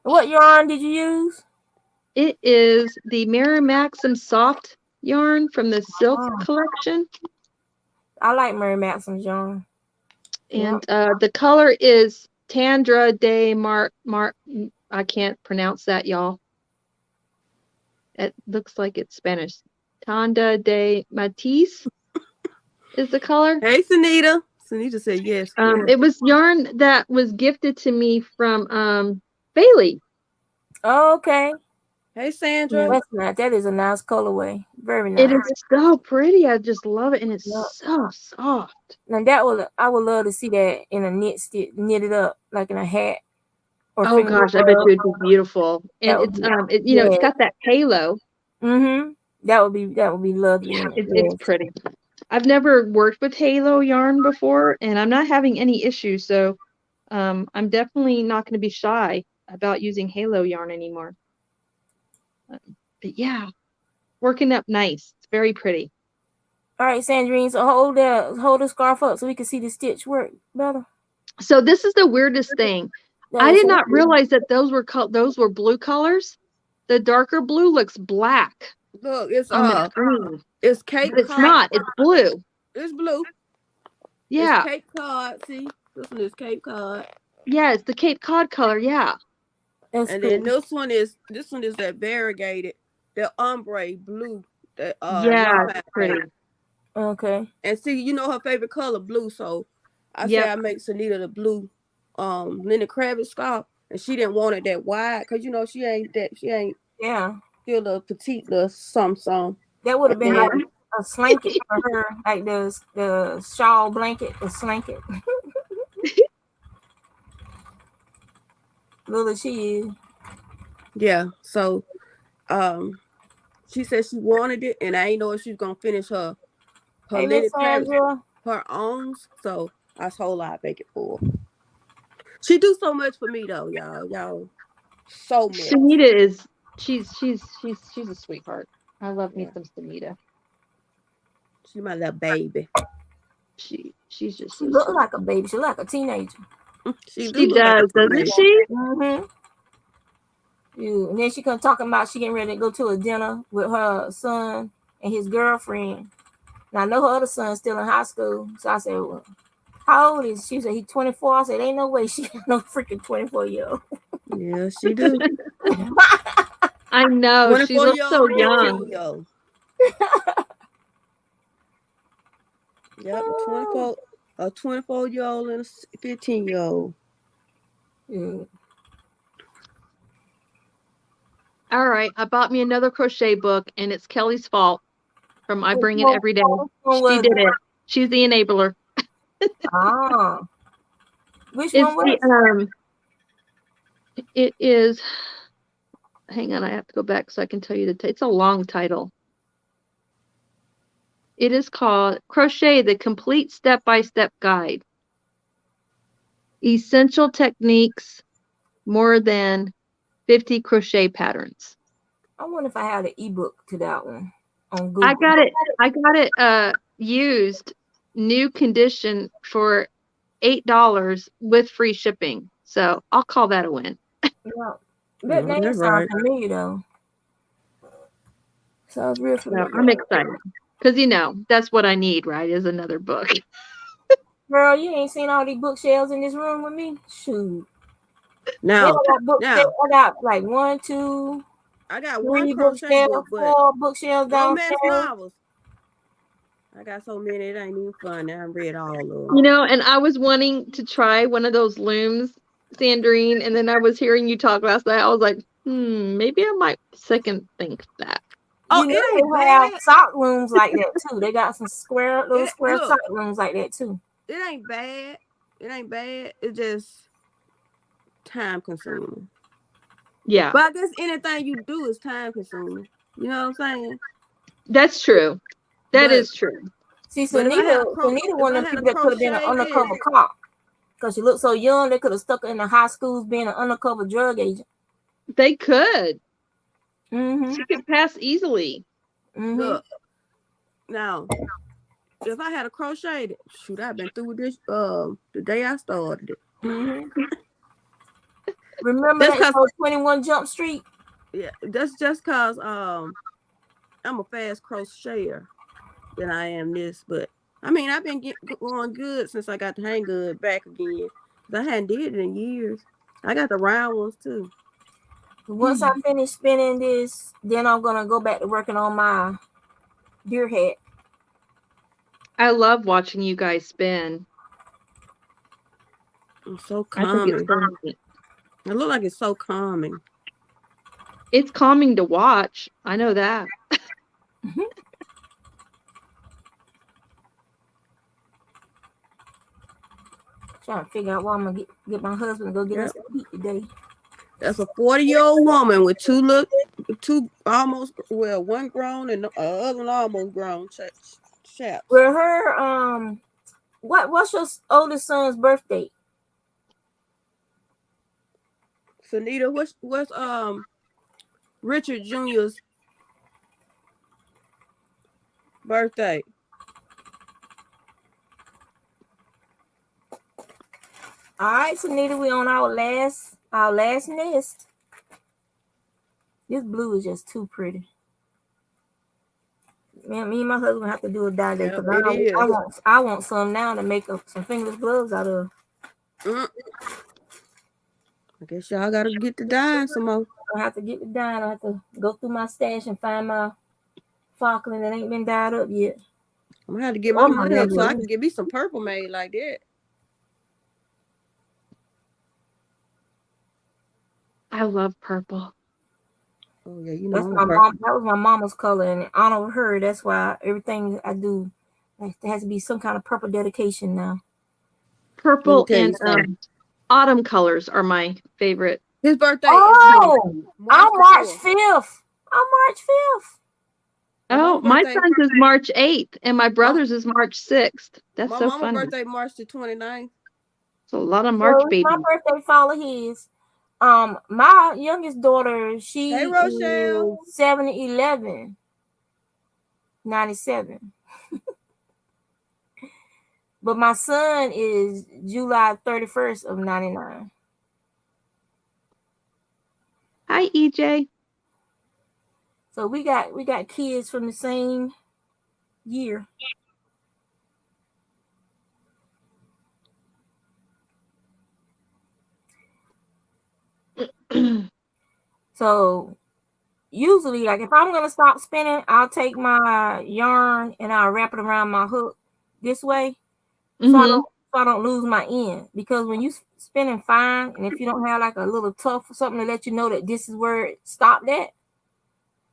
What yarn did you use? It is the Mary Maxim soft yarn from the Silk collection. I like Mary Maxim's yarn. And the color is Tandra de I can't pronounce that, y'all. It looks like it's Spanish. Tanda de Matisse is the color. Hey, Sunita. Sunita said yes. It was yarn that was gifted to me from Bailey. Oh, okay. Hey, Sandra. That's nice. That is a nice colorway. Very nice. It is so pretty. I just love it, and it's so soft. Now I would love to see that in a knitted up, like in a hat. Or Oh gosh, I bet you it'd be beautiful. And it's it's got that halo. Mm-hmm. That would be lovely. Yeah, it's pretty. I've never worked with halo yarn before, and I'm not having any issues, so I'm definitely not going to be shy about using halo yarn anymore. But yeah, working up nice. It's very pretty. All right, Sandrine. So hold the scarf up so we can see the stitch work better. So this is the weirdest thing. I did not realize that those were blue colors. The darker blue looks black. Look, it's green. It's Cape Cod. It's not. It's blue. It's blue. Yeah. It's Cape Cod. See, this one is Cape Cod. Yeah, it's the Cape Cod color. Yeah. That's and pretty. then this one is that variegated, the ombre blue. That yeah, it's pretty. Okay. And see, you know her favorite color, blue. So I said I make Sunita the blue Lenny Kravitz scarf, and she didn't want it that wide because she ain't still a petite little some. That would have been like a slanket for her, like the shawl blanket, the slanket. Little she is. Yeah. So she said she wanted it, and I ain't know if she's gonna finish her Lenny Kravitz, her own. So I told her I'd make it for her. She do so much for me though, y'all. So much. Sunita is she's a sweetheart. I love me some Sunita. She's my little baby. She's just she looks like a baby. She like a teenager. She does, doesn't she? Mm-hmm. And then she come talking about she getting ready to go to a dinner with her son and his girlfriend. Now I know her other son's still in high school, so I said, well, how old is she? She said he's 24. I said, ain't no way she got no freaking 24-year-old. Yeah, she do. I know. She looks so young. Yep, 24. A 24-year-old and a 15-year-old. Mm. All right, I bought me another crochet book, and it's Kelly's fault. From I Bring It Every Day. She did it. She's the enabler. Which one was it? It is. Hang on, I have to go back so I can tell you it's a long title. It is called Crochet: The Complete Step-by-Step Guide. Essential Techniques, More Than 50 Crochet Patterns. I wonder if I have an ebook to that one on Google. I got it used, new condition for $8 with free shipping. So I'll call that a win. Yeah. That name sounds familiar though. Sounds real familiar. I'm excited. Because, that's what I need, right? Is another book. Girl, you ain't seen all these bookshelves in this room with me? Shoot. No. I got like 1, 2. I got 1 crochet book, 4 bookshelves downstairs. Romance novels. I got so many, it ain't even fun. I read all of them. And I was wanting to try one of those looms, Sandrine, and then I was hearing you talk last night. I was like, maybe I might second think that. Oh, they have sock looms like that too. They got some little square sock looms like that too. It ain't bad. It's just time consuming. Yeah. But I guess anything you do is time consuming. You know what I'm saying? That's true. That is true. See, so Sunita one of the people that could have been an undercover cop. Because she looked so young, they could have stuck her in the high schools being an undercover drug agent. They could. Mm-hmm. She could pass easily. Mm-hmm. Look, now, if I had a crocheted, shoot, I've been through with this the day I started it. Mm-hmm. Remember Just that cause, 21 Jump Street? yeah, that's just cause I'm a fast crocheter than I am this, but I mean I've been going good since I got the hang of it back again. Cause I hadn't did it in years. I got the round ones too. Once I finish spinning this, then I'm gonna go back to working on my deer hat. I love watching you guys spin. It's so I think it's calming. calming. It look like it's so calming. It's calming to watch. I know that. Trying to figure out why I'm gonna get my husband to go get us to eat today. That's a 40-year-old woman with one grown and the other one almost grown chaps. Well, her what's your oldest son's birthday? Sunita, what's Richard Jr.'s birthday? All right, Sunita, we on our last nest. This blue is just too pretty. Man, me and my husband have to do a dye day because I want some now to make some fingerless gloves out of. I guess y'all gotta get the dye some more. I have to get the dye. I have to go through my stash and find my Falkland that ain't been dyed up yet. I'm gonna have to get my money up so I can get me some purple made like that. I love purple. Oh yeah, you That's know my mom. That was my mama's color, and in honor of her, that's why everything I do there has to be some kind of purple dedication now. Purple and autumn colors are my favorite. His birthday is I'm March 5th. I'm March 5th. Oh, my son's is March 8th, and my brother's is March 6th. That's so funny. My birthday March the 29th. So a lot of March babies. My birthday follow his. My youngest daughter, she is 7/11, 97. But my son is July 31st of 99. Hi, EJ. So we got kids from the same year. So usually, like if I'm gonna stop spinning, I'll take my yarn and I'll wrap it around my hook this way, so I don't lose my end. Because when you spinning fine, and if you don't have like a little tuft or something to let you know that this is where it stopped at,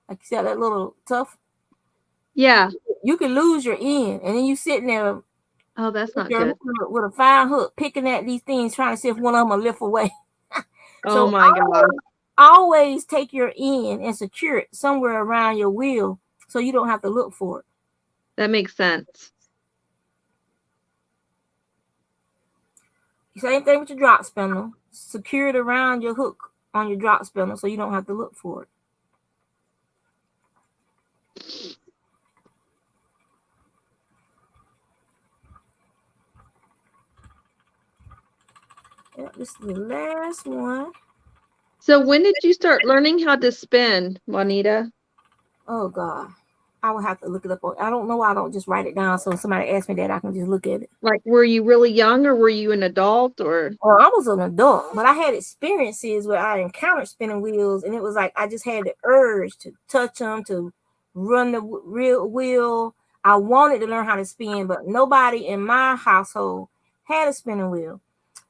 like you said, that little tuft, yeah, you can lose your end, and then you sitting there. Oh, that's not good. With a fine hook, picking at these things, trying to see if one of them will lift away. So oh my God. Always take your end and secure it somewhere around your wheel so you don't have to look for it. That makes sense. Same thing with your drop spindle. Secure it around your hook on your drop spindle so you don't have to look for it. Yeah, this is the last one. So when did you start learning how to spin, Juanita? Oh God, I would have to look it up. I don't know why I don't just write it down so somebody asks me that I can just look at it. Like, were you really young or were you an adult or? Well, I was an adult, but I had experiences where I encountered spinning wheels, and it was like I just had the urge to touch them, to run the real wheel. I wanted to learn how to spin, but nobody in my household had a spinning wheel.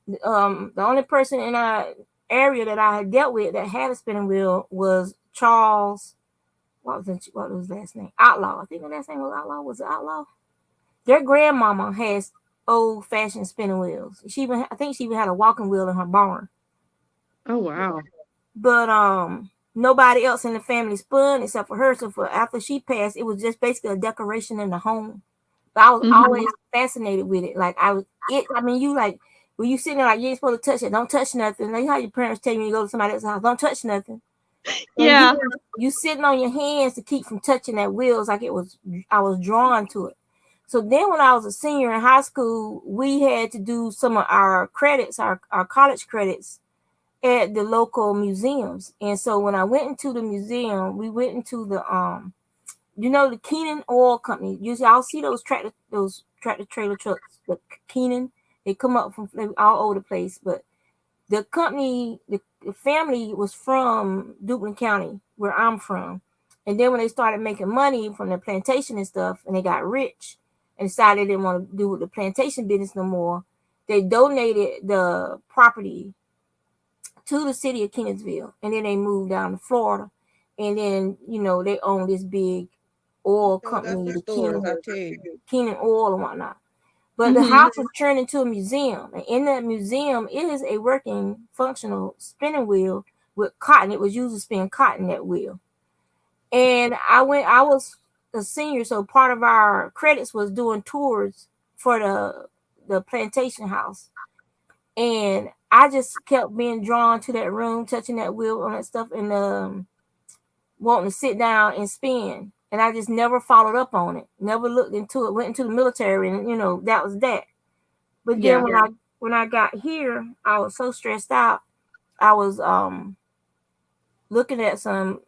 The only person in our area that I had dealt with that had a spinning wheel was Charles. What was his last name? Outlaw. I think the last name was Outlaw. Was it Outlaw? Their grandmama has old-fashioned spinning wheels. I think she even had a walking wheel in her barn. Oh wow! But nobody else in the family spun except for her. So after she passed, it was just basically a decoration in the home. But I was always fascinated with it. Like you like. When you sitting there like you ain't supposed to touch it, don't touch nothing. Like how your parents tell you when you go to somebody else's house, don't touch nothing. Yeah. You sitting on your hands to keep from touching that wheel. It's like I was drawn to it. So then when I was a senior in high school, we had to do some of our credits, our college credits at the local museums. And so when I went into the museum, we went into the the Keenan Oil Company. Usually I'll see those tractor trailer trucks, the Keenan, they come up from all over the place. But the company, the family was from Duplin County, where I'm from. And then when they started making money from the plantation and stuff, and they got rich and decided they didn't want to do the plantation business no more, they donated the property to the city of Kenansville, and then they moved down to Florida, and then they own this big oil company, the Keenan Oil and whatnot. But the house was turned into a museum, and in that museum is a working, functional spinning wheel with cotton. It was used to spin cotton, that wheel. And I was a senior, so part of our credits was doing tours for the plantation house. And I just kept being drawn to that room, touching that wheel on that stuff, and wanting to sit down and spin. And I just never followed up on it. Never looked into it. Went into the military, and that was that. But then when I got here, I was so stressed out. I was looking at some.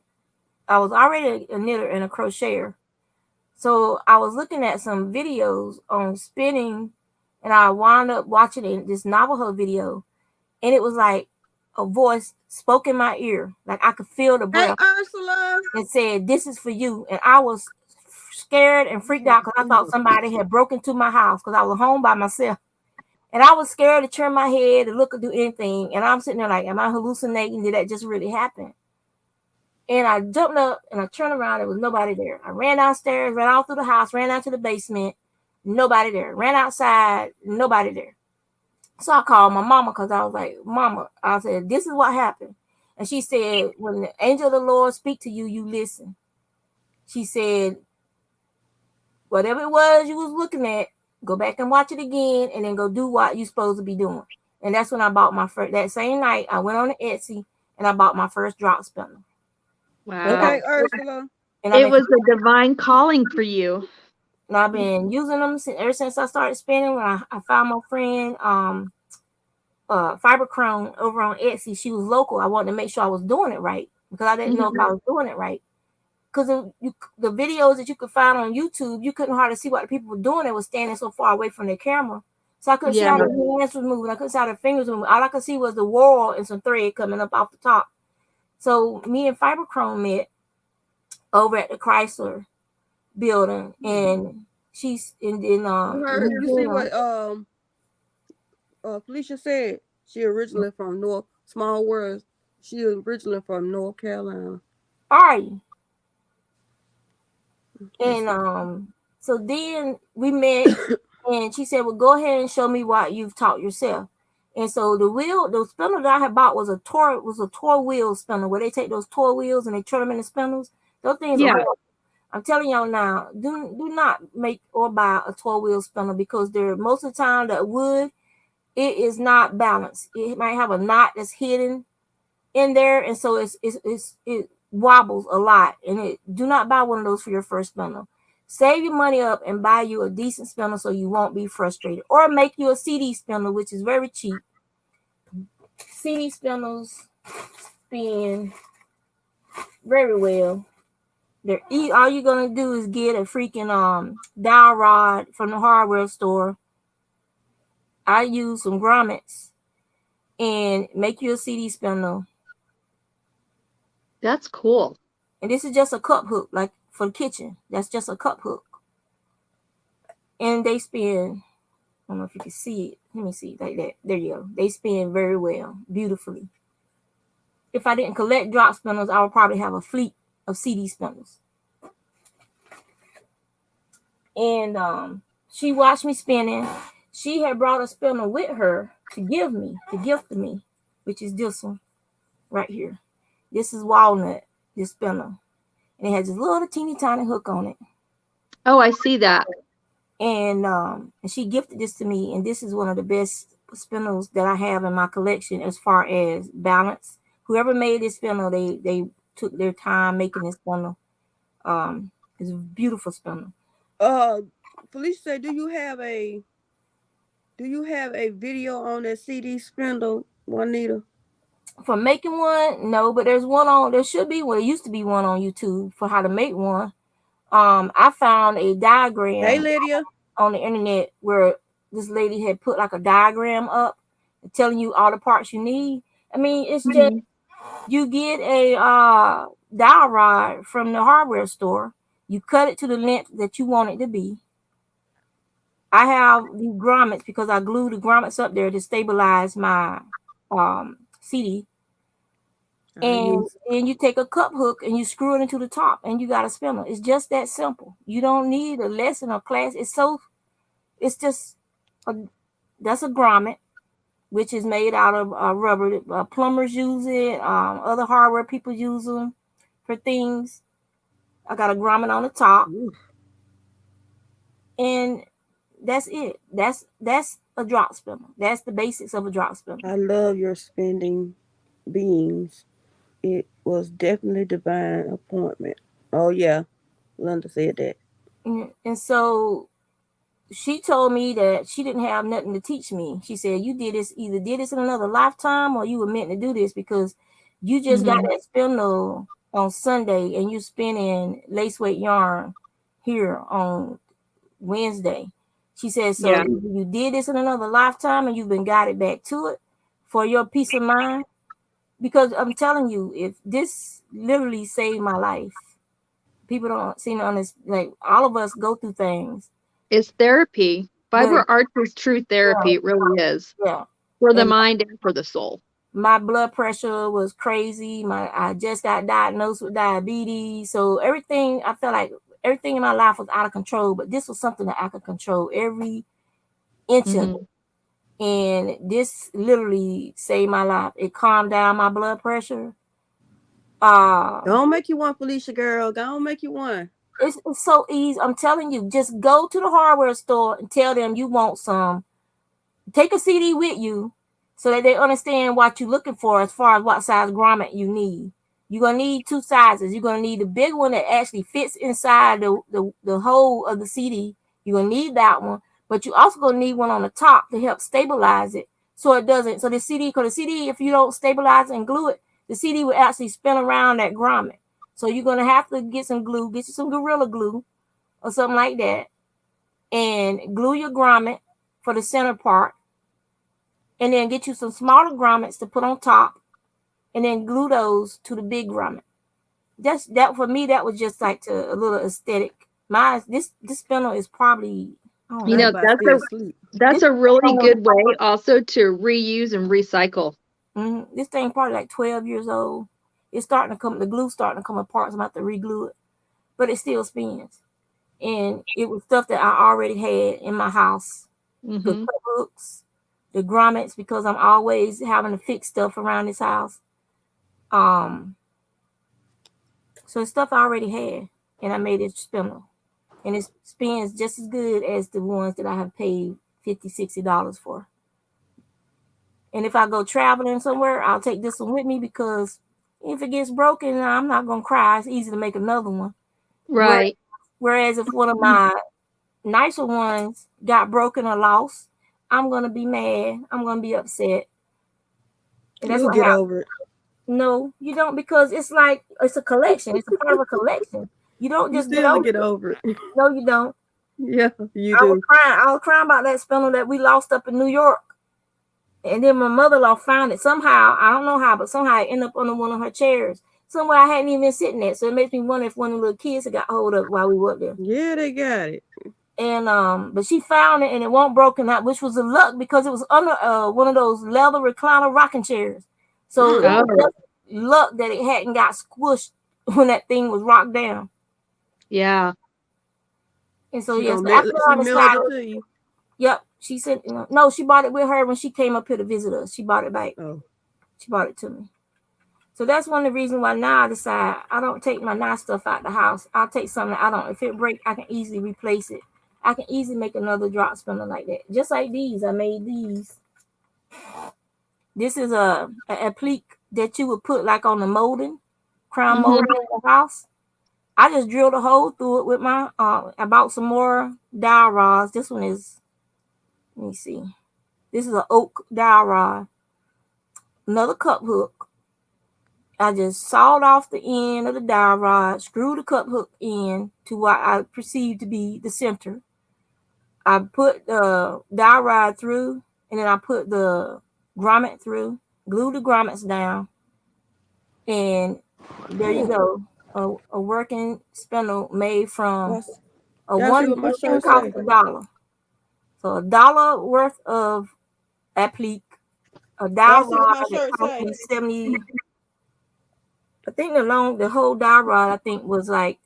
I was already a knitter and a crocheter, so I was looking at some videos on spinning, and I wound up watching this Navajo video. And it was like a voice spoke in my ear, like I could feel the breath. Hey, Ursula. And said, "This is for you." And I was scared and freaked out because I thought somebody had broken into my house because I was home by myself. And I was scared to turn my head and look or do anything. And I'm sitting there like, am I hallucinating? Did that just really happen? And I jumped up and I turned around. There was nobody there. I ran downstairs, ran out through the house, ran out to the basement. Nobody there. Ran outside. Nobody there. So I called my mama because I was like, Mama, I said, this is what happened. And she said, when the angel of the Lord speak to you, you listen. She said, whatever it was you was looking at, go back and watch it again and then go do what you're supposed to be doing. And that's when I bought my first, that same night, I went on to Etsy and I bought my first drop spinner. Wow. Okay, Ursula. And it was a divine calling for you. And I've been using them ever since I started spinning. When I found my friend, Fiberchrome over on Etsy. She was local. I wanted to make sure I was doing it right because I didn't know if I was doing it right. Because the videos that you could find on YouTube, you couldn't hardly see what the people were doing. They were standing so far away from their camera. So I couldn't see how their hands was moving. I couldn't see how their fingers were moving. All I could see was the whorl and some thread coming up off the top. So me and Fiberchrome met over at the Chrysler building, and she's in you see what Felicia said? She originally from Small World. She originally from North Carolina. Are you? And so then we met, and she said, well, go ahead and show me what you've taught yourself. And so the spindle that I had bought was a toy wheel spindle, where they take those toy wheels and they turn them into spindles. Those things are horrible. I'm telling y'all now, do not make or buy a toy wheel spindle, because they're most of the time that wood, it is not balanced. It might have a knot that's hidden in there, and so it wobbles a lot. And do not buy one of those for your first spindle. Save your money up and buy you a decent spindle so you won't be frustrated, or make you a CD spindle, which is very cheap. CD spindles spin very well. All you're gonna do is get a freaking dowel rod from the hardware store. I use some grommets and make you a CD spindle. That's cool. And this is just a cup hook, like for the kitchen. That's just a cup hook. And they spin, I don't know if you can see it. Let me see, like that. There you go. They spin very well, beautifully. If I didn't collect drop spindles, I would probably have a fleet of CD spindles. And she watched me spinning. She had brought a spindle with her to gift to me, which is this one right here. This is walnut, this spindle. And it has this little teeny tiny hook on it. Oh, I see that. And she gifted this to me, and this is one of the best spindles that I have in my collection as far as balance. Whoever made this spindle, they took their time making this spindle. It's a beautiful spindle. Felicia said, do you have a video on that CD spindle, Juanita? For making one, no, but there's one on. There should be one. There used to be one on YouTube for how to make one. I found a Hey, diagram Lydia. on the internet where this lady had put like a diagram up telling you all the parts you need. I mean, it's just you get a dowel rod from the hardware store. You cut it to the length that you want it to be. I have the grommets because I glue the grommets up there to stabilize my CD. And then you take a cup hook and you screw it into the top and you got a spindle. It's just that simple. You don't need a lesson or class. It's just that's a grommet, which is made out of rubber. Plumbers use it. Other hardware people use them for things. I got a grommet on the top, and that's it. That's a drop spindle. That's the basics of a drop spindle. I love your spending beans. It was definitely divine appointment. Oh yeah, Linda said that. And so she told me that she didn't have nothing to teach me. She said, you did this in another lifetime or you were meant to do this because you just got that spindle on Sunday and you spinning lace weight yarn here on Wednesday. She said, so you did this in another lifetime and you've been guided back to it for your peace of mind. Because I'm telling you, if this literally saved my life, people don't seem to understand. Like all of us go through things. It's therapy. Fiber arts is true therapy. It really is. Yeah. For the mind and for the soul. My blood pressure was crazy. I just got diagnosed with diabetes. So everything, I felt like everything in my life was out of control. But this was something that I could control every inch of it. And this literally saved my life. It calmed down my blood pressure. Don't make you one, Felicia girl. Don't make you one. It's so easy. I'm telling you, just go to the hardware store and tell them you want some. Take a CD with you so that they understand what you're looking for as far as what size grommet you need. You're going to need two sizes. You're going to need the big one that actually fits inside the hole of the CD. You're going to need that one. But you also going to need one on the top to help stabilize it so it doesn't. So the CD, because the CD, if you don't stabilize it and glue it, the CD will actually spin around that grommet. So you're going to have to get some glue, get you some Gorilla Glue or something like that, and glue your grommet for the center part. And then get you some smaller grommets to put on top, and then glue those to the big grommet. That for me, that was just like a little aesthetic. This spindle is probably that's a really good way also to reuse and recycle. This thing probably like 12 years old. It's starting to come. The glue's starting to come apart. So I'm about to re-glue it, but it still spins. And it was stuff that I already had in my house. The cut hooks, the grommets, because I'm always having to fix stuff around this house. So it's stuff I already had, and I made it spindle, and it spins just as good as the ones that I have paid $50-$60 for. And if I go traveling somewhere, I'll take this one with me because if it gets broken, I'm not gonna cry. It's easy to make another one. Right. Whereas if one of my nicer ones got broken or lost, I'm gonna be mad. I'm gonna be upset. And that's what get over it. No, you don't, because it's like it's a collection. It's a part of a collection. You don't just get over it. No, you don't. Yeah, you do. I was crying about that spindle that we lost up in New York. And then my mother-in-law found it somehow. I don't know how, but somehow it ended up under one of her chairs. Somewhere I hadn't even been sitting at. So it makes me wonder if one of the little kids had got hold of it while we were up there. Yeah, they got it. And but she found it and it won't broken out, which was a luck because it was under one of those leather recliner rocking chairs. So it was luck that it hadn't got squished when that thing was rocked down. Yeah. And so yes, after I decided it to you. Yep. She said, no, she bought it with her when she came up here to visit us. She bought it back. Oh. She bought it to me. So that's one of the reasons why now I decide I don't take my nice stuff out the house. I'll take something that I don't. If it breaks, I can easily replace it. I can easily make another drop spindle like that. Just like these. I made these. This is a applique that you would put like on the molding crown molding in the house. I just drilled a hole through it with my I bought some more dowel rods. This one is, let me see. This is an oak dowel rod. Another cup hook. I just sawed off the end of the dowel rod, screwed the cup hook in to what I perceived to be the center. I put the dowel rod through, and then I put the grommet through, glued the grommets down, and there you go. A working spindle made from a Y'all see one. what my This thing shirt costs say? $1. So $1 worth of applique, a Y'all dowel see what rod my that shirt cost say? me 70. I think the whole dowel rod I think was like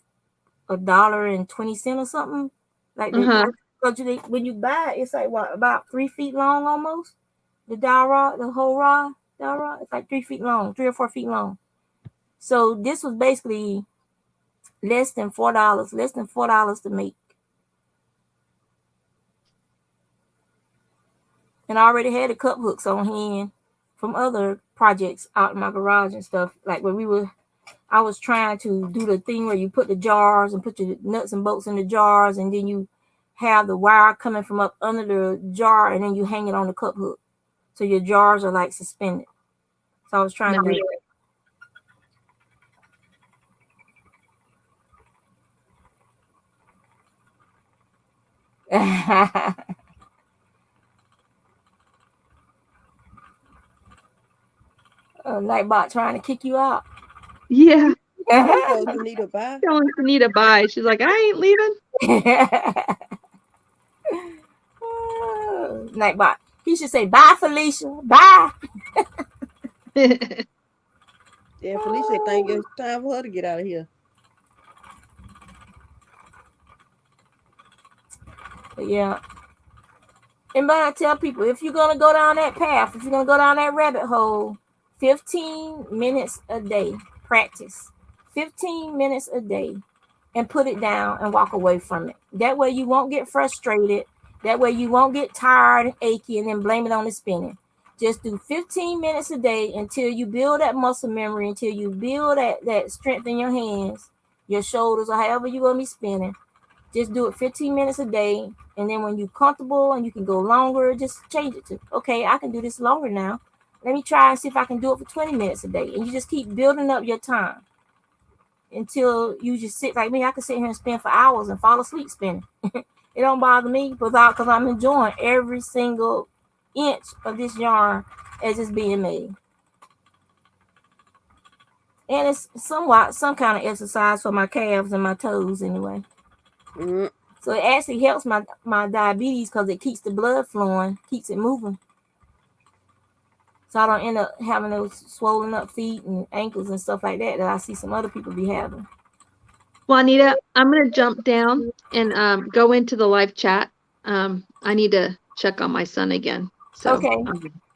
$1.20 or something. Like when you buy it, it's like what, about 3 feet long almost. The dowel rod, the whole dowel rod, it's like 3 feet long, 3 or 4 feet long. So this was basically less than $4 to make. And I already had the cup hooks on hand from other projects out in my garage and stuff. Like when I was trying to do the thing where you put the jars and put your nuts and bolts in the jars, and then you have the wire coming from up under the jar, and then you hang it on the cup hook. So your jars are like suspended. So I was trying to do that. Nightbot trying to kick you out. Yeah. Telling Tanita bye. Telling Tanita bye. She's like, I ain't leaving. Nightbot. He should say bye, Felicia. Bye. Yeah, Felicia think it's time for her to get out of here. But yeah. And but I tell people, if you're gonna go down that path, if you're gonna go down that rabbit hole, 15 minutes a day practice. 15 minutes a day, and put it down and walk away from it. That way you won't get frustrated. That way you won't get tired and achy and then blame it on the spinning. Just do 15 minutes a day until you build that muscle memory, until you build that strength in your hands, your shoulders, or however you're going to be spinning. Just do it 15 minutes a day. And then when you're comfortable and you can go longer, just change it to, okay, I can do this longer now. Let me try and see if I can do it for 20 minutes a day. And you just keep building up your time until you just sit like me. I can sit here and spin for hours and fall asleep spinning. It don't bother me because I'm enjoying every single inch of this yarn as it's being made. And it's somewhat some kind of exercise for my calves and my toes anyway. Mm-hmm. So it actually helps my diabetes because it keeps the blood flowing, keeps it moving. So I don't end up having those swollen up feet and ankles and stuff like that I see some other people be having. Well, Anita, I'm going to jump down and go into the live chat. I need to check on my son again. So Okay.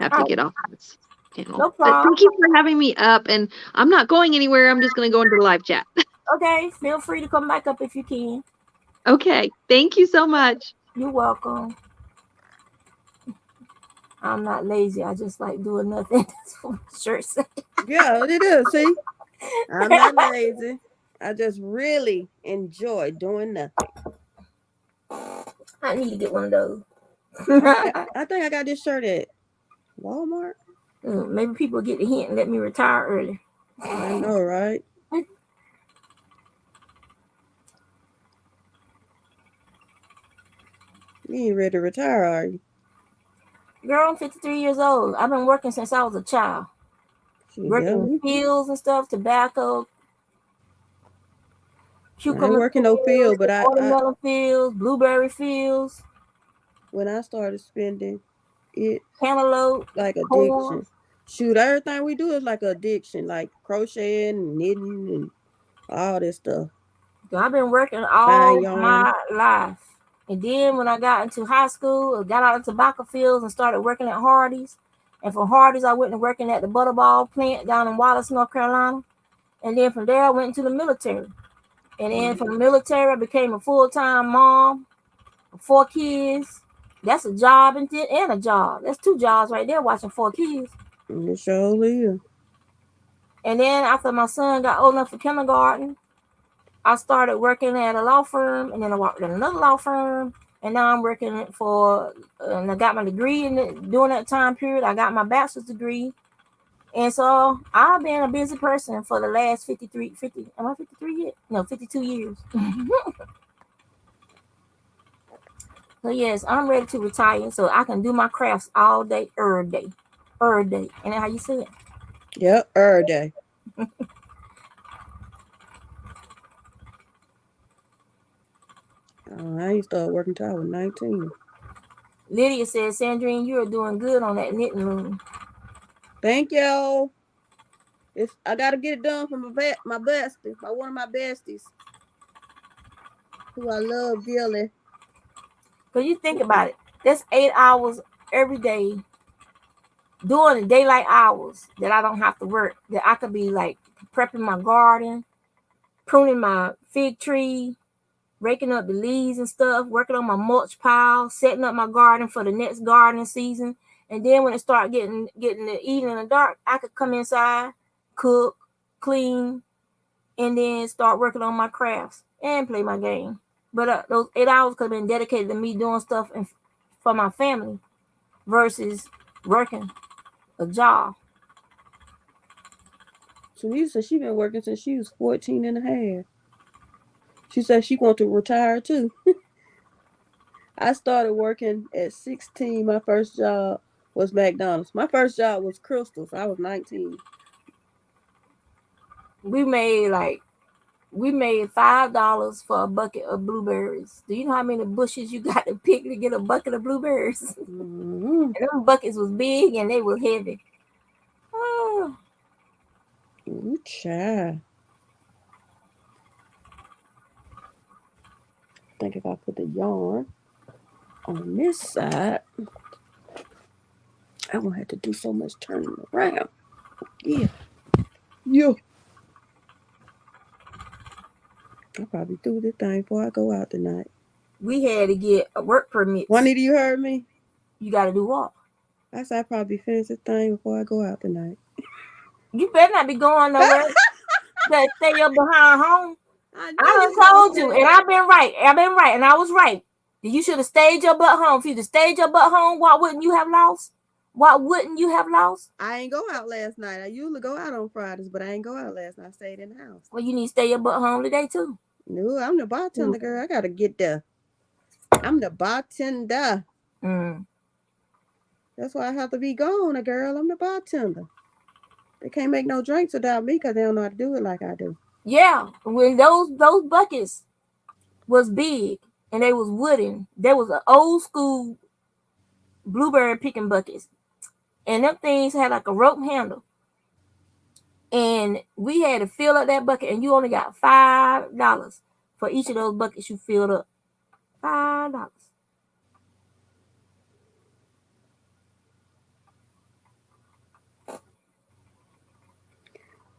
I have to get off this panel. No But problem. thank you for having me up. And I'm not going anywhere. I'm just going to go into the live chat. Okay. Feel free to come back up if you can. Okay. Thank you so much. You're welcome. I'm not lazy. I just like doing nothing. That's what my shirt says. Yeah, it is. See, I'm not lazy. I just really enjoy doing nothing. I need to get one of those. I think I got this shirt at Walmart. Maybe people get the hint and let me retire early. I know, right? You ain't ready to retire, are you? Girl, I'm 53 years old. I've been working since I was a child. Working in fields and stuff, tobacco, cucumber I ain't working no field, but watermelon fields, blueberry fields. When I started spending it, cantaloupe, like addiction. corn. Shoot, everything we do is like addiction, like crocheting and knitting and all this stuff. I've been working all my life. And then when I got into high school, I got out of tobacco fields and started working at Hardee's. And from Hardee's, I went to working at the Butterball plant down in Wallace, North Carolina. And then from there, I went into the military. And then from the military, I became a full-time mom, 4 kids. That's a job and a job. That's 2 jobs right there, watching 4 kids. It sure is. And then after my son got old enough for kindergarten, I started working at a law firm, and then I worked at another law firm, and now I'm working for. And I got my degree during that time period. I got my bachelor's degree, and so I've been a busy person for the last 50. Am I 53 yet? No, 52 years. So yes, I'm ready to retire, so I can do my crafts all day, every day, every day. And how you say it? Yep, every day. I ain't started working till I was 19. Lydia says, Sandrine, you are doing good on that knitting loom. Thank you. I gotta get it done for my bestie, one of my besties, who I love dearly. Because you think about it, that's 8 hours every day during the daylight hours that I don't have to work, that I could be like prepping my garden, pruning my fig tree, raking up the leaves and stuff, working on my mulch pile, setting up my garden for the next gardening season. And then when it start getting the evening and dark, I could come inside, cook, clean, and then start working on my crafts and play my game. But those 8 hours could have been dedicated to me doing stuff for my family versus working a job. Sunita said she been working since she was 14 and a half. She said she want to retire too. I started working at 16. My first job was McDonald's. My first job was Crystals. I was 19. We made $5 for a bucket of blueberries. Do you know how many bushes you got to pick to get a bucket of blueberries? Mm-hmm. And them buckets was big and they were heavy. Oh. Ooh, child. I think if I put the yarn on this side, I won't have to do so much turning around. Yeah. Yeah. I'll probably do this thing before I go out tonight. We had to get a work permit. Juanita, you heard me? You got to do what? I said I'll probably finish this thing before I go out tonight. You better not be going nowhere. You better stay up behind home. I done told you, and I've been right, and I was right. You should have stayed your butt home. If you'd have stayed your butt home, what wouldn't you have lost? What wouldn't you have lost? I ain't go out last night. I usually go out on Fridays, but I ain't go out last night. I stayed in the house. Well, you need to stay your butt home today, too. No, I'm the bartender, girl. I got to get there. I'm the bartender. That's why I have to be gone, girl. I'm the bartender. They can't make no drinks without me because they don't know how to do it like I do. Yeah, when those buckets was big and they was wooden, there was an old school blueberry picking buckets, and them things had like a rope handle, and we had to fill up that bucket, and you only got $5 for each of those buckets you filled up. $5.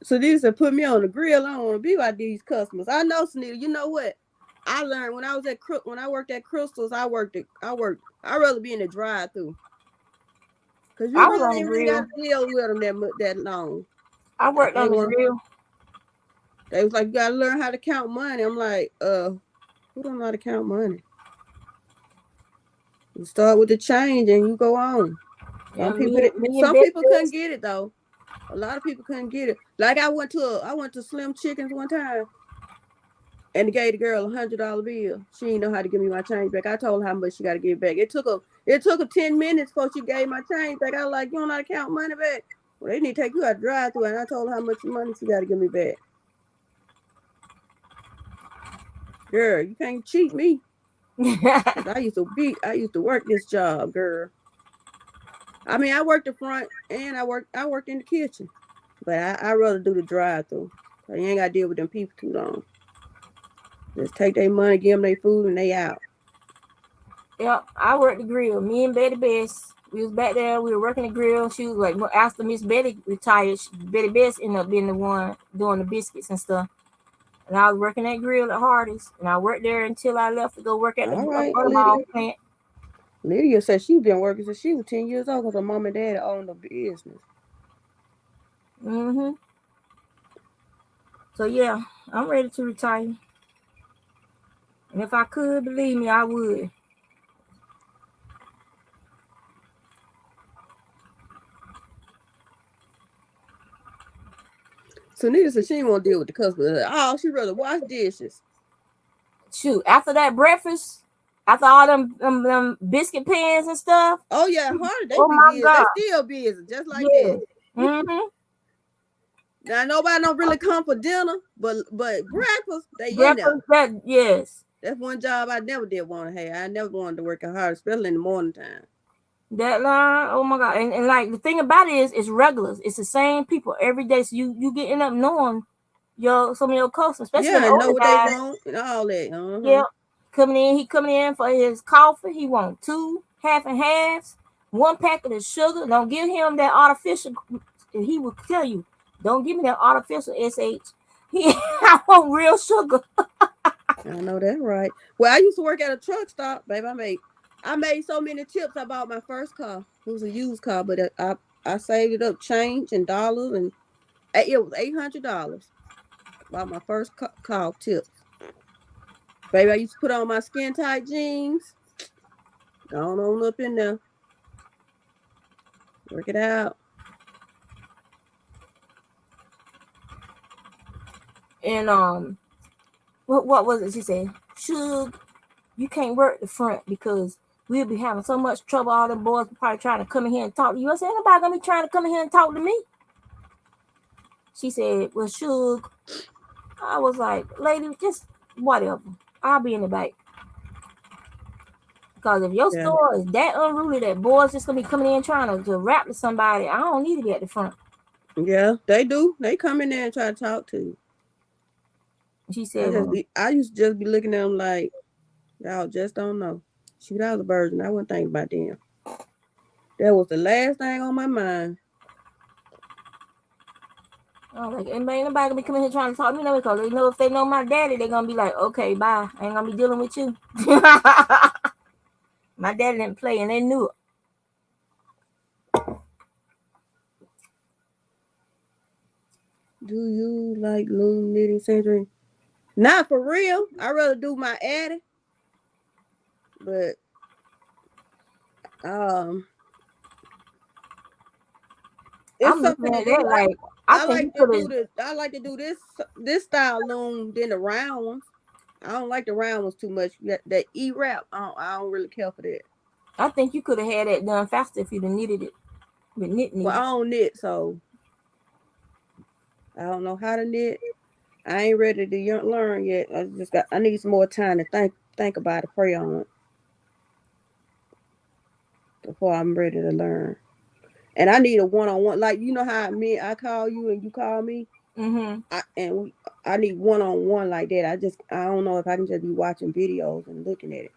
So these are put me on the grill. I don't want to be like these customers. I know, Sunita. You know what? I learned when I worked at Crystals. I'd rather be in the drive-through because you really ain't really got to deal with them that long. I worked on the grill. They was like, you gotta learn how to count money. I'm like, who don't know how to count money? You start with the change and you go on. Some people couldn't get it though. A lot of people couldn't get it. Like I went to Slim Chickens one time, and they gave the girl $100 bill. She didn't know how to give me my change back. I told her how much she got to give back. It took her 10 minutes before she gave my change back. I was like, you don't know how to count money back. Well, they need to take you out to drive through, and I told her how much money she got to give me back. Girl, you can't cheat me. I used to work this job, girl. I mean, I worked the front and I worked in the kitchen, but I rather do the drive-through. So you ain't got to deal with them people too long. Just take their money, give them their food, and they out. Yep, I worked the grill. Me and Betty Bess, we was back there. We were working the grill. She was like, after Miss Betty retired, Betty Bess ended up being the one doing the biscuits and stuff. And I was working that grill at Hardee's, and I worked there until I left to go work at the butterball plant. Lydia said she's been working since she was 10 years old because her mom and dad owned a business. Mm-hmm. So yeah, I'm ready to retire. And if I could, believe me, I would. So Nita said she didn't want to deal with the customer. Oh, she'd rather wash dishes. Shoot, after that breakfast, after all them biscuit pans and stuff. Oh yeah, hard. They Oh be my busy. God. They still busy, just like Yeah. that. Now nobody don't really come for dinner, but breakfast they in there. Breakfast, yes. That's one job I never did want to have. I never wanted to work hard, especially in the morning time. That line, oh my God. And like the thing about it is it's regulars. It's the same people every day. So you getting up knowing some of your customers, especially Yeah, the and know older what they guys. want and all that. Yeah. He coming in for his coffee. He want 2 half and halves, 1 packet of sugar. Don't give him that artificial. He will tell you, don't give me that artificial SH. I want real sugar. I know that's right. Well, I used to work at a truck stop, babe. I made so many tips. I bought my first car. It was a used car, but I saved it up, change and dollars, and it was $800. Bought my first car tips. Baby, I used to put on my skin tight jeans. Going on up in there. Work it out. And what was it? She said, Suge, you can't work the front because we'll be having so much trouble. All the boys probably trying to come in here and talk to you. I said, ain't nobody gonna be trying to come in here and talk to me. She said, well, Suge. I was like, lady, just whatever. I'll be in the back. Because if your store is that unruly that boys just gonna be coming in trying to rap to somebody, I don't need to be at the front. Yeah, they do. They come in there and try to talk to you. She said, I used to just be looking at them like, y'all just don't know. Shoot, I was a virgin. I wasn't thinking about them. That was the last thing on my mind. Oh, like, ain't nobody gonna be coming here trying to talk to me, because they know if they know my daddy, they're gonna be like, okay, bye. I ain't gonna be dealing with you. My daddy didn't play, and they knew it. Do you like loom knitting century? Not for real. I'd rather do my Addy. But it's I'm something looking at to that do. like I like to do this style loom than the round ones. I don't like the round ones too much. That E-wrap, I don't really care for that. I think you could have had that done faster if you'd have knitted it with knit needles. Well, I don't knit, so I don't know how to knit. I ain't ready to learn yet. I need some more time to think about it, pray on it before I'm ready to learn. And I need a one-on-one, like you know how I call you and you call me. I need one-on-one like that. I don't know if I can just be watching videos and looking at it.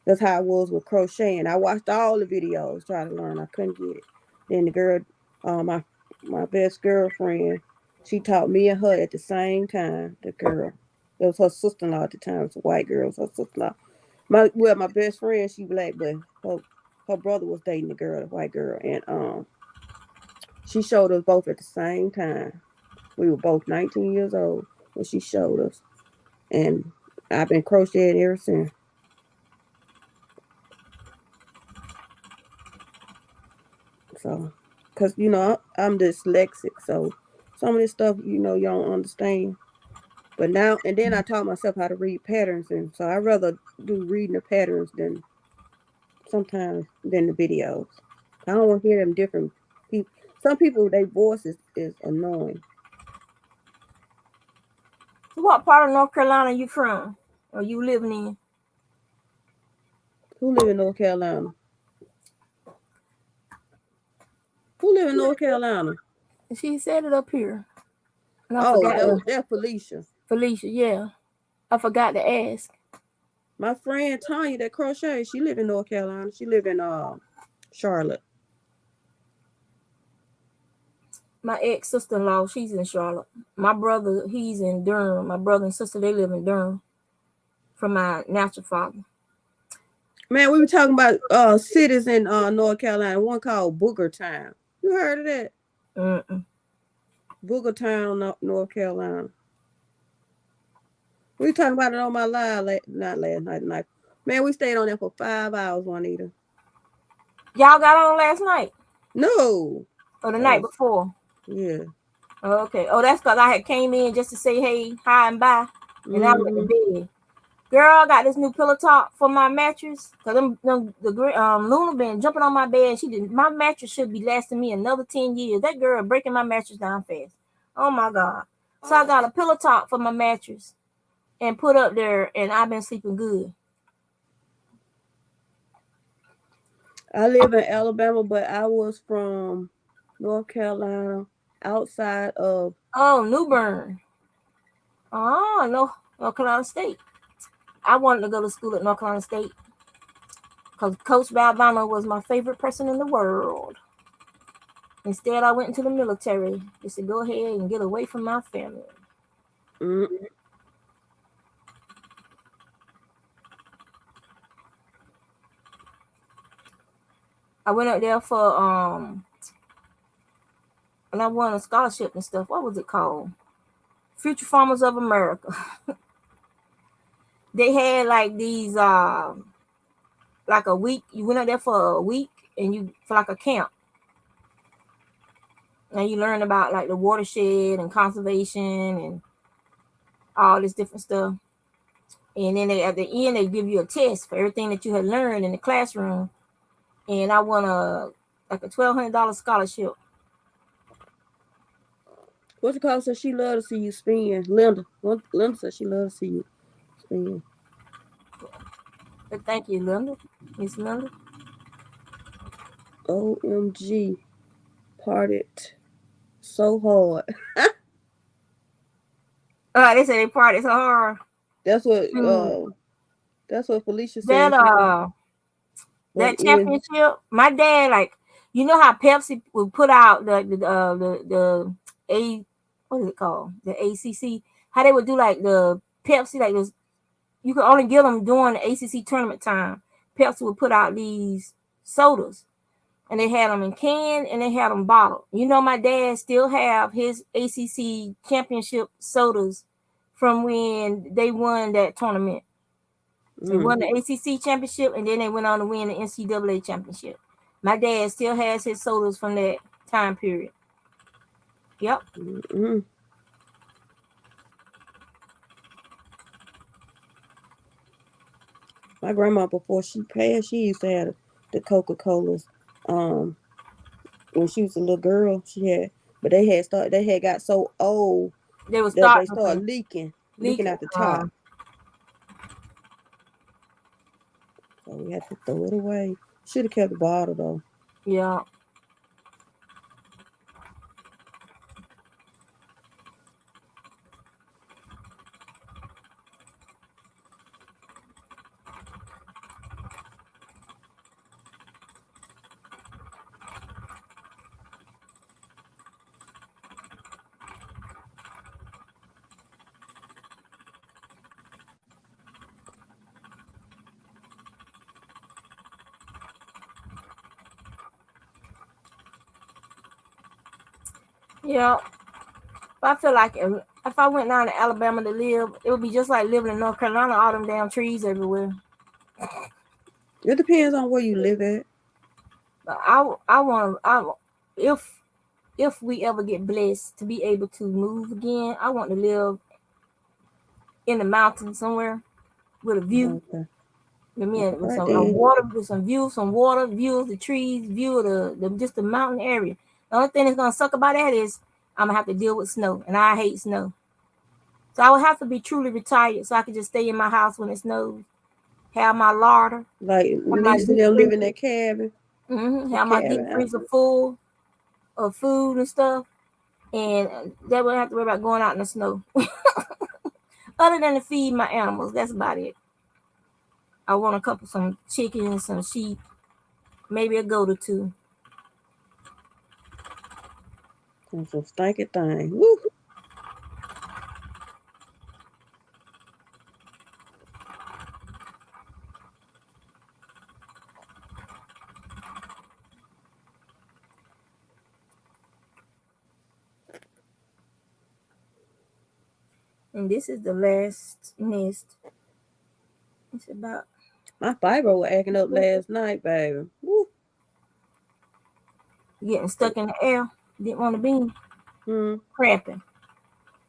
That's how it was with crocheting. I watched all the videos, try to learn. I couldn't get it. Then the girl, my best girlfriend, she taught me and her at the same time. The girl, it was her sister-in-law at the time. It was a white girl. It was her sister-in-law. My best friend, she black, but her brother was dating the girl, the white girl, and she showed us both at the same time. We were both 19 years old when she showed us, and I've been crocheting ever since. So, because I'm dyslexic, so some of this stuff you don't understand. But now and then I taught myself how to read patterns, and so I rather do reading the patterns than the videos. I don't want to hear them different people. Some people, their voice is annoying. So what part of North Carolina you from, or you living in? Who live in North Carolina? Who live in North Carolina? She said it up here. And I forgot. That's Felicia. Felicia, yeah. I forgot to ask. My friend Tanya that crochets, she live in North Carolina. She live in Charlotte. My ex-sister-in-law, she's in Charlotte. My brother, he's in Durham. My brother and sister, they live in Durham from my natural father. Man, we were talking about cities in North Carolina. One called Booger Town. You heard of that? Booger Town, North Carolina. We talking about it on my live, not last night. Man, we stayed on there for 5 hours, Juanita. Y'all got on last night? No. Or the night before? Yeah. Okay. Oh, that's because I had came in just to say hey, hi, and bye. And I went to bed. Girl, I got this new pillow top for my mattress. Cause Luna been jumping on my bed. My mattress should be lasting me another 10 years. That girl breaking my mattress down fast. Oh my God. So I got a pillow top for my mattress and put up there, and I've been sleeping good. I live in Alabama, but I was from North Carolina, outside of New Bern. Oh, no, North Carolina State. I wanted to go to school at North Carolina State because Coach Valvano was my favorite person in the world. Instead, I went into the military just to go ahead and get away from my family. I went up there for and I won a scholarship and stuff. What was it called? Future Farmers of America. They had like these like a week. You went up there for a week and for like a camp. And you learn about like the watershed and conservation and all this different stuff. And then at the end they give you a test for everything that you had learned in the classroom. And I won a $1,200 scholarship. What you call said she loved to see you spin. Linda said she loved to see you spin. Thank you, Linda. Miss Linda. OMG. Parted so hard. They say they partied so hard. That's what Felicia said. That championship. My dad, like, you know how Pepsi would put out the what is it called? The ACC. How they would do like the Pepsi, like this. You could only get them during the ACC tournament time. Pepsi would put out these sodas, and they had them in can and they had them bottled. You know, my dad still have his ACC championship sodas from when they won that tournament. They won the ACC championship, and then they went on to win the NCAA championship. My dad still has his sodas from that time period. Yep. My grandma, before she passed, she used to have the Coca-Colas. When she was a little girl, but they had got so old they started leaking out the top. So we had to throw it away. Should have kept the bottle though. Yeah. Yeah. I feel like if I went down to Alabama to live, it would be just like living in North Carolina, all them damn trees everywhere. It depends on where you live at. But if we ever get blessed to be able to move again, I want to live in the mountains somewhere with a view. Okay. With some water, with some view of the trees, view of just the mountain area. The only thing that's gonna suck about that is I'm gonna have to deal with snow, and I hate snow. So I would have to be truly retired so I could just stay in my house when it snows, have my larder, like Lisa, them live in that cabin. Have my deep freezer full of food and stuff, and they wouldn't have to worry about going out in the snow. Other than to feed my animals, that's about it. I want some chickens, some sheep, maybe a goat or two. Some stinky thing. Woo. And this is the last nest. It's about My fibro was acting up last night, baby. Woo. getting stuck in the air. Didn't want to be cramping.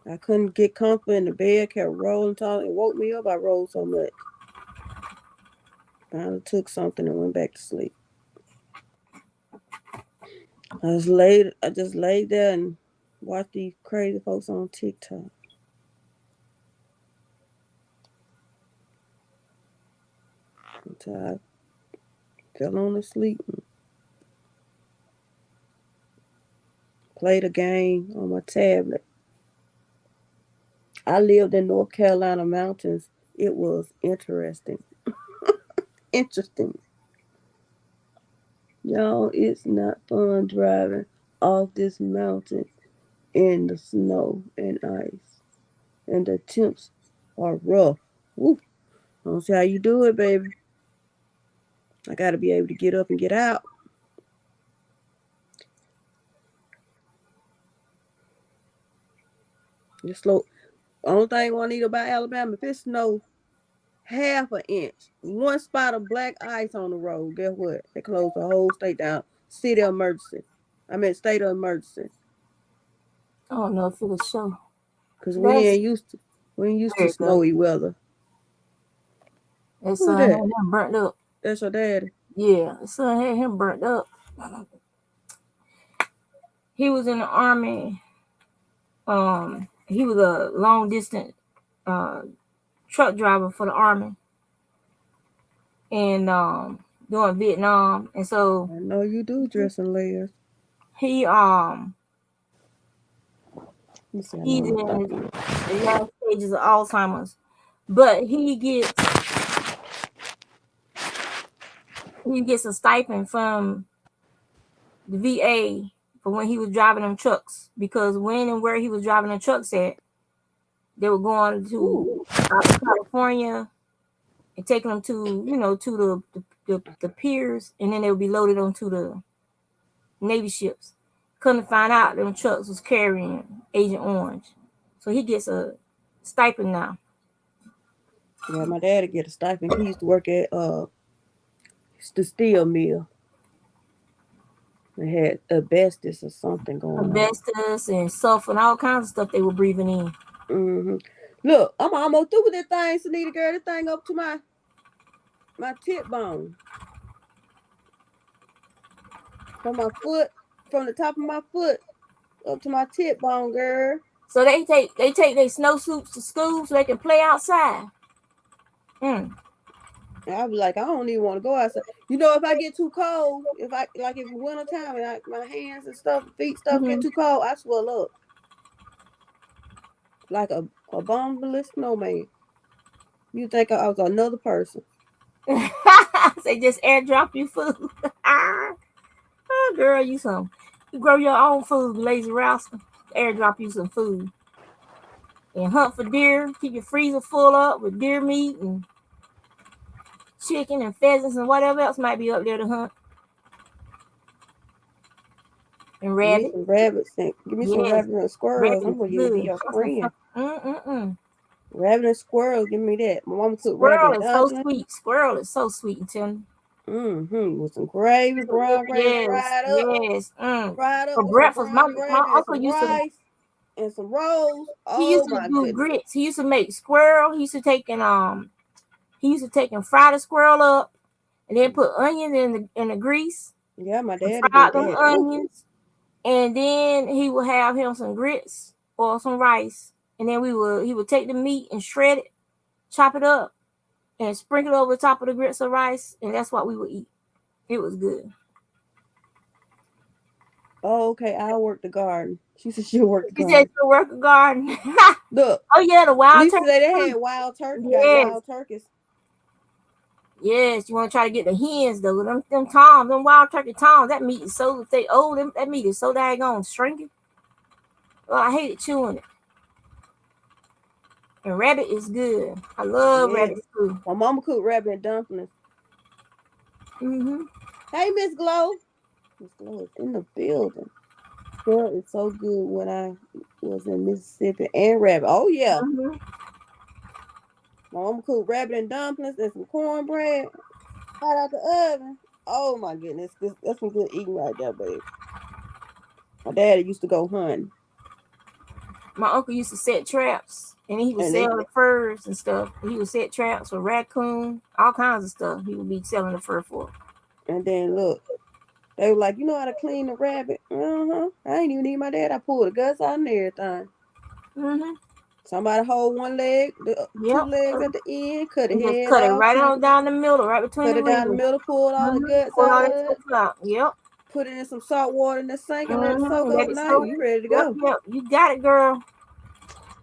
I couldn't get comfort in the bed, kept rolling, talking. It woke me up. I rolled so much. Finally took something and went back to sleep. I just laid there and watched these crazy folks on TikTok. Until I fell on to sleep and played a game on my tablet. I lived in North Carolina mountains. It was interesting. Interesting. Y'all, it's not fun driving off this mountain in the snow and ice. And the temps are rough. Woo. I don't see how you do it, baby. I got to be able to get up and get out. It's slow. Only thing I need about Alabama, if it snows half an inch, one spot of black ice on the road, guess what? They close the whole state down. State of emergency. I don't know if it'll show. Cause we ain't used to snowy weather. That son had him burnt up. That's your daddy. Yeah, the son had him burnt up. He was in the army. He was a long distance truck driver for the army, and during Vietnam. And so I know you do dress in layers. He's in the last stages of Alzheimer's, but he gets a stipend from the VA for when he was driving them trucks, because when and where he was driving the trucks at, they were going to California and taking them to the piers, and then they would be loaded onto the Navy ships. Couldn't find out them trucks was carrying Agent Orange, so he gets a stipend now. Yeah, my daddy get a stipend. He used to work at the steel mill. They had asbestos or something going on. Asbestos and sulfur and all kinds of stuff they were breathing in. Mm-hmm. Look, I'm almost through with this thing, Sunita girl. This thing up to my tip bone. From my foot, from the top of my foot up to my tip bone, girl. So they take their snowsuits to school so they can play outside. I'll be like, I don't even want to go outside. You know, if I get too cold, if it's winter time and my hands and stuff, feet stuff get too cold, I swell up. Like a abominable snowman. You think I was another person. They just airdrop you food. Oh, girl, you grow your own food, lazy rascal. Airdrop you some food. And hunt for deer. Keep your freezer full up with deer meat and chicken and pheasants and whatever else might be up there to hunt. And rabbits. Give me some rabbits and squirrels. I'm going to be your friend. Rabbit and squirrels, give me that. My mama cooked rabbit. Squirrel is so sweet and tender. With some gravy, brown gravy, fried up. Yes. Fried up for breakfast. My uncle used to and some rolls. He used to do grits. He used to make squirrel. He used to take and fry the squirrel up, and then put onions in the grease. Yeah, my dad fried them onions, and then he would have him some grits or some rice, and then he would take the meat and shred it, chop it up, and sprinkle it over the top of the grits or rice, and that's what we would eat. It was good. Oh, okay. I'll work the garden. She said she'll work the garden. She said she'll work the garden. Look. Oh yeah, the wild turkey. They had wild turkey. Yes. Got wild turkeys. Yes, you want to try to get the hens though. Them toms, them wild turkey toms. That meat is so that meat is so daggone shrinking. Well, I hated chewing it. And rabbit is good. I love rabbit food. My mama cooked rabbit and dumplings. Mm-hmm. Hey, Miss Glow. Miss Glow is in the building. Girl, it's so good when I was in Mississippi and rabbit. Oh yeah. Mm-hmm. My mom cooked rabbit and dumplings and some cornbread hot out the oven. Oh my goodness. That's some good eating right there, babe. My daddy used to go hunting. My uncle used to set traps, and he would And sell the furs and stuff. He would set traps for raccoon, all kinds of stuff. He would be selling the fur for. and then look, they were like, you know how to clean the rabbit? I ain't even need my dad. I pulled the guts out and everything. Mm-hmm. Somebody hold one leg, the two Yep. legs at the end, cut the And just head cut it off, right on down the middle, right between cut the it down the ribs. middle, pull all the guts Pull out all of that it, stuff out. Yep. put it in some salt water in the sink and let it soak Let it overnight. soak. You ready to Yep, go. yep. You got it, girl.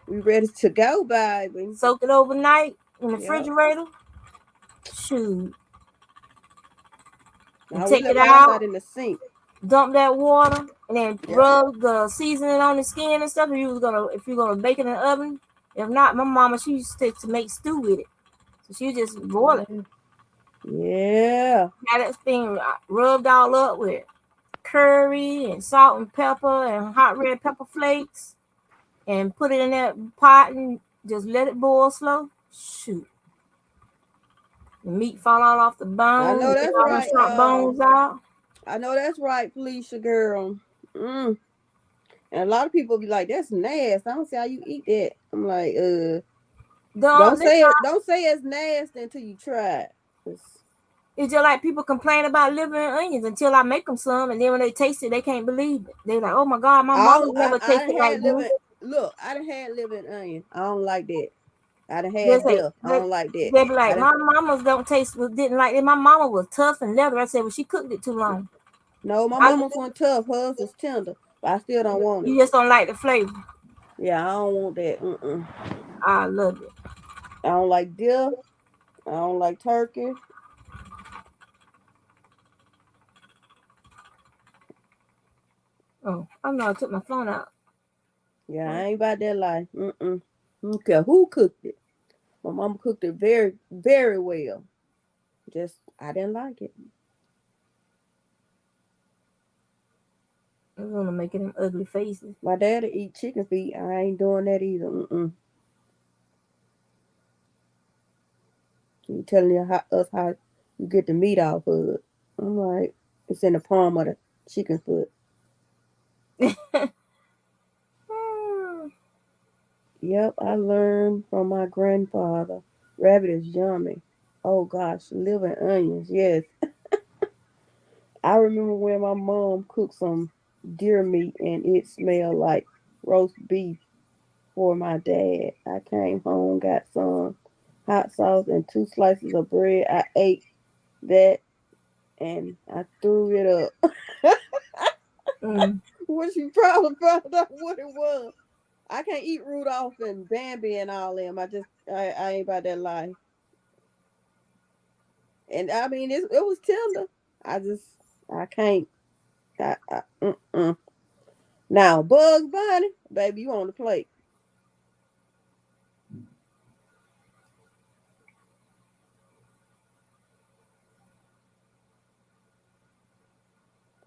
We ready to go, baby. Soak it overnight in the Yep. refrigerator. Shoot. And Now we take it left ours out. out in the sink. Dump that water, and then Yep. rub the seasoning on the skin and stuff. If you're gonna bake it in the oven. If not, my mama, she used to make stew with it. So she would just boil it. Yeah. Had that thing rubbed all up with curry and salt and pepper and hot red pepper flakes, and put it in that pot and just let it boil slow. Shoot. The meat fall all off the bone. I know that's all right. the sharp bones out. I know that's right, Felicia girl. And a lot of people be like, that's nasty. I don't see how you eat that. I'm like, don't say it's nasty until you try it. It's just like people complain about liver and onions until I make them some, and then when they taste it, they can't believe it. They're like, "Oh my God, my mama never tasted like this." Look, I done had liver and onion. I don't like that. I done had They deal. I don't like that. They be like, "My mama's didn't like it. My mama was tough and leather." I said, "Well, she cooked it too long." No, my mama's wasn't tough. Hers was tender, but I still don't want it. You just don't like the flavor. Yeah, I don't want that. I love it. I don't like deer. I don't like turkey. Oh, I know I took my phone out. Yeah, I ain't about that life. I don't care who cooked it. My mama cooked it very, very well. Just, I didn't like it. I'm gonna make them ugly faces. My daddy eat chicken feet. I ain't doing that either. He telling you how you get the meat off of it. I'm like, it's in the palm of the chicken foot. Yep, I learned from my grandfather. Rabbit is yummy. Oh gosh, liver and onions, yes. I remember when my mom cooked some deer meat and it smelled like roast beef for my dad. I came home, got some hot sauce and 2 slices of bread. I ate that and I threw it up. Which you probably found out what it was. I can't eat Rudolph and Bambi and all them. I ain't about that life. And I mean, it was tender. I can't. Now, Bugs Bunny, baby, you on the plate.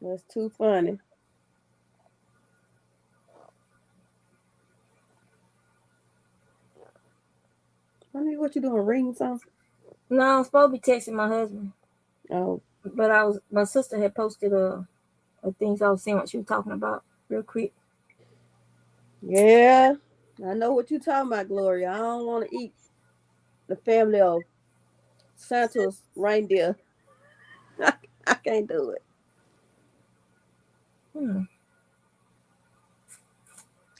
That's too funny. Honey, what you doing? Reading something? No, I'm supposed to be texting my husband. Oh. But my sister had posted a things I was seeing what she was talking about real quick. Yeah, I know what you're talking about, Gloria. I don't want to eat the family of Santa's reindeer. I can't do it.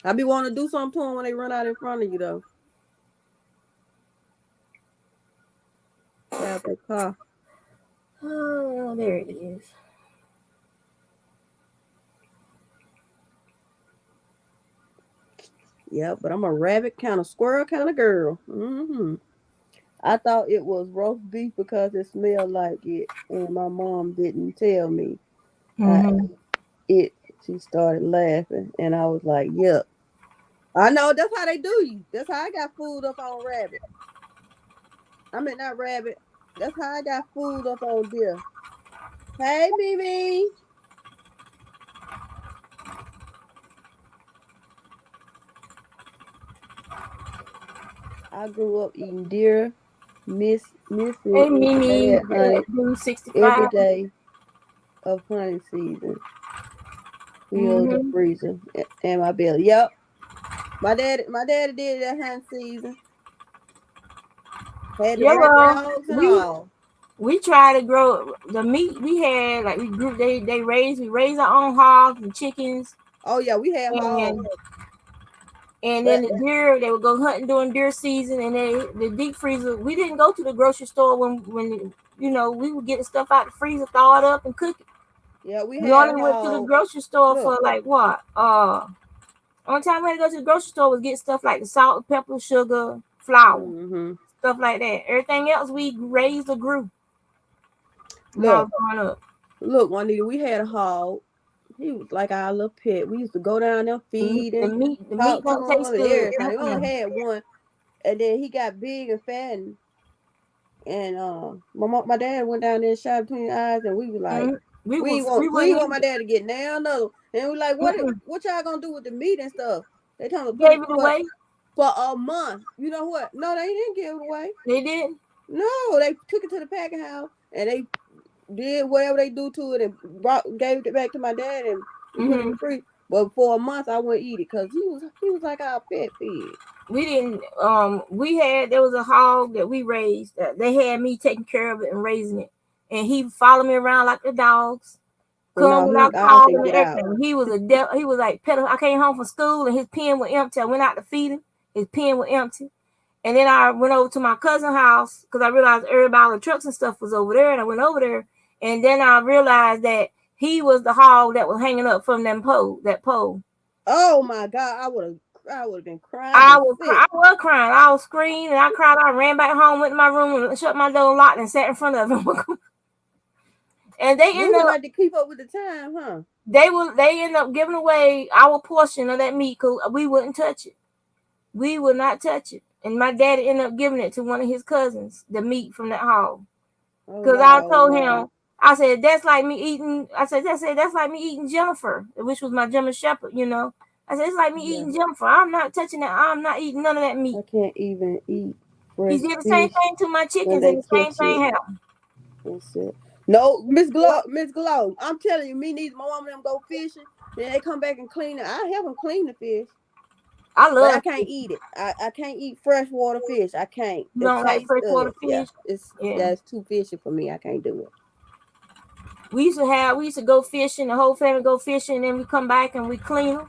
I be wanting to do something to them when they run out in front of you, though. Grab their car. Oh, there it is. Yeah, but I'm a rabbit kind of squirrel kind of girl. I thought it was roast beef because it smelled like it, and my mom didn't tell me. She started laughing, and I was like, "Yep, I know that's how they do you. That's how I got fooled up on rabbit. I mean, not rabbit. That's how I got fooled up on deer." Hey, Mimi. I grew up eating deer, missing And and Mimi bad honey doing every 65. day of hunting season. Filled the Mm-hmm. freezer and my belly. Yep. My daddy did that hunting season. Had to Yeah, break well, dogs and all. we try to grow the meat we had. Like we grew, we raised our own hogs and chickens, Oh yeah, we had hogs. and and then But the deer. They would go hunting during deer season, and the deep freezer. We didn't go to the grocery store when we would get the stuff out the freezer, thaw it up, and cook it. yeah, we We had only went to the hogs. grocery store Look. for like what? Only time we had to go to the grocery store was get stuff like the salt, pepper, sugar, flour, Mm-hmm. stuff like that. Everything else we raised or grew when I was Look, growing up. Juanita, we had a hog. He was like our little pet. We used to go down there, feed The him, meat, the meat talk to don't him taste and good. everything. We only had one, and then he got big and fat, and my dad went down there and shot between the eyes, and we was like, We we would ain't we want wouldn't my dad to get now another, and we like, mm-mm. what y'all gonna do with the meat and stuff? They told me put Gave it it away. for a month. You know what? No, they didn't give it away. They did. No, they took it to the packing house and they did whatever they do to it and gave it back to my dad and put it in the fridge. But for a month, I wouldn't eat it because he was like our pet pig. We didn't. There was a hog that we raised. They had me taking care of it and raising it, and he followed me around like the dogs. Well, Come no, without I don't calling think and get out. everything. He was he was like pedal. I came home from school and his pen was empty. I went out to feed him. His pen was empty. And then I went over to my cousin's house because I realized everybody, all the trucks and stuff was over there. And I went over there. And then I realized that he was the hog that was hanging up from that pole. Oh my God, I would have been crying. I was crying. I was screaming. I cried. I ran back home, went to my room, and shut my door, locked, and sat in front of him. And they ended up like to keep up with the time, huh? They end up giving away our portion of that meat because we wouldn't touch it. We would not touch it. And my daddy ended up giving it to one of his cousins, the meat from that hog. Because I told him, I said, that's like me eating, that's like me eating Jennifer, which was my German Shepherd, I said, it's like me eating Jennifer. I'm not touching that. I'm not eating none of that meat. I can't even eat fresh He did the same thing to my chickens, and the same thing happened. That's it. No, Miss Glow, I'm telling you, me neither. My mom and them go fishing, then they come back and clean it. I help them clean the fish. But I can't eat it. I can't eat freshwater fish. I can't. You don't like freshwater fish? That's too fishy for me. I can't do it. We used to go fishing. The whole family go fishing, and then we come back and we clean them.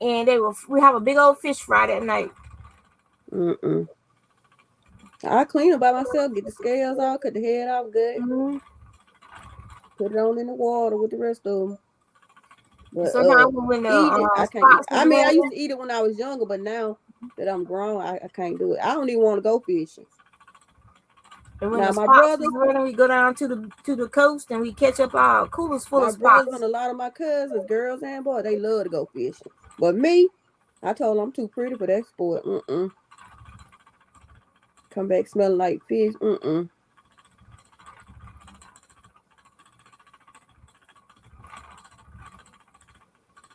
And we have a big old fish fry that night. I clean them by myself. Get the scales off, cut the head off, good. Mm-hmm. Put it on in the water with the rest of them. But sometimes when I can't eat. I mean, I used to eat it when I was younger, but now that I'm grown, I can't do it. I don't even want to go fishing. And when now my brothers, we go down to the coast and we catch up our coolers full of spots. My brothers and a lot of my cousins, girls and boys, they love to go fishing. But me, I told them I'm too pretty for that sport. Come back smelling like fish.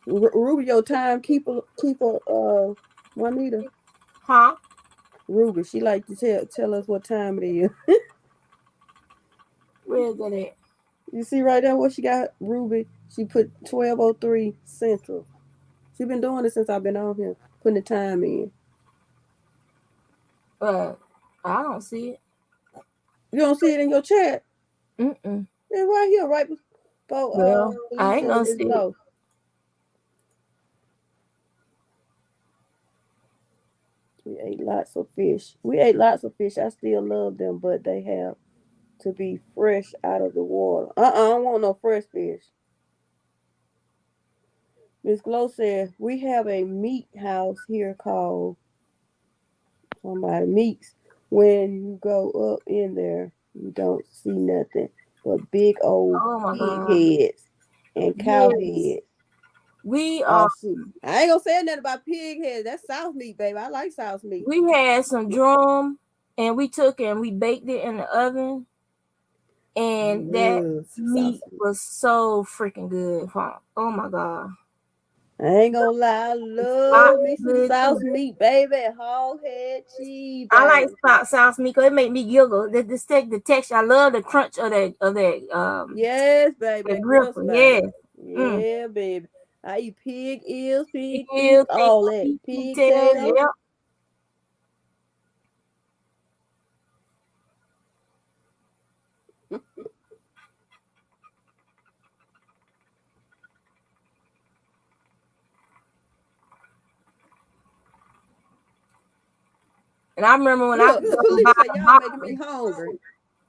Ruby, your timekeeper, Juanita. Huh? Ruby, she like to tell us what time it is. Where is that at? You see right there what she got, Ruby? She put 12:03 Central. She been doing it since I've been on here, putting the time in. I don't see it. You don't see it in your chat? It's right here, right before. Well, I ain't gonna see it. We ate lots of fish. I still love them, but they have to be fresh out of the water. I don't want no fresh fish. Miss Glow said, we have a meat house here called somebody Meats. When you go up in there, you don't see nothing but big old pig heads and cow heads. I ain't gonna say nothing about pig heads. That's South meat, baby. I like South meat. We had some drum and we took and we baked it in the oven. And that meat was so freaking good. Oh my God. I ain't gonna lie, I love me some sauce meat, baby. Hog head cheese, baby. I like sauce meat because it make me giggle. The texture, I love the crunch of that yes, baby. That gripper. baby. Yeah. Yeah, baby. I eat pig ears, pig feet, Pig all that. Pig tail. Yep. And I remember when I could go buy say, y'all making me hungry.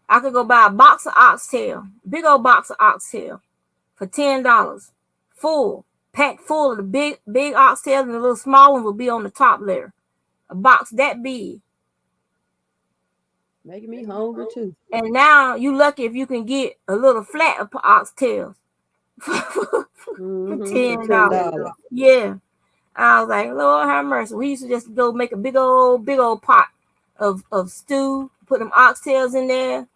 I could go buy a box of oxtail, big old box of oxtail, for $10, full, packed full of the big oxtail, and the little small one will be on the top layer. A box that big. Making me hungry too. And now you lucky if you can get a little flat of oxtails for $10. Yeah. I was like, Lord have mercy. We used to just go make a big old pot of stew, put them oxtails in there,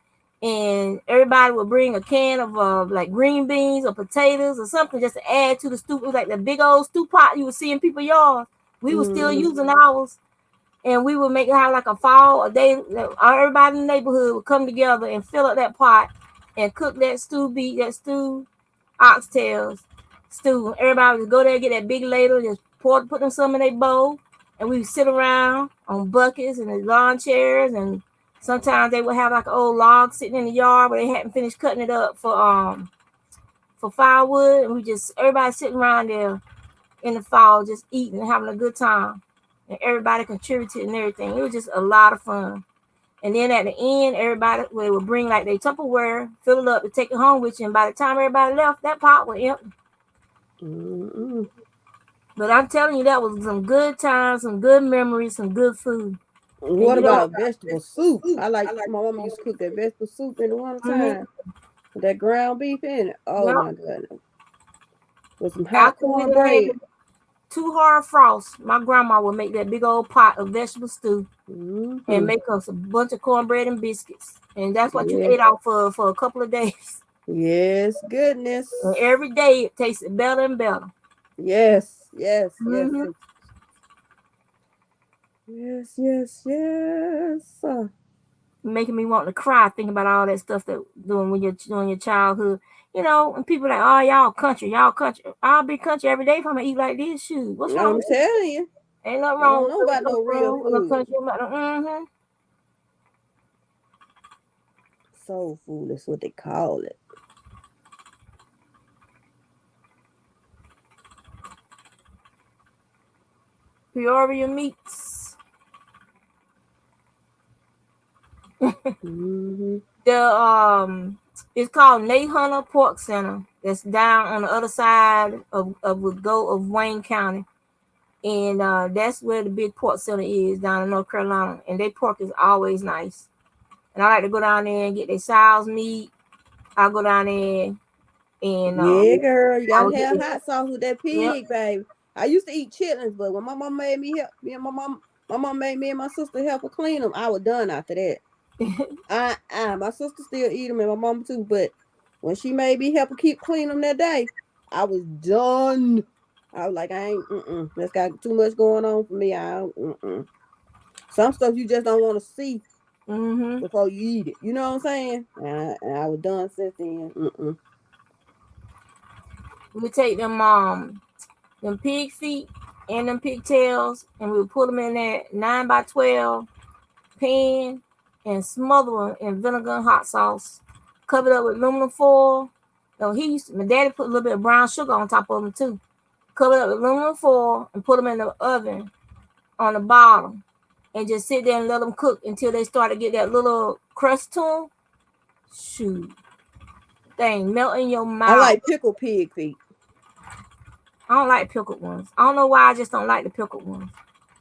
and everybody would bring a can of like green beans or potatoes or something just to add to the stew. It was like the big old stew pot you would see in people's yards. We were still using ours, and we would make it have like a fall. Everybody in the neighborhood would come together and fill up that pot and cook that stew, oxtails stew. Everybody would go there, get that big ladle, just put them some in a bowl, and we would sit around on buckets and the lawn chairs, and sometimes they would have like an old log sitting in the yard where they hadn't finished cutting it up for firewood, and everybody sitting around there in the fall just eating and having a good time, and everybody contributed and everything. It was just a lot of fun. And then at the end, everybody would bring like their Tupperware, fill it up, and take it home with you. And by the time everybody left, that pot was empty. But I'm telling you, that was some good times, some good memories, some good food. What about vegetable soup? I like my mama used to cook that vegetable soup in the winter time with that ground beef in it. Oh my goodness. With some hot cornbread. 2 hard frosts. My grandma would make that big old pot of vegetable stew and make us a bunch of cornbread and biscuits. And that's what you ate off for a couple of days. Yes, goodness. And every day it tasted better and better. Yes. Making me want to cry thinking about all that stuff that doing when you're doing your childhood. You know, and people are like, oh, y'all country. I'll be country every day if I'm gonna eat like this. Shoot, what's wrong? I'm telling you. Ain't nothing wrong. I don't know about no real food. Country. Soul food is what they call it. Peoria meats. It's called Nate Hunter Pork Center. That's down on the other side of Wayne County, and that's where the big pork center is down in North Carolina. And their pork is always nice. And I like to go down there and get their sow's meat. I'll go down there and girl, you gotta have hot sauce with that pig, baby. I used to eat chitlins, but when my mom made me help, my mom made me and my sister help her clean them. I was done after that. My sister still eat them and my mom too, but when she made me help her keep cleaning them that day, I was done. I was like, I ain't, that's got too much going on for me. Some stuff you just don't want to see before you eat it. You know what I'm saying? And I was done since then. We take them pig feet and them pigtails, and we would put them in that 9x12 pan and smother them in vinegar and hot sauce. Cover it up with aluminum foil. My daddy put a little bit of brown sugar on top of them too. Cover it up with aluminum foil and put them in the oven on the bottom, and just sit there and let them cook until they start to get that little crust to them. Shoot, thing melt in your mouth. I like pickled pig feet. I don't like pickled ones. I don't know why. I just don't like the pickled ones.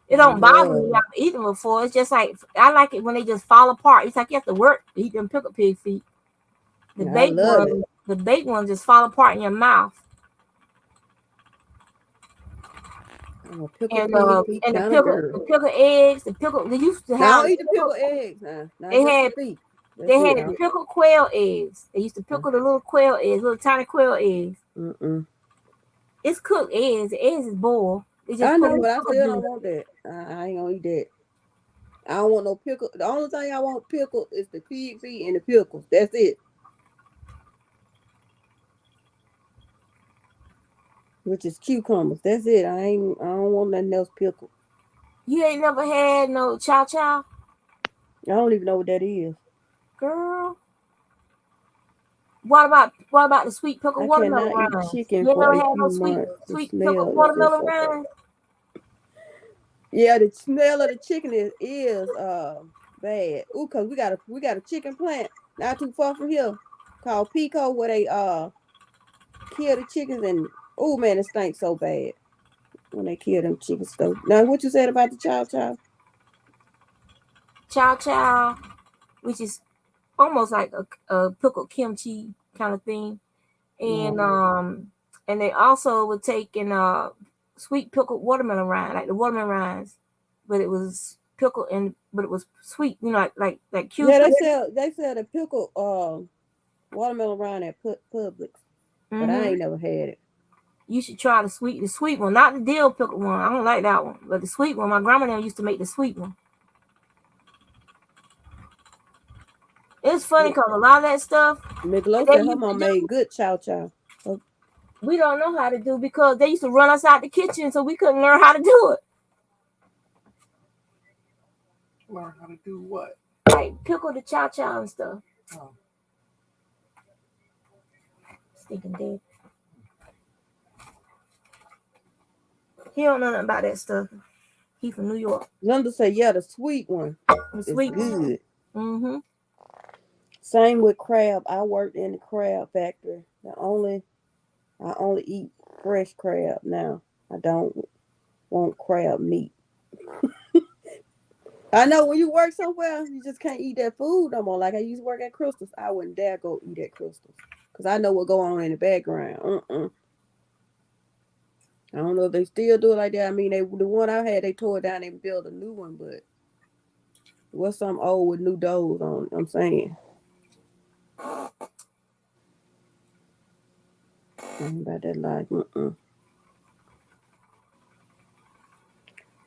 It don't bother me. I've eaten them before. It's just like I like it when they just fall apart. It's like you have to work to eat them pickled pig feet. The baked ones just fall apart in your mouth. And the pickled eggs, they used to have. I don't eat the pickled eggs. They had the pickled quail eggs. They used to pickle the little quail eggs, little tiny quail eggs. It's cooked eggs. The eggs is boiled. They just I put know, in but I pickle still juice. don't want that. I ain't gonna eat that. I don't want no pickle. The only thing I want pickle is the pig feet and the pickles. That's it. Which is cucumbers. That's it. I don't want nothing else pickled. You ain't never had no chow chow, I don't even know what that is. girl. What about the sweet pickle I watermelon cannot eat rinds? chicken You ain't for never a had few no sweet months. The sweet pickle smell is just watermelon so bad. rinds? Yeah, the smell of the chicken is bad. Ooh, cause we got a chicken plant not too far from here called Pico where they kill the chickens and oh man, it stinks so bad when they kill them chickens. So now what you said about the chow chow? Chow chow, which is almost like a pickled kimchi kind of thing, and No. and they also would take in sweet pickled watermelon rind, like the watermelon rinds, but it was pickled and but it was sweet, like cute. Yeah, they sell the pickle watermelon rind at Publix, but I Mm-hmm. ain't never had it. You should try the sweet one, not the dill pickle one. I don't like that one, but the sweet one. My grandma now used to make the sweet one. It's funny because a lot of that stuff McGlow they said her used to mom do, made good chow chow. Oh, we don't know how to do because they used to run us out the kitchen, so we couldn't learn how to do it. Learn how to do what? Like pickle the chow chow and stuff. Oh. Stinking dead. He don't know nothing about that stuff. He from New York. Linda said, yeah, the sweet one The is sweet one. good. Mm-hmm. Same with crab. I worked in the crab factory. I only eat fresh crab now. I don't want crab meat. I know when you work somewhere, you just can't eat that food no more. Like I used to work at Crystal's. I wouldn't dare go eat at Crystal's because I know what go on in the background. I don't know if they still do it like that. I mean, the one I had, they tore it down and built a new one, but what's some old with new doors on? I'm saying. I ain't about that life.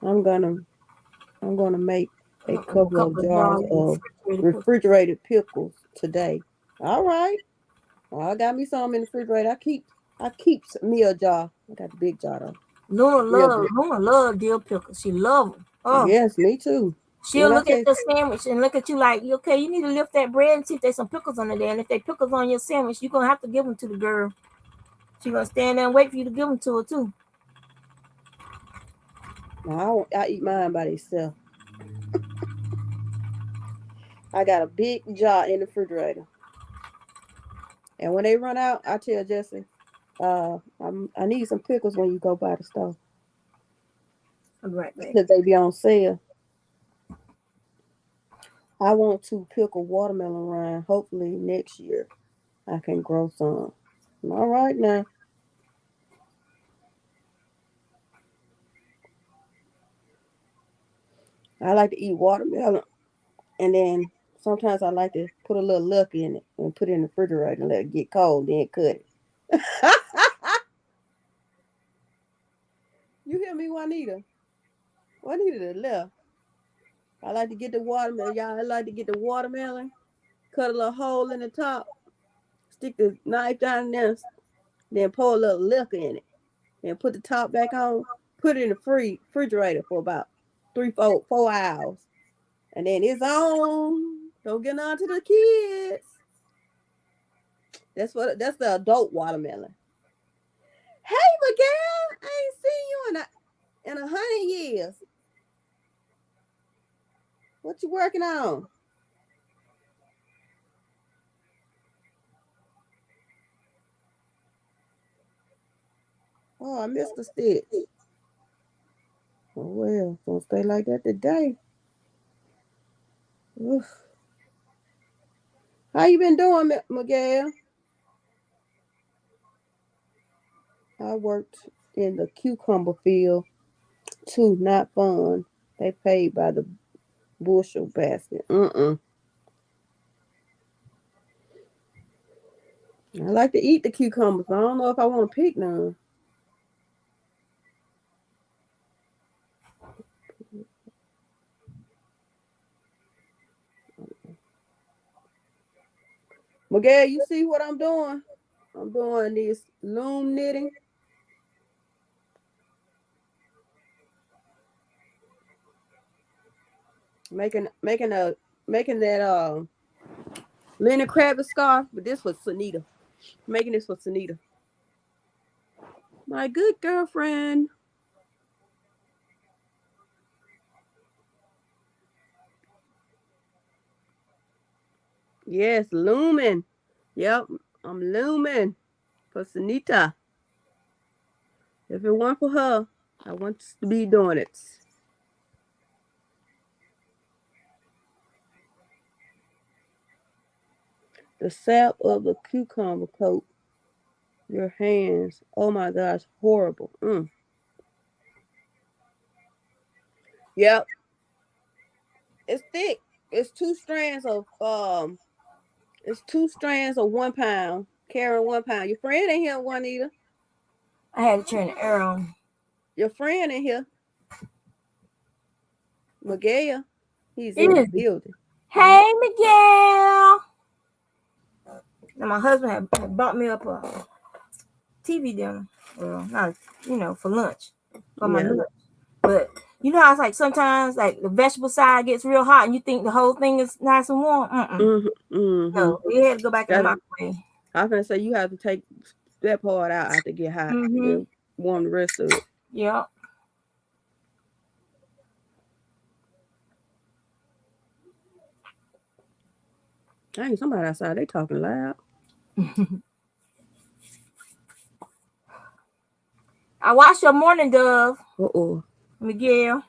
I'm gonna make a A couple of couple of jars jars of of refrigerated pickles. refrigerated pickles today. All right. Well, I got me some in the refrigerator. I keep me a jar. I got the big jar though. Real big. Luna love dill pickles. She love them. Oh, Yes, me too. she'll When I look at say the sandwich and look at you like, okay, you need to lift that bread and see if there's some pickles under there. And if there's pickles on your sandwich, you're gonna have to give them to the girl. She's gonna stand there and wait for you to give them to her too. no, I eat mine by themselves. I got a big jar in the refrigerator. And when they run out, I tell Jesse, I need some pickles when you go by the store. I'll be right back. Because they be on sale. I want to pickle watermelon rind. Hopefully next year I can grow some. All right now. I like to eat watermelon. And then sometimes I like to put a little luck in it and put it in the refrigerator and let it get cold, then cut it. You hear me, Juanita? Juanita to the left. I like to get the watermelon. Y'all, I like to get the watermelon, cut a little hole in the top, stick the knife down there, then pour a little liquor in it. Then put the top back on, put it in the refrigerator for about 4 hours. And then it's on. Don't get on to the kids. That's the adult watermelon. Hey Miguel, I ain't seen you in 100 years. What you working on? Oh, I missed the stitch. Oh well, don't stay like that today. Oof. How you been doing, Miguel? I worked in the cucumber field too. Not fun. They paid by the bushel basket. I like to eat the cucumbers, but I don't know if I want to pick none. Miguel, you see what I'm doing? I'm doing this loom knitting. Making that Lenny Kravitz scarf, but this was Sunita. Making this for Sunita. My good girlfriend. Yes, looming. Yep, I'm looming for Sunita. If it weren't for her, I want to be doing it. The sap of the cucumber coat your hands. Oh my gosh, horrible. Yep, it's thick. It's two strands of 1 pound, carrying 1 pound. Your friend in here, Juanita. I had to turn the air on. Your friend in here, Miguel. He's in the building. Hey, Miguel. Now my husband had bought me up a TV dinner. Well, not for lunch. For my lunch. But you know how it's like sometimes like the vegetable side gets real hot and you think the whole thing is nice and warm. No, you had to go back in the microwave. I was gonna say you have to take that part out to get hot and warm the rest of it. Yeah. Dang, somebody outside, they talking loud. I watched your morning dove. Uh-oh. Miguel.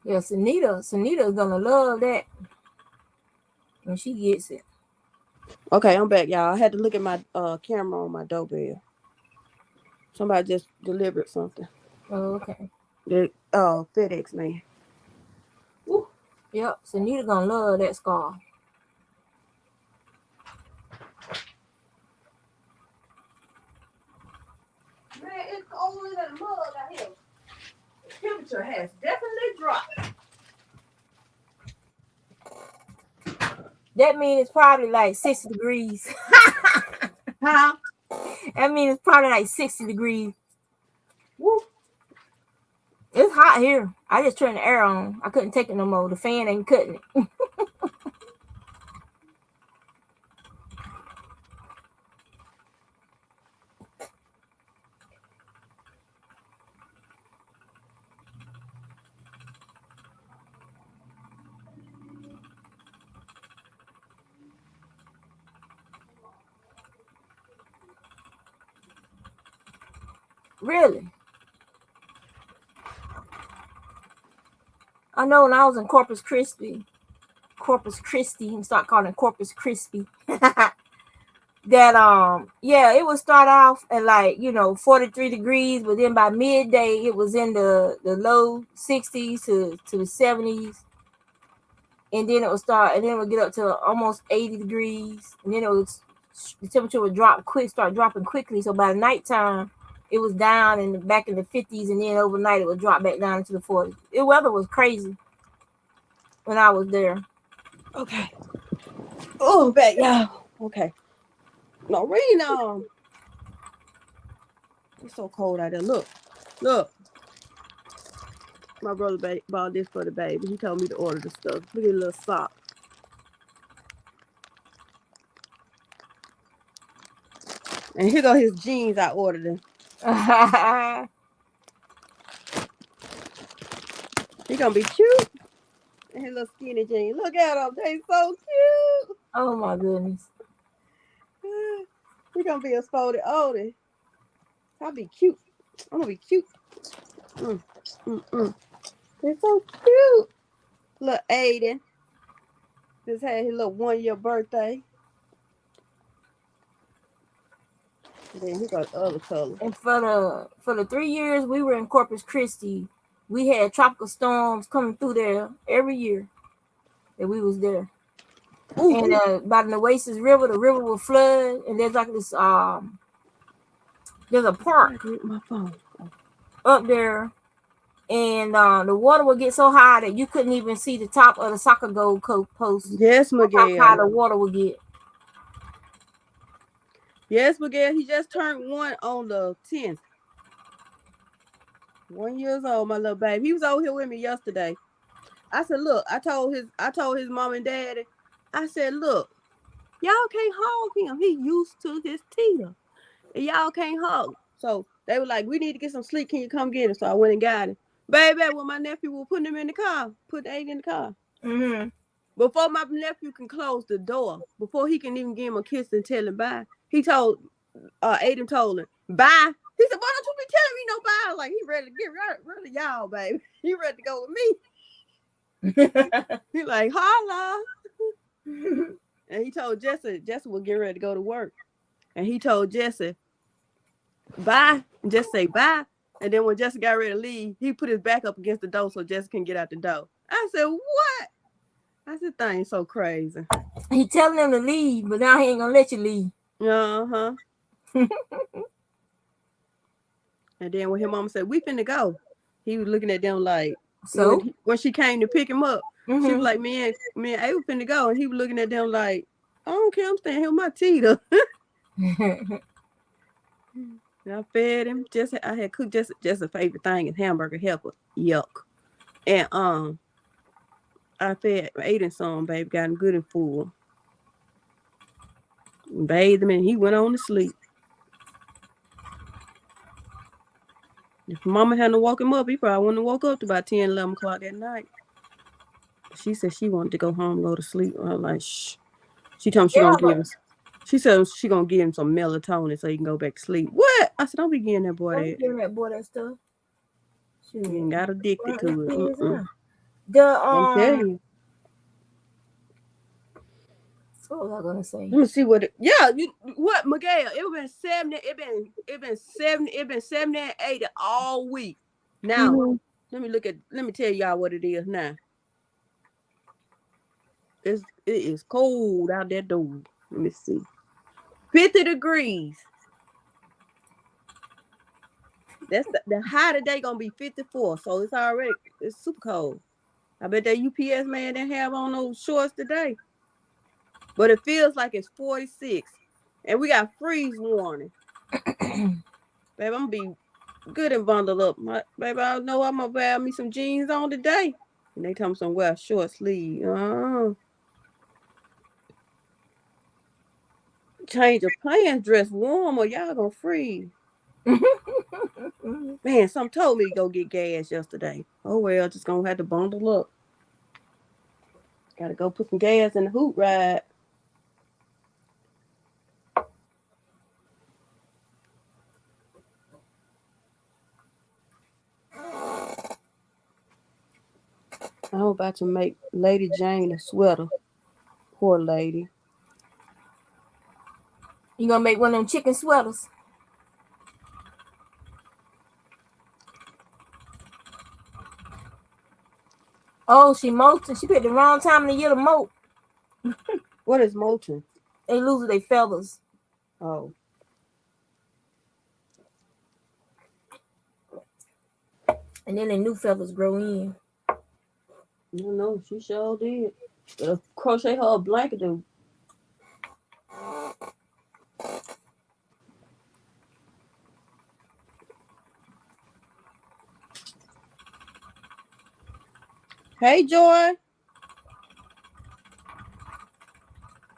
Yeah, Sunita's gonna love that when she gets it. Okay, I'm back, y'all. I had to look at my camera on my doorbell. Somebody just delivered something. Oh, okay. The FedEx man. Woo. Yep, Sunita gonna love that scarf. Man, it's cold in the mug out here. The temperature has definitely dropped. That means it's probably like 60 degrees. Huh? That means it's probably like 60 degrees. Woo. It's hot here. I just turned the air on. I couldn't take it no more. The fan ain't cutting it. Really? I know when I was in Corpus Christi, and start calling it Corpus Christi. That it would start off at 43 degrees, but then by midday it was in the low 60s to the 70s, and then it would get up to almost 80 degrees, and then the temperature would start dropping quickly. So by nighttime it was down and back in the 50s, and then overnight it would drop back down into the 40s. The weather was crazy when I was there. Okay. Oh, back, y'all. Okay. No, Reno. It's so cold out there. Look. My brother bought this for the baby. He told me to order the stuff. Look at the little sock. And here go his jeans. I ordered them. He gonna be cute. And his little skinny jeans. Look at them. They so cute. Oh my goodness. He gonna be a spotted oldie. I'll be cute. I'm gonna be cute. They're so cute. Little Aiden just had his little 1-year birthday. And then he got the other color. And for the 3 years we were in Corpus Christi, we had tropical storms coming through there every year that we was there. And by the Oasis River, the river will flood, and there's like this there's a park My phone. up there, and the water will get so high that you couldn't even see the top of the soccer goal post. Yes, How Miguel. high the water will get. Yes, Miguel. He just turned 1 on the 10th. 1 year old, my little baby. He was over here with me yesterday. I said, look, I told his mom and daddy, I said, look, y'all can't hog him. He used to his teeter. And y'all can't hog. So they were like, we need to get some sleep. Can you come get him? So I went and got him. Baby, when my nephew was putting him in the car, put the 8 in the car. Mm-hmm. Before my nephew can close the door, before he can even give him a kiss and tell him bye, he told, Aiden told him, bye. He said, why don't you be telling me no bye? Like, he ready to get rid of y'all, baby. He ready to go with me. He like, holla. And he told Jesse was getting ready to go to work. And he told Jesse, bye. And just say bye. And then when Jesse got ready to leave, he put his back up against the door so Jesse can get out the door. I said, what? I said, thing's so crazy. He telling him to leave, but now he ain't gonna let you leave. Uh-huh. And then when his mama said, we finna go, he was looking at them like, so when she came to pick him up, mm-hmm. she was like, me and A was finna go. And he was looking at them like, I don't care, I'm staying here with my teeter. And I fed him. I had cooked just a favorite thing is hamburger helper. Yuck. And I fed Aiden some, baby, got him good and full. And bathed him and he went on to sleep. If mama hadn't woke him up, he probably wouldn't have woke up to about 10, 11 o'clock that night. She said she wanted to go home and go to sleep. I was like, shh. She told me she gonna give him. She said she gonna give him some melatonin so he can go back to sleep. What? I said, don't be giving that boy that. Don't give that boy that stuff. He ain't got addicted to it. The what was I gonna say? Let me see what what Miguel, it been 70 and 80 all week. Now let me tell y'all what it is now. It is cold out that door. Let me see. 50 degrees. That's the high today gonna be 54. So it's super cold. I bet that UPS man didn't have on those shorts today. But it feels like it's 46. And we got freeze warning. Baby, I'm gonna be good and bundled up. Baby, I know I'm gonna wear me some jeans on today. And they tell me some wear short sleeve. Change your plans, dress warm or y'all gonna freeze. Man, some told me to go get gas yesterday. Oh well, just gonna have to bundle up. Gotta go put some gas in the hoot ride. I'm about to make Lady Jane a sweater. Poor lady. You gonna make one of them chicken sweaters? Oh, she molting. She picked the wrong time of the year to molt. What is molting? They lose their feathers. Oh. And then the new feathers grow in. No, she sure did. Crochet her a blanket to. Hey, Joy.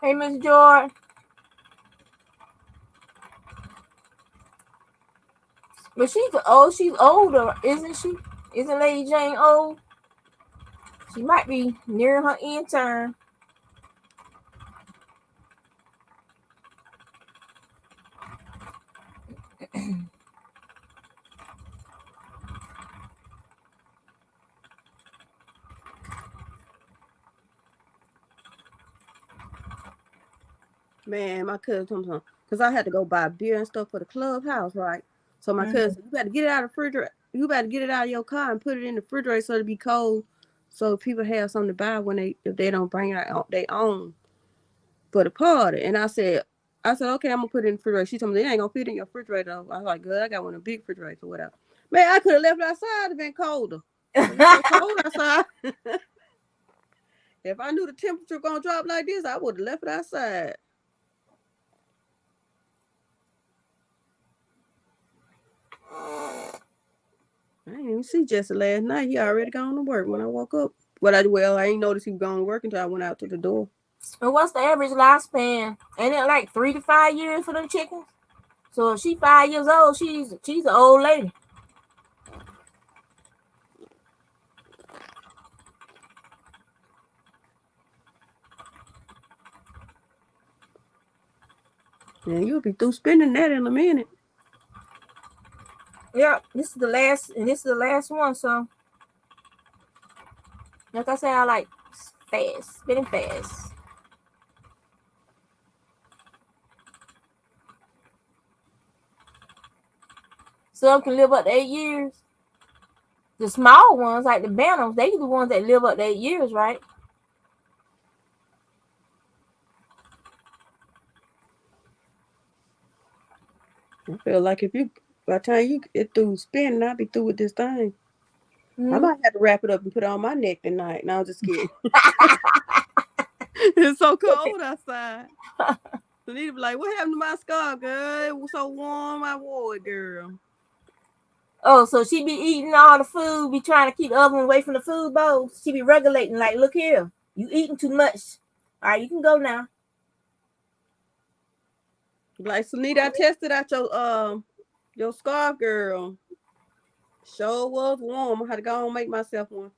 Hey, Miss Joy. But she's older, isn't she? Isn't Lady Jane old? She might be nearing her end turn. Man, my cousin told me because I had to go buy beer and stuff for the clubhouse, right? So my cousin said, you better get it out of the refrigerator. You better get it out of your car and put it in the refrigerator so it'll be cold. So people have something to buy if they don't bring it out their own. for the party. And I said, okay, I'm gonna put it in the refrigerator. She told me, it ain't gonna fit in your refrigerator. I was like, good, I got one of the big refrigerators or whatever. Man, I could have left it outside, it'd been colder. It's so cold outside. If I knew the temperature gonna drop like this, I would have left it outside. I didn't even see Jesse last night. He already gone to work when I woke up. I ain't noticed he was going to work until I went out to the door. And what's the average lifespan? Ain't it like 3 to 5 years for them chickens? So if she 5 years old, she's an old lady. Yeah, you'll be through spending that in a minute. Yeah, this is the last one. So, like I said, I like fast, spinning fast. Some can live up to 8 years. The small ones, like the bantams, they the ones that live up to 8 years, right? I feel like by the time you get through spinning, I'll be through with this thing. I might have to wrap it up and put it on my neck tonight. No, I'm just kidding. It's so cold outside. So need to be like, what happened to my scarf, girl? It was so warm, I wore it, girl. Oh, so she be eating all the food, be trying to keep the oven away from the food bowl. She be regulating, like, look here, you eating too much. All right, you can go now. Like, Sunita, I tested out your scarf, girl. Sure was warm. I had to go and make myself one.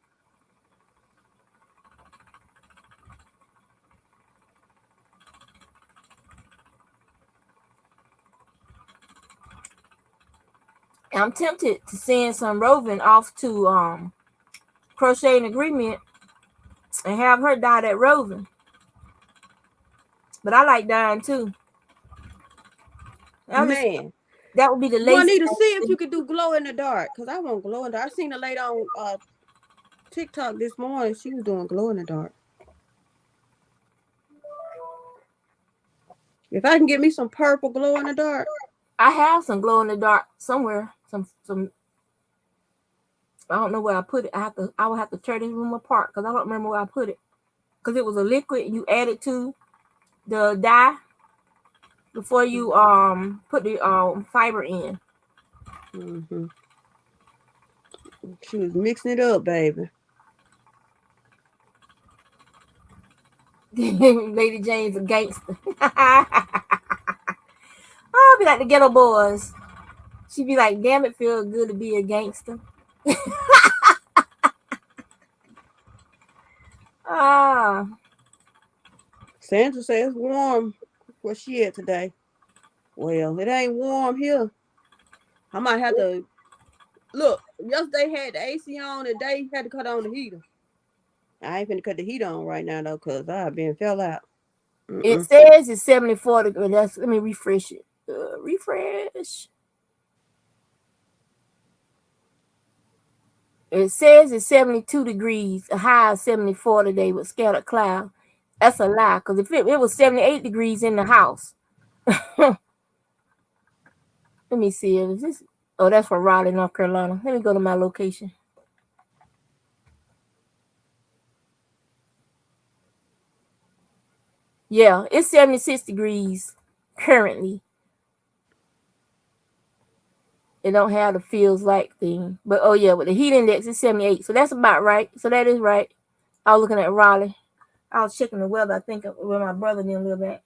I'm tempted to send some roving off to Crochet and Agreement and have her dye that roving. But I like dyeing too. Man, that would be the lace. I lace. need to see if you could do glow in the dark, because I want glow in the dark. I seen a lady on TikTok this morning. She was doing glow in the dark. If I can get me some purple glow in the dark. I have some glow in the dark somewhere. Some I don't know where I put it. I will have to tear this room apart because I don't remember where I put it. Because it was a liquid you added to the dye before you put the fiber in. Mm-hmm. She was mixing it up, baby. Lady Jane's a gangster. I'll be like the ghetto boys. She'd be like, damn, it feels good to be a gangster. Sandra says it's warm where she at today. Well, it ain't warm here. I might have to look. Yesterday had the AC on, today had to cut on the heater. I ain't finna cut the heat on right now though, cause I've been fell out. It says it's 74 degrees. Let me refresh it. Refresh. It says it's 72 degrees, a high of 74 today with scattered cloud. That's a lie, because if it was 78 degrees in the house. Let me see. Is this? Oh, that's from Raleigh, North Carolina. Let me go to my location. Yeah, it's 76 degrees currently. It don't have the feels like thing. But oh yeah, with the heat index is 78. So that's about right. So that is right. I was looking at Raleigh. I was checking the weather, I think, where my brother didn't live at.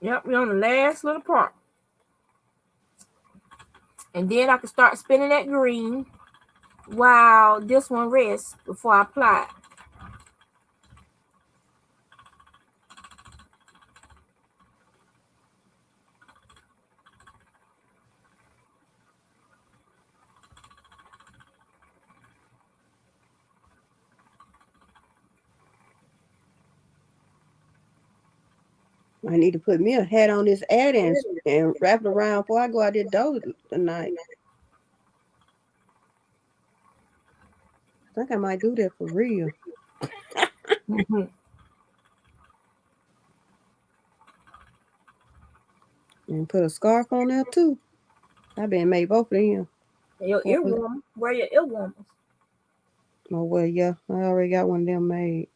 Yep, we're on the last little part. And then I can start spinning that green while this one rests before I apply it. I need to put me a hat on this ad and wrap it around before I go out the door tonight. I think I might do that for real. And put a scarf on there too. I been made both of them. Your ear warmer. Wear your ear warmers. Oh well, yeah, I already got one of them made.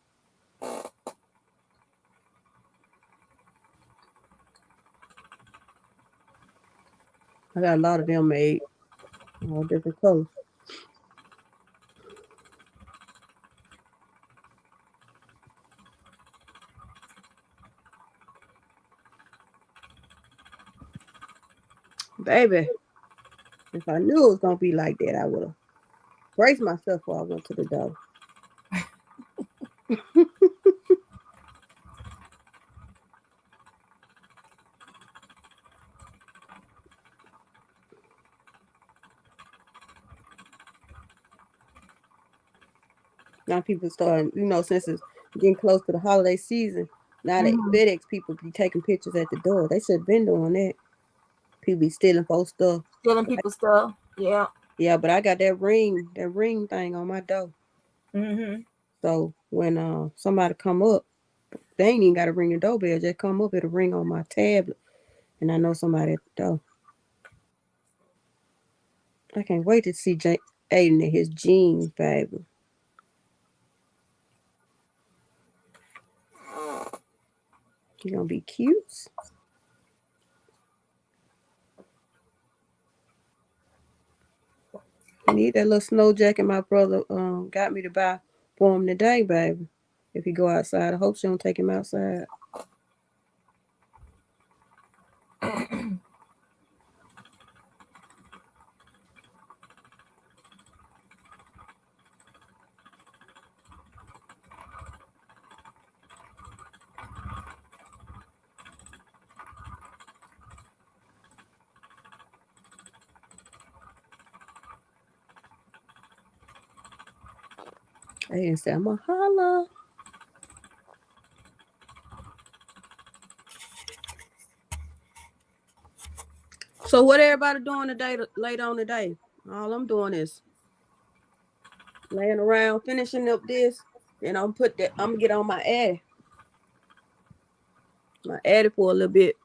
I got a lot of them made, all different colors. Baby, if I knew it was gonna be like that, I would have braced myself before I went to the door. Now people starting, since it's getting close to the holiday season, now that FedEx people be taking pictures at the door. They should have been doing that. People be stealing folks' stuff. Stealing people's stuff. Yeah. Yeah, but I got that ring thing on my door. So when somebody come up, they ain't even got to ring the doorbell. Just come up, it'll ring on my tablet, and I know somebody at the door. I can't wait to see Aiden in his jeans, baby. He gonna be cute. I need that little snow jacket my brother got me to buy for him today, baby. If he go outside, I hope she don't take him outside. Aiden said, "I'ma holla." So what everybody doing today, late on today? All I'm doing is laying around, finishing up this, and I'm gonna get on my ad. My ad for a little bit.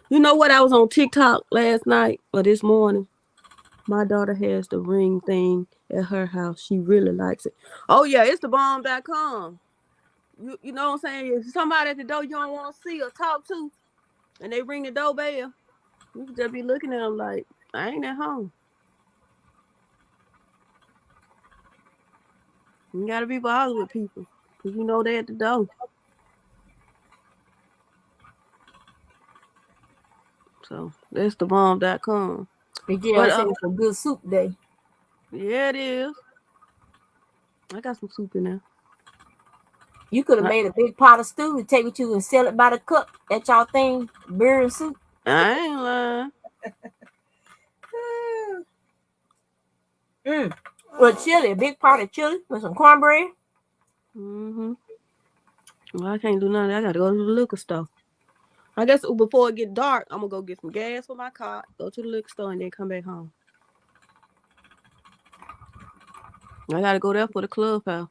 You know what? I was on TikTok last night or this morning. My daughter has the ring thing at her house. She really likes it. Oh yeah, it's the bomb.com. You know what I'm saying? If somebody at the door you don't want to see or talk to, and they ring the doorbell, you can just be looking at them like, I ain't at home. You gotta be bothered with people, because you know they at the door. So that's the bomb.com. They say it's a good soup day. Yeah, it is. I got some soup in there. You could have made a big pot of stew and take it to and sell it by the cup at y'all thing, beer and soup. I ain't lying. With chili, a big pot of chili with some cornbread. Well, I can't do nothing. I gotta go to the liquor store. I guess before it get dark, I'm gonna go get some gas for my car, go to the liquor store, and then come back home. I gotta go there for the clubhouse.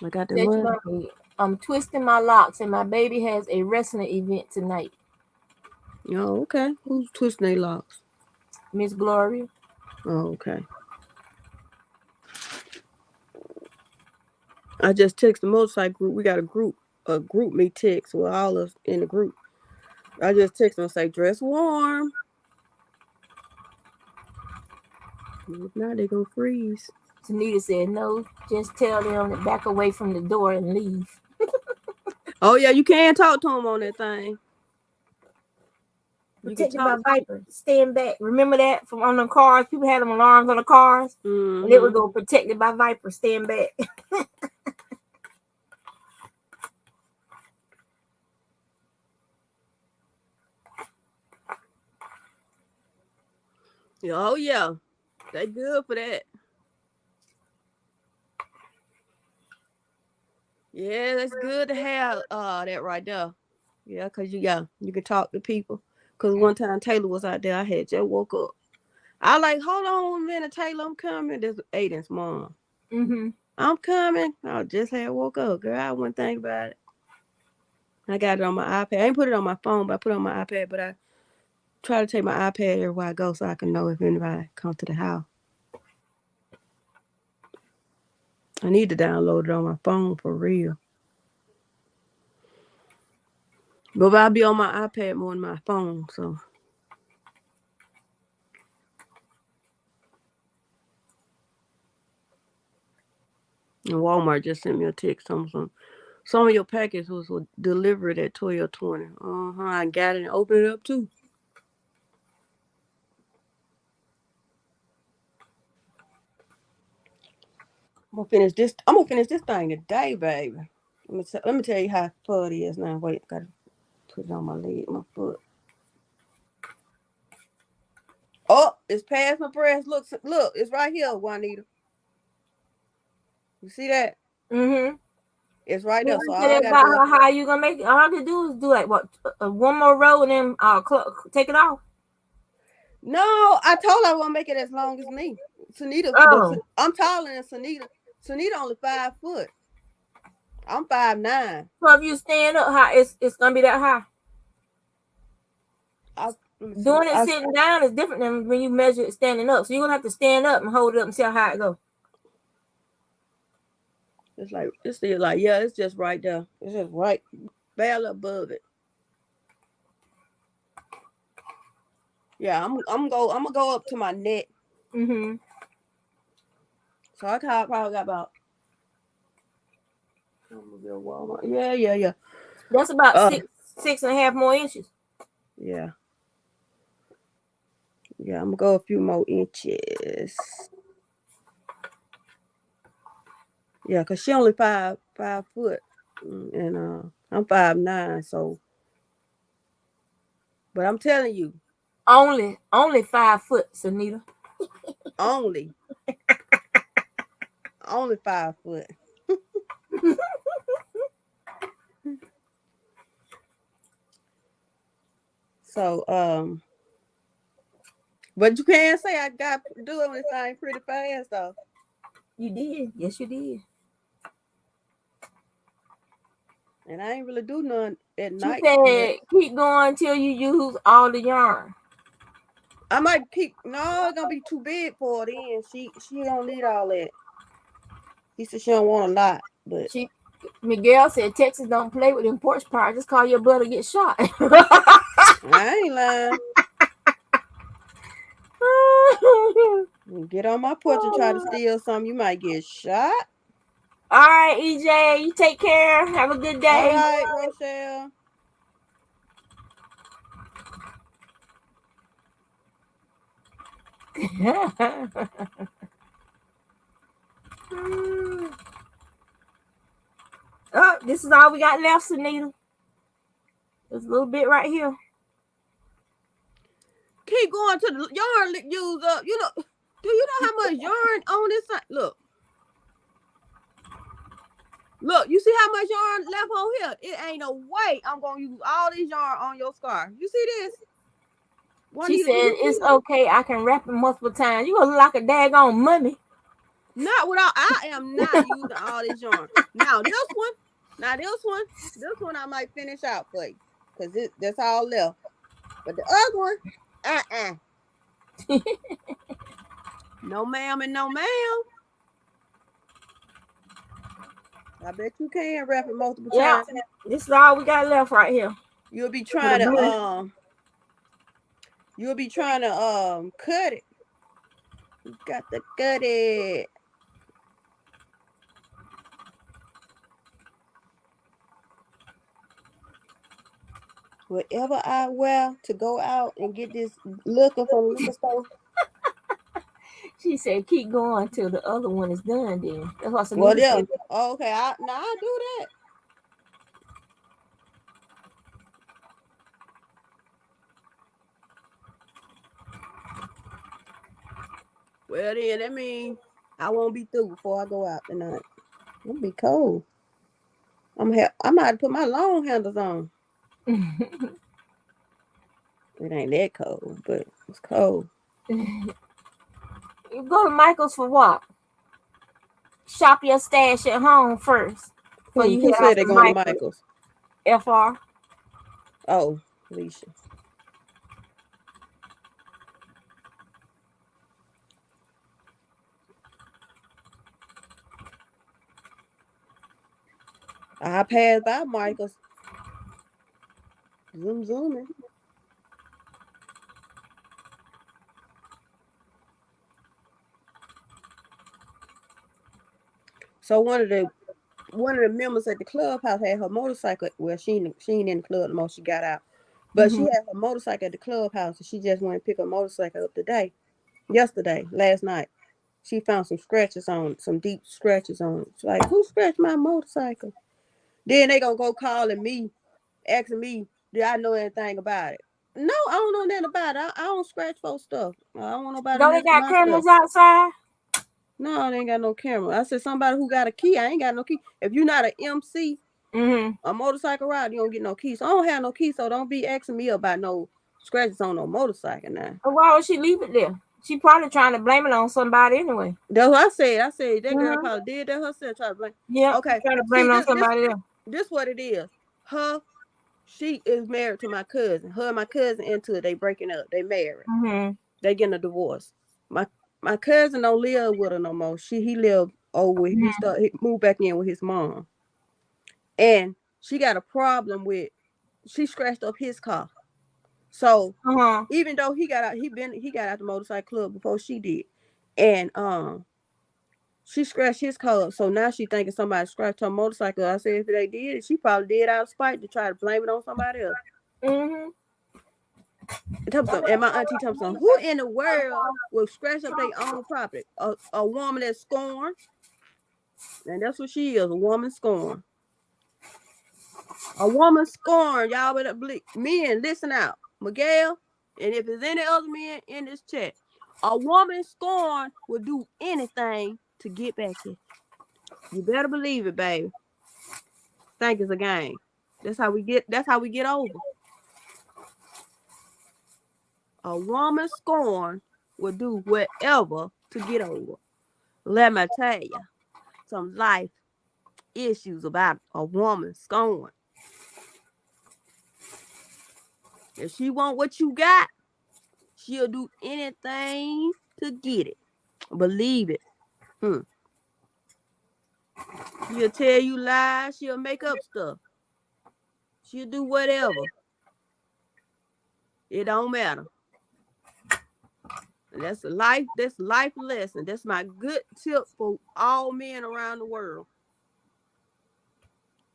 I got the money. I'm twisting my locks, and my baby has a wrestling event tonight. Oh, okay. Who's twisting their locks? Miss Gloria. Oh, okay. I just text the motorcycle group. We got a group me text with all of us in the group. I just text them and say, dress warm. If not, they're gonna freeze. Tanita said, no, just tell them to back away from the door and leave. Oh, yeah, you can talk to them on that thing. Protected by Viper. Stand back. Remember that from on the cars? People had them alarms on the cars. And it would go protected by Viper. Stand back. Oh, yeah. They good for that. Yeah, it's good to have that right there. Yeah, cause you can talk to people. Cause one time Taylor was out there, I had just woke up. I like, hold on a minute, Taylor, I'm coming. This was Aiden's mom. I'm coming. I just had woke up, girl. I wouldn't think about it. I got it on my iPad. I ain't put it on my phone, but I put it on my iPad. But I try to take my iPad everywhere I go so I can know if anybody comes to the house. I need to download it on my phone for real. But I'll be on my iPad more than my phone, so. And Walmart just sent me a text. Some of your package was delivered at 12:20. I got it and opened it up too. I'm gonna finish this thing today, baby. Let me tell you how fun it is now. Wait, gotta put it on my leg, my foot. Oh, it's past my breast. Look, it's right here, Juanita. You see that? It's right there. So all I gotta do how you gonna make it? All I can do is do like what one more row and then take it off. No, I told her I won't make it as long as me. Sunita, I'm taller than Sunita. Sunita only 5 foot. I'm 5'9". So if you stand up high, it's gonna be that high. Doing it sitting down is different than when you measure it standing up. So you're gonna have to stand up and hold it up and see how high it goes. It's still like, yeah, it's just right there. It's just right, barely above it. Yeah, I'm gonna go up to my neck. So I probably got about. Yeah. That's about 6.5 more inches. Yeah. Yeah, I'm gonna go a few more inches. Yeah, cause she only 5 foot, and I'm 5'9", so. But I'm telling you, only 5 foot, Sunita. only 5 foot. So but you can't say I got to do everything pretty fast though. You did, yes, you did. And I ain't really do none at night. You said keep going till you use all the yarn. I might keep. No, it's gonna be too big for it. Then she don't need all that. He said she don't want a lot, but Miguel said Texas don't play with them porch pies. Just call your brother get shot. I ain't lying. Get on my porch and try to steal something, you might get shot. All right, EJ, you take care. Have a good day. All right, Rochelle. Oh, this is all we got left, Sunita. There's a little bit right here. Keep going to the yarn use up. You know, do you know how much yarn on this side? Look, you see how much yarn left on here? It ain't no way I'm gonna use all this yarn on your scarf. You see this? She said it's okay. I can wrap it multiple times. You gonna look like a daggone mummy. Not without. I am not using all this yarn. Now this one I might finish out for you, cause that's all left. But the other one, no ma'am and no ma'am. I bet you can wrap it multiple times. This is all we got left right here. You'll be trying to cut it. You got to cut it. Whatever I wear to go out and get this liquor from the liquor store. She said, keep going till the other one is done then. That's what Well, yeah. Oh, okay. I'll do that. Well, then that means I won't be through before I go out tonight. It'll be cold. I might have to put my long handles on. It ain't that cold, but it's cold. You go to Michael's for what? Shop your stash at home first. Before you Who head out said they're to going to Michael's. Michael's? FR. Oh, Alicia. I passed by Michael's. Zooming. So one of the members at the clubhouse had her motorcycle. Well, she ain't in the club no more. She got out, but she had her motorcycle at the clubhouse, and she just went and pick her motorcycle up last night. She found some scratches on, some deep scratches on it. She's like, who scratched my motorcycle? Then they gonna go calling me, asking me, did I know anything about it? No, I don't know nothing about it. I don't scratch folks stuff. I don't want nobody Don't they messing got my cameras stuff. outside? No, they ain't got no camera. I said somebody who got a key. I ain't got no key. If you're not an MC, a motorcycle ride, you don't get no key. So I don't have no key. So don't be asking me about no scratches on no motorcycle now. But why would she leave it there? She probably trying to blame it on somebody anyway. That's what I said. I said that girl probably did that herself. Try to blame. Yeah. Okay. Trying to blame it on somebody else. This what it is. She is married to my cousin. Her and my cousin into it. They breaking up. They married. They getting a divorce. My cousin don't live with her no more. He lived over. He moved back in with his mom. And she got a problem with. She scratched up his car. So even though he got out the motorcycle club before she did, and she scratched his car up. So now she thinking somebody scratched her motorcycle. I said if they did, she probably did out of spite to try to blame it on somebody else. And my auntie told me, who in the world will scratch up their own property? A woman that's scorned, and that's what she is, a woman scorned. A woman scorned, y'all better believe. Men, listen out. Miguel, and if there's any other men in this chat, a woman scorned will do anything to get back at you. You better believe it, baby. Think it's a game. That's how we get over. A woman scorned will do whatever to get over. Let me tell you some life issues about a woman scorned. If she want what you got, she'll do anything to get it. Believe it. She'll tell you lies. She'll make up stuff. She'll do whatever. It don't matter. And that's life lesson. That's my good tip for all men around the world.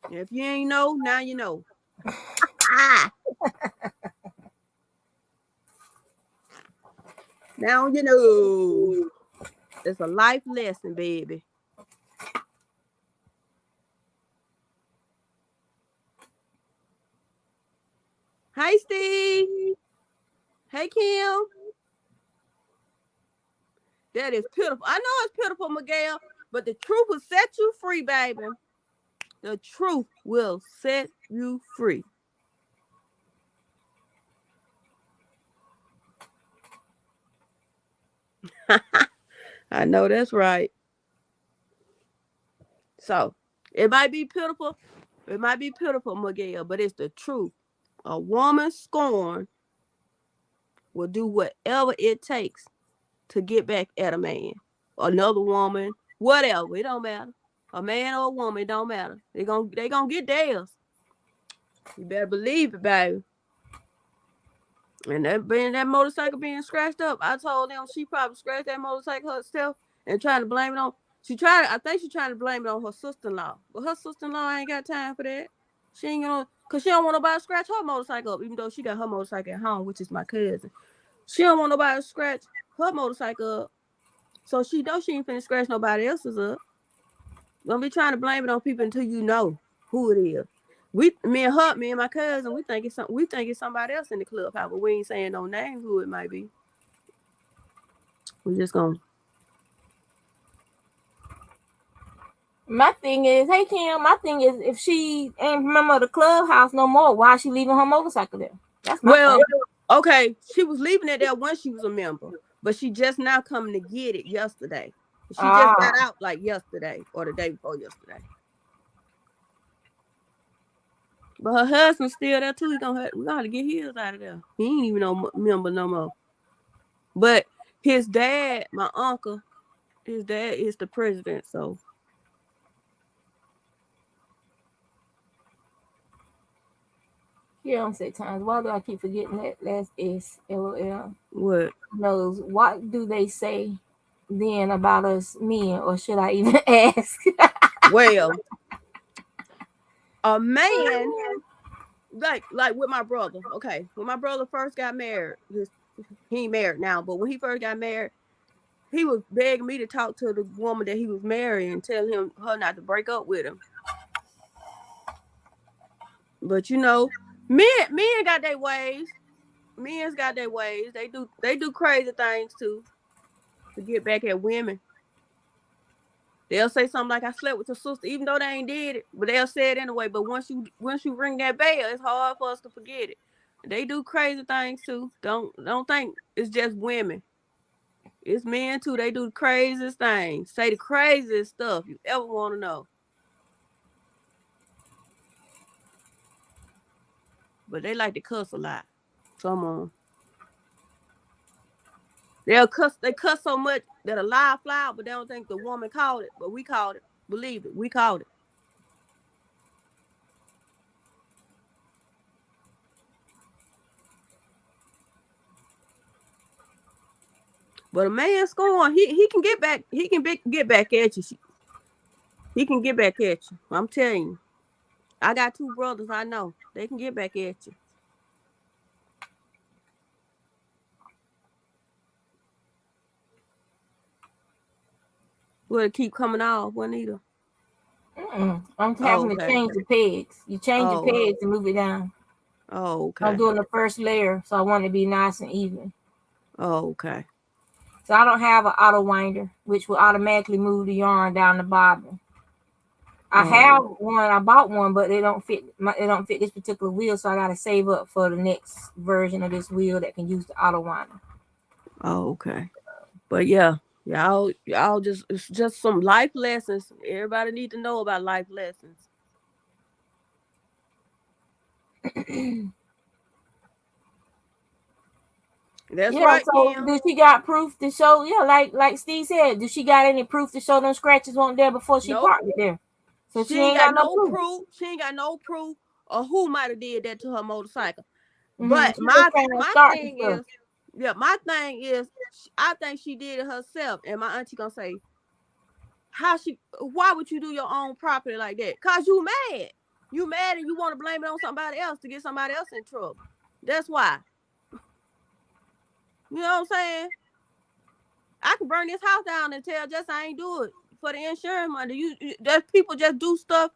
And if you ain't know, now you know. Now you know. It's a life lesson, baby. Hey, Steve. Hey, Kim. That is pitiful. I know it's pitiful, Miguel, but the truth will set you free, baby. The truth will set you free. I know that's right. So it might be pitiful. It might be pitiful, Miguel, but it's the truth. A woman scorned will do whatever it takes to get back at a man, another woman, whatever. It don't matter. A man or a woman, it don't matter. They gonna get theirs. You better believe it, baby. And that motorcycle being scratched up, I told them she probably scratched that motorcycle herself and trying to blame it on. I think she's trying to blame it on her sister-in-law. But her sister-in-law ain't got time for that. She ain't gonna, cause she don't want nobody to scratch her motorcycle up, even though she got her motorcycle at home, which is my cousin. She don't want nobody to scratch her motorcycle up. So she knows she ain't finna scratch nobody else's up. Don't be trying to blame it on people until you know who it is. Me and my cousin, we think it's somebody else in the clubhouse, but we ain't saying no name who it might be. We just gonna. My thing is, hey Kim, my thing is, if she ain't remember the clubhouse no more, why is she leaving her motorcycle there? That's my Well, thing. okay, she was leaving it there when she was a member, but she just now coming to get it yesterday. She just got out like yesterday or the day before yesterday. But her husband's still there too. We gonna have to get his out of there. He ain't even no member no more. But his dad, my uncle, his dad is the president. So Yeah, I'm say times. Why do I keep forgetting that last S? LOL. what? Knows what do they say then about us men, or should I even ask? Well, a man like with my brother. Okay, when my brother first got married, he ain't married now, but when he first got married, he was begging me to talk to the woman that he was marrying and tell her not to break up with him. But men got their ways. Men's got their ways. They do crazy things too to get back at women. They'll say something like, "I slept with your sister," even though they ain't did it. But they'll say it anyway. But once you ring that bell, it's hard for us to forget it. They do crazy things too. Don't think it's just women. It's men too. They do the craziest things. Say the craziest stuff you ever want to know. But they like to cuss a lot. Some of them. They cuss so much that a lie fly out, but they don't think the woman called it. But we called it. Believe it. We called it. But a man scorn, he can get back. He can get back at you. He can get back at you. I'm telling you. I got two brothers. I know they can get back at you. Will it keep coming off, Juanita? I'm Oh, having to okay. change the pegs. You change the Oh, pegs and move it down. oh, I'm okay. doing the first layer, so I want it to be nice and even. Oh, okay. So I don't have an auto winder, which will automatically move the yarn down the bobbin. I have one. I bought one, but they don't fit. They don't fit this particular wheel, so I got to save up for the next version of this wheel that can use the auto winder. Oh, okay. But yeah, y'all just it's just some life lessons. Everybody need to know about life lessons. That's Yeah. right, So Kim. does she got proof to show? Yeah, like Steve said, does she got any proof to show them scratches weren't there before she Nope. parked it there? So She she ain't ain't got got no no proof. proof. She ain't got no proof of who might have did that to her motorcycle. Mm-hmm. But She just trying to start the thing stuff. is, yeah, my thing is, I think she did it herself. And my auntie gonna say, why would you do your own property like that? Cause you mad. You mad and you want to blame it on somebody else to get somebody else in trouble. That's why. You know what I'm saying? I could burn this house down and tell Jess I ain't do it for the insurance money. There's people just do stuff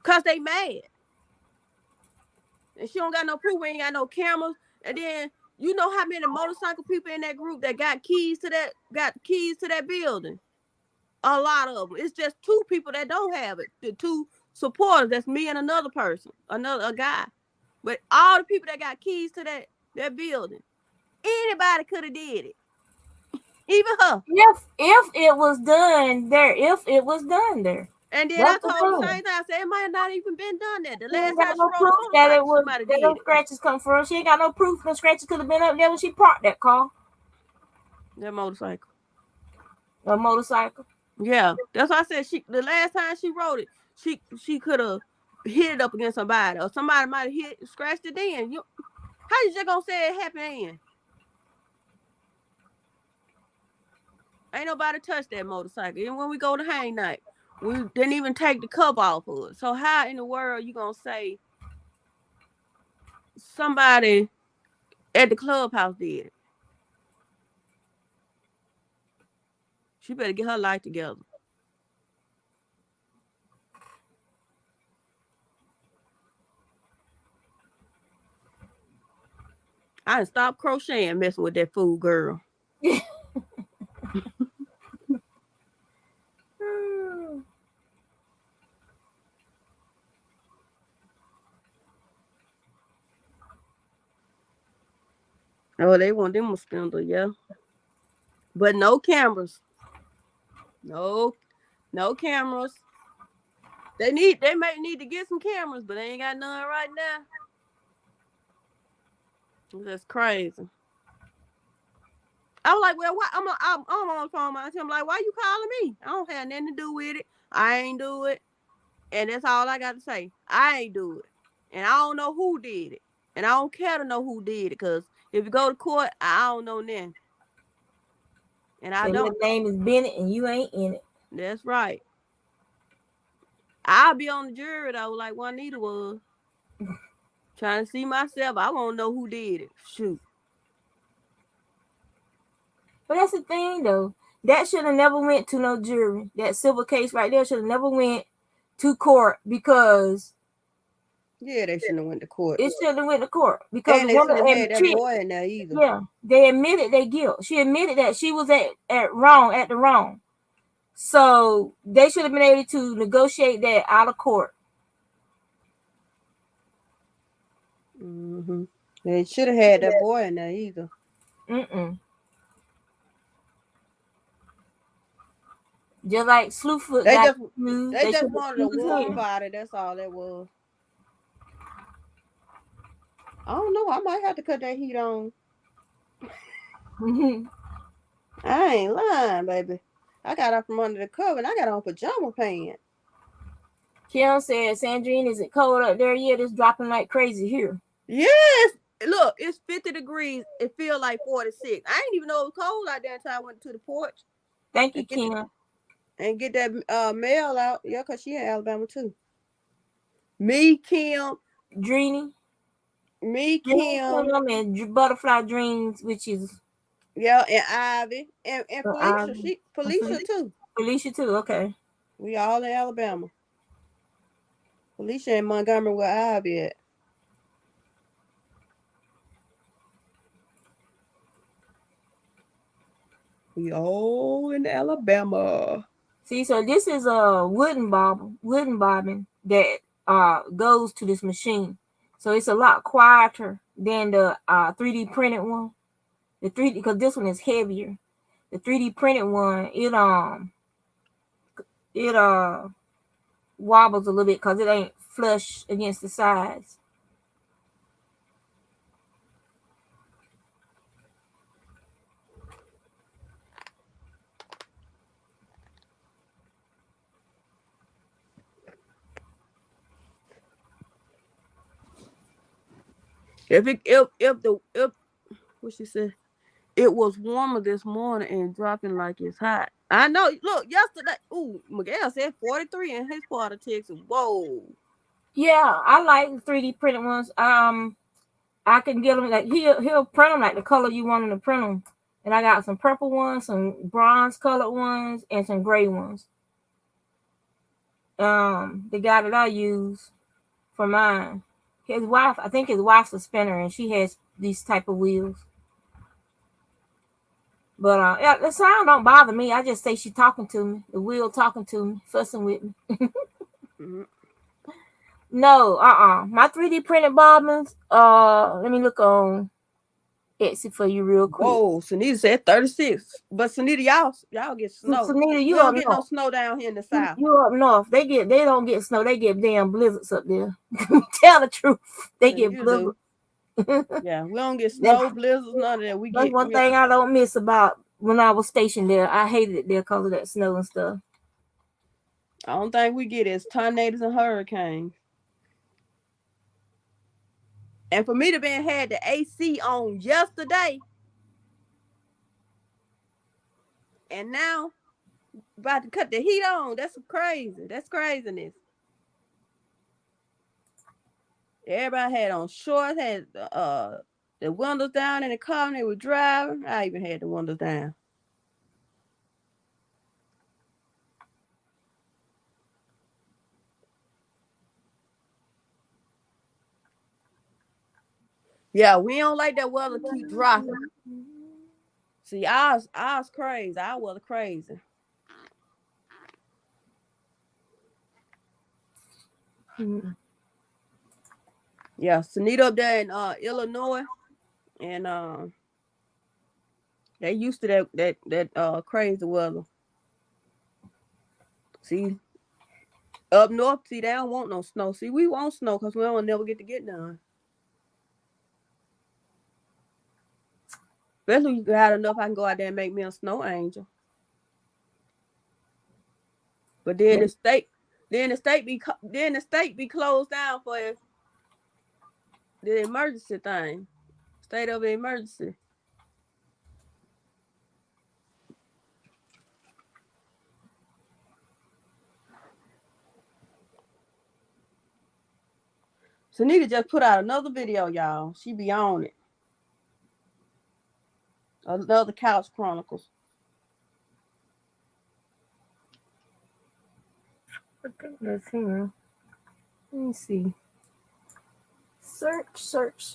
cause they mad. And she don't got no proof. We ain't got no cameras. And then you know how many motorcycle people in that group that got keys to that building? A lot of them. It's just two people that don't have it. The two supporters. That's me and another person, a guy. But all the people that got keys to that building, anybody could have did it. Even her. If it was done there, And then I that's the told the thing. same thing. I said it might not even been done there. The She last ain't got time she no rode proof a that motorcycle, somebody that did those it. scratches come from. She ain't got no proof no scratches could have been up there when she parked that car. That motorcycle. A motorcycle. Yeah, that's why I said the last time she rode it, she could have hit it up against somebody, or somebody might have scratched it. Then how you just gonna say it happened? In ain't nobody touched that motorcycle. And when we go to hang night, we didn't even take the cover off of it. So how in the world you gonna say somebody at the clubhouse did it? She better get her life together. I done stopped crocheting messing with that fool girl. Oh, they want them a spindle, yeah. But no cameras. No, no cameras. They may need to get some cameras, but they ain't got none right now. That's crazy. I was like, well, what? I'm on the phone. I'm like, why you calling me? I don't have nothing to do with it. I ain't do it, and that's all I got to say. I ain't do it, and I don't know who did it, and I don't care to know who did it, cause if you go to court, I don't know then, and I So your don't. name is Bennett and you ain't in it. That's right. I'll be on the jury though, like Juanita was. Trying to see myself. I won't know who did it. Shoot. But that's the thing though. That should have never went to no jury. That civil case right there should have never went to court because Yeah, they shouldn't have went to court. it shouldn't have went to court because And the they woman shouldn't have had that boy in there either. Yeah, they admitted their guilt. She admitted that she was at the wrong. So they should have been able to negotiate that out of court. Mm-hmm. They should have had that boy in there either. Just like Slewfoot They got they just wanted a warm body. That's all that was. I don't know. I might have to cut that heat on. I ain't lying, baby. I got up from under the cover and I got on pajama pants. Kim said, Sandrine, is it cold up there yet? It's dropping like crazy here. Yes. Look, it's 50 degrees. It feels like 46. I didn't even know it was cold out there until I went to the porch. Thank you, Kim. And get that mail out. Yeah, because she in Alabama too. Me, Kim. Dreamy. Me, Kim. And Butterfly Dreams, which is... Yeah, and Ivy. And Felicia. Felicia too. Felicia too, okay. We all in Alabama. Felicia in Montgomery where Ivy at. We all in Alabama. See, so this is a wooden bobbin that goes to this machine. So it's a lot quieter than the 3D printed one. The 3D, because this one is heavier. The 3D printed one, it wobbles a little bit because it ain't flush against the sides. If what she said, it was warmer this morning and dropping like it's hot. I know. Look, yesterday, Miguel said 43 in his part of Texas. Whoa. Yeah, I like the 3D printed ones. I can get them like he'll print them like the color you want him to print them. And I got some purple ones, some bronze colored ones, and some gray ones. The guy that I use for mine, his wife, I think his wife's a spinner, and she has these type of wheels. But yeah, the sound don't bother me. I just say she's talking to me, the wheel talking to me, fussing with me. Mm-hmm. No, my 3D printed bobbins. Let me look on Etsy for you real quick. Whoa, Sunita said 36. But Sunita, y'all get snow. Sunita, you don't get no snow down here in the south. You up north. They don't get snow. They get damn blizzards up there. Tell the truth. They get blizzards. Yeah, we don't get snow, blizzards, none of that. That's one thing I don't miss about when I was stationed there. I hated it there because of that snow and stuff. I don't think we get is tornadoes and hurricanes. And for me to been had the AC on yesterday, and now about to cut the heat on, that's crazy. That's craziness. Everybody had on shorts, had the windows down in the car when they were driving. I even had the windows down. Yeah, we don't like that weather keep dropping. See, ours crazy. Our weather crazy. Mm-hmm. Yeah, Sunita up there in Illinois, and They used to that crazy weather. See, up north, see, they don't want no snow. See, we want snow because we don't never get to get none. Especially if you got enough, I can go out there and make me a snow angel. But then the state be closed down for the emergency thing, state of emergency. So Nita just put out another video, y'all. She be on it. Another Couch Chronicles. I think that's him. Let me see. Search.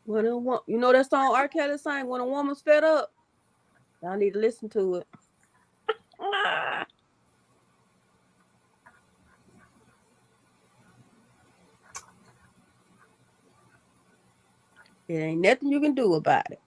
You know that song R. Kelly sang, "When a Woman's Fed Up"? Y'all need to listen to it. It ain't nothing you can do about it.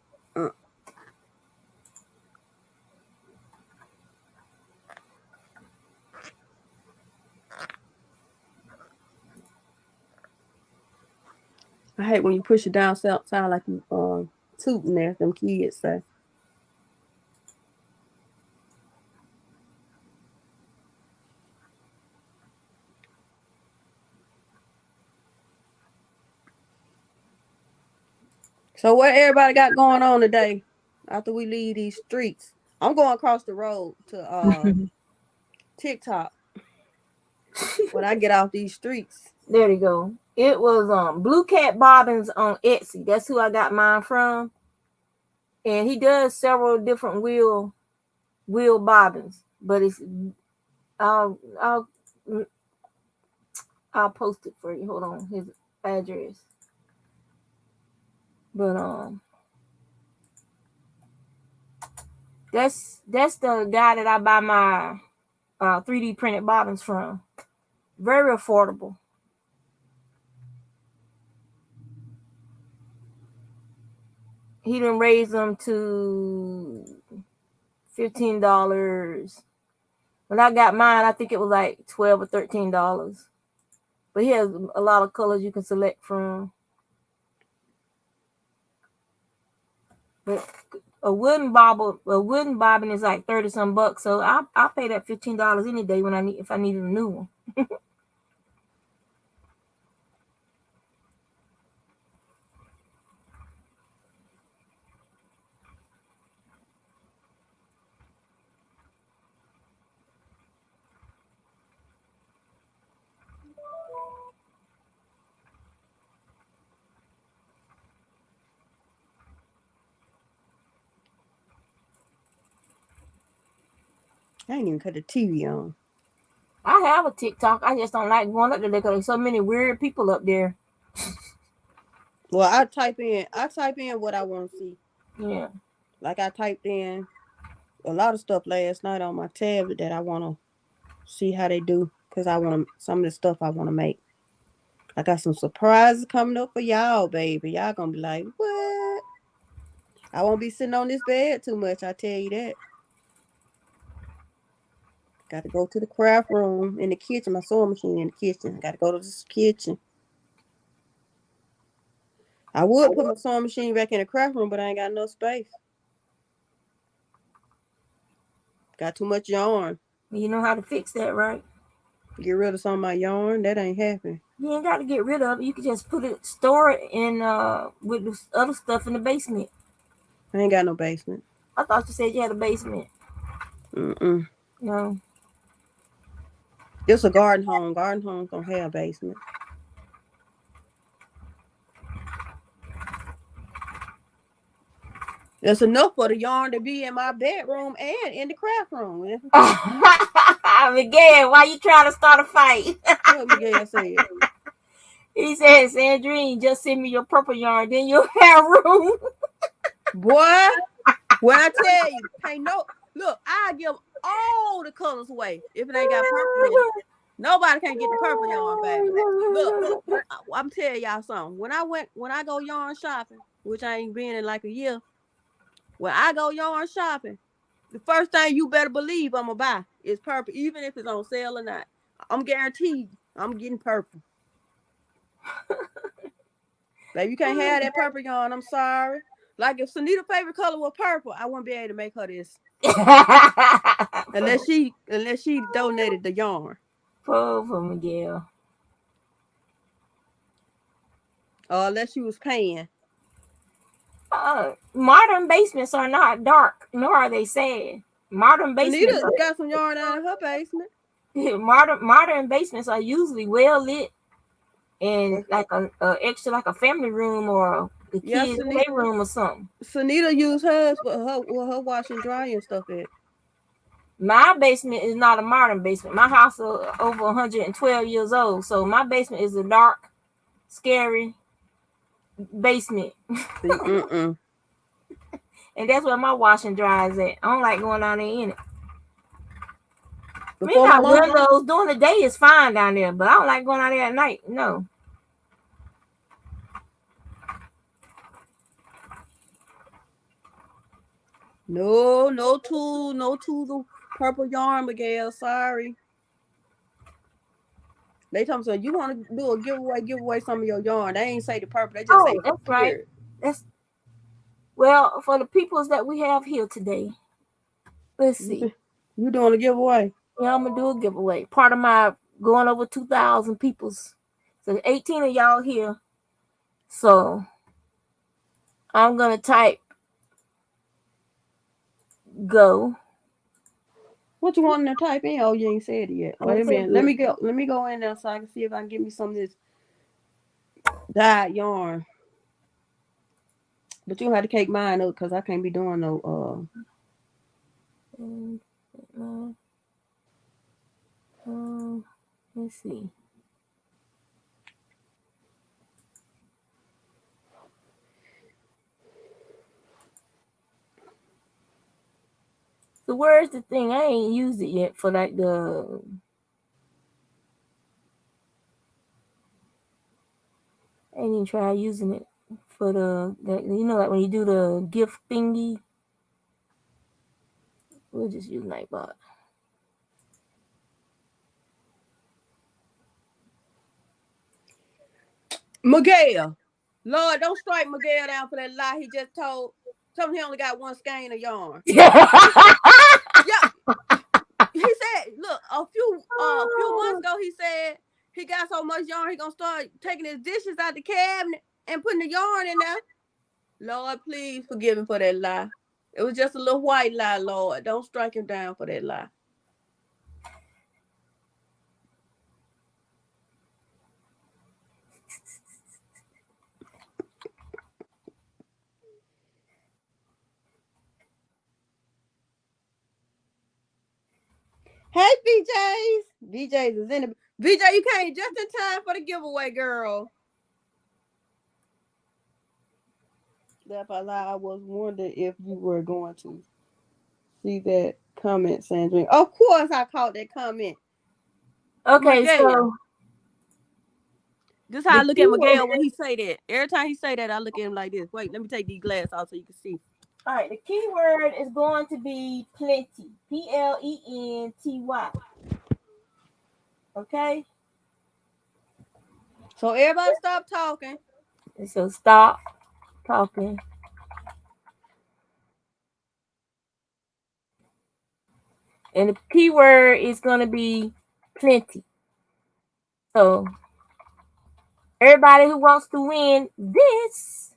I hate when you push it down, sound like you tooting there, them kids say. So what everybody got going on today after we leave these streets? I'm going across the road to TikTok when I get off these streets. There you go. It was Blue Cat Bobbins on Etsy. That's who I got mine from. And he does several different wheel bobbins, but it's I'll post it for you. Hold on, his address. But that's the guy that I buy my 3D printed bobbins from. Very affordable. He done raised them to $15. When I got mine, I think it was like $12 or $13. But he has a lot of colors you can select from. But a wooden bobbin is like 30-some bucks. So I'll pay that $15 any day if I needed a new one. I ain't even cut the TV on. I have a TikTok. I just don't like going up there because there's so many weird people up there. Well, I type in what I want to see. Yeah. Like I typed in a lot of stuff last night on my tablet that I want to see how they do because I want some of the stuff I want to make. I got some surprises coming up for y'all, baby. Y'all gonna be like, what? I won't be sitting on this bed too much, I tell you that. Got to go to the craft room in the kitchen, my sewing machine in the kitchen. Got to go to this kitchen. I would put my sewing machine back in the craft room, but I ain't got enough space. Got too much yarn. You know how to fix that, right? Get rid of some of my yarn. That ain't happening. You ain't got to get rid of it. You can just store it in with the other stuff in the basement. I ain't got no basement. I thought you said you had a basement. No. It's a garden home. Garden homes don't have a basement. There's enough for the yarn to be in my bedroom and in the craft room. Miguel, why you trying to start a fight? What Miguel said? He said, Sandrine, just send me your purple yarn, then you'll have room. Boy, when I tell you, pay no look, I give all the colors away if it ain't got purple in it. Nobody can get the purple yarn, baby. Look, I'm telling y'all something. When I go yarn shopping, which I ain't been in like a year, when I go yarn shopping, the first thing you better believe I'm gonna buy is purple, even if it's on sale or not. I'm guaranteed I'm getting purple. Baby, you can't have that purple yarn. I'm sorry. Like if Sunita's favorite color was purple, I wouldn't be able to make her this. Unless she donated the yarn. Poor Miguel. Or unless she was paying. Modern basements are not dark, nor are they sad. Modern basements Sunita got some yarn out of her basement. modern basements are usually well lit and like a extra like a family room or the kids' playroom or something. Sunita used hers for her wash and dry and stuff at. My basement is not a modern basement. My house is over 112 years old, so my basement is a dark, scary basement. And that's where my wash and dry is at. I don't like going down there in it. We before got my mom, windows during the day is fine down there, but I don't like going out there at night. No. no tools of purple yarn, Miguel. Sorry. They told me, so you want to do a giveaway, give away some of your yarn. They ain't say the purple. They just say that's right. period. That's well for the peoples that we have here today. Let's see. You doing a giveaway? Yeah, I'm gonna do a giveaway. Part of my going over 2,000 peoples. So 18 of y'all here. So I'm gonna type go. What you want to type in? Oh, you ain't said it yet. Wait a minute. Let me go in there so I can see if I can get me some of this dyed yarn. But you have to cake mine up because I can't be doing no let's see. So where's the thing? I ain't used it yet for like the I ain't even try using it for the like when you do the gift thingy. We'll just use Nightbot. Miguel. Lord, don't strike Miguel down for that lie he just told. Told him he only got one skein of yarn. Yeah. He said, look, a few months ago, he said he got so much yarn, he gonna start taking his dishes out the cabinet and putting the yarn in there. Lord, please forgive him for that lie. It was just a little white lie, Lord. Don't strike him down for that lie. Hey, BJ's. BJ's is in the BJ, you came just in time for the giveaway, girl. That's a lie. I was wondering if you were going to see that comment, Sandrine. Of course, I caught that comment. Okay, Miguel. so this is how I look at Miguel when he say that. Every time he say that, I look at him like this. Wait, let me take these glasses off so you can see. All right, the keyword is going to be plenty. PLENTY. Okay? So everybody stop talking. So stop talking. And the keyword is going to be plenty. So everybody who wants to win this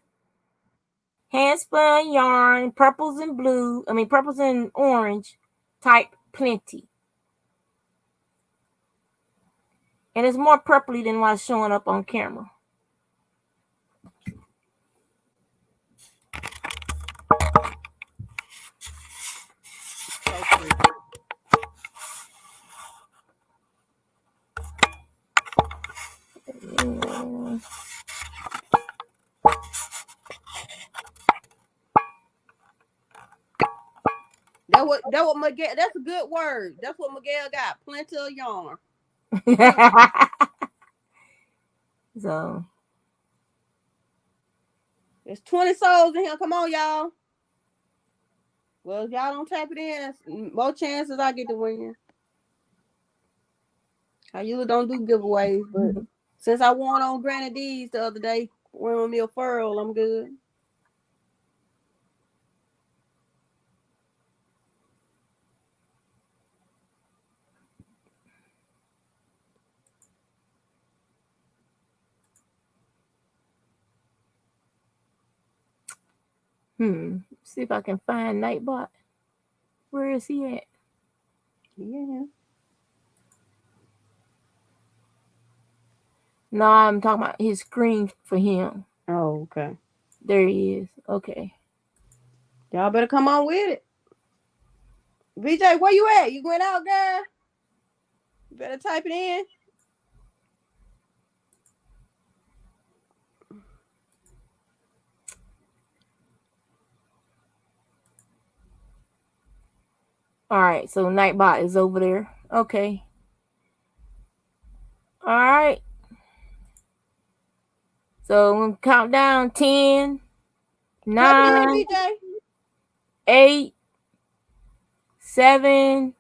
hand spun yarn, purples and orange, type plenty. And it's more purpley than what's showing up on camera. what Miguel. That's a good word. That's what Miguel got. Plenty of yarn. So There's 20 souls in here. Come on, y'all. Well, if y'all don't type it in, more chances I get to win. I usually don't do giveaways, but since I won on Granny D's the other day, wearing me a furl, I'm good. See if I can find Nightbot. Where is he at? Yeah. No, I'm talking about his screen for him. Oh, okay. There he is. Okay. Y'all better come on with it. VJ, where you at? You went out, girl? You better type it in. All right. So Nightbot is over there. Okay. All right. So we'll count down 10, 9, VJ. 8, 7,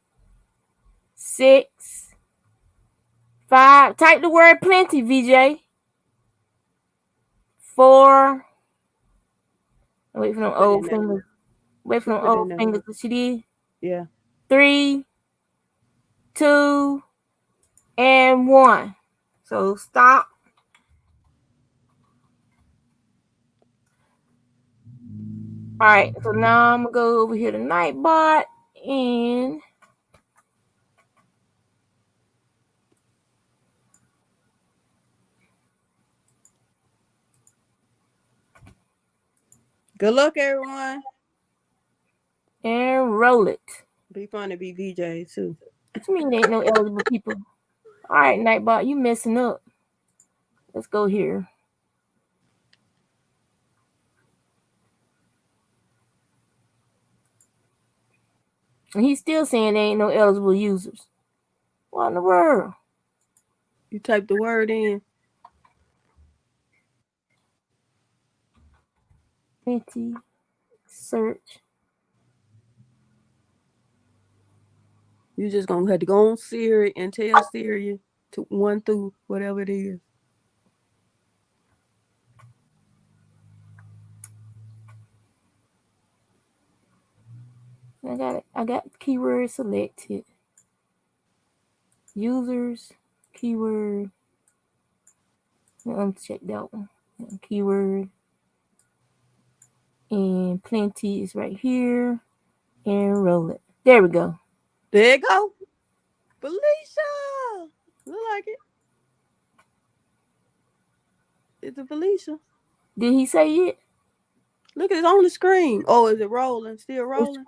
6, 5. Type the word plenty, VJ. 4. Wait for them old fingers. Wait for them old fingers. What she did? Yeah. 3, 2, and 1. So stop. All right. So now I'm gonna go over here to Nightbot and Good luck, everyone. And roll it. Be fun to be VJ too. What you mean there ain't no eligible people? All right, Nightbot, you messing up. Let's go here. And he's still saying there ain't no eligible users. What in the world? You type the word in. Plenty. Search. You just gonna have to go on Siri and tell Siri to 1 through whatever it is. I got it. I got keyword selected. Users, keyword. Uncheck that one. Keyword. And plenty is right here. And roll it. There we go. There you go. Felicia. Look like it. It's a Felicia. Did he say it? Look at it on the screen. Oh, is it rolling? Still rolling?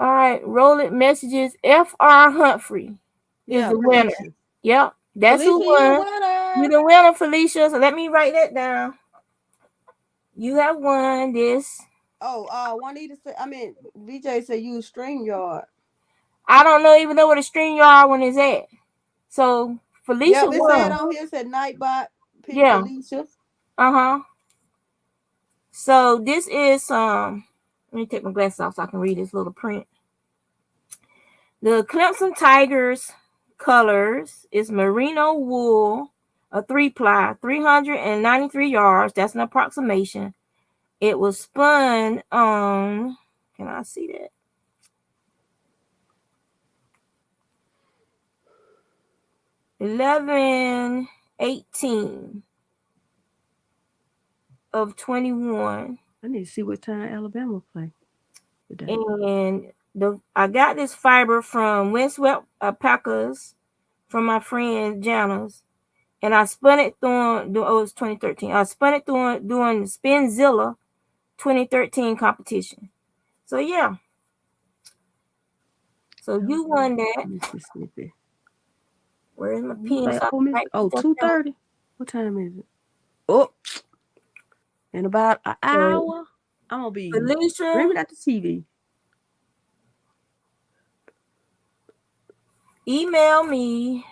All right, roll it. Messages. F.R. Humphrey is the winner. Yep, that's Felicia, who won. You're the winner, Felicia. So let me write that down. You have won this. Oh, Juanita said. VJ said use StreamYard. I don't even know where the StreamYard one is at. So Felicia won. It said on here. It said Nightbot. Yeah. Felicia. So this is let me take my glasses off so I can read this little print. The Clemson Tigers colors is merino wool, a 3-ply, 393 yards. That's an approximation. It was spun on, can I see that? (11/18 of 21). I need to see what time Alabama play today. And I got this fiber from Windswept Alpacas from my friend Jana's, and I spun it through. It was 2013. I spun it through during the Spinzilla 2013 competition. So yeah. So you won that. Mississippi. Where is my pen? 2:30. What time is it? Oh, in about an hour, I'm gonna be screaming at the TV. email me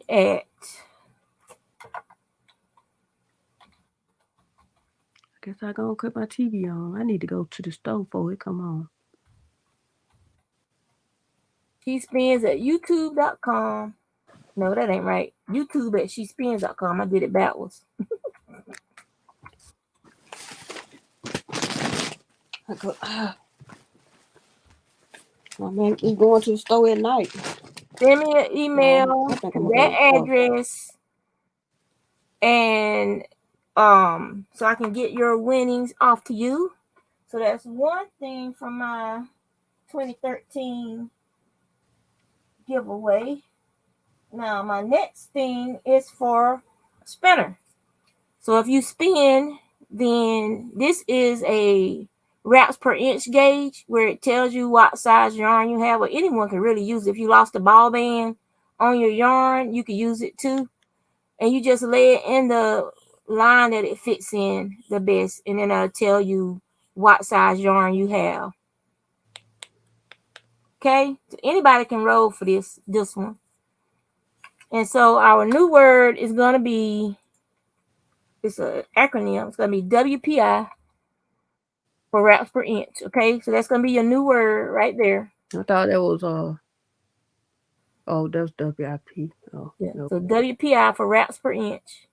at I guess I gonna cut my TV on. I need to go to the store before it come on. Shespins at youtube.com. No, that ain't right. YouTube at shespins.com. I did it backwards. I go, my man is going to the store at night. Send me an email I think I'm to gonna that go. address, and so I can get your winnings off to you. So that's one thing from my 2013 giveaway. Now my next thing is for spinner. So if you spin, then this is a wraps per inch gauge where it tells you what size yarn you have, or anyone can really use it. If you lost a ball band on your yarn, you can use it too. And you just lay it in the line that it fits in the best, and then it'll tell you what size yarn you have. Okay, so anybody can roll for this one. And so our new word is going to be, it's an acronym, it's going to be WPI for wraps per inch. Okay, so that's going to be your new word right there. I thought that was that's WIP. Oh Yeah. no. So WPI for wraps per inch.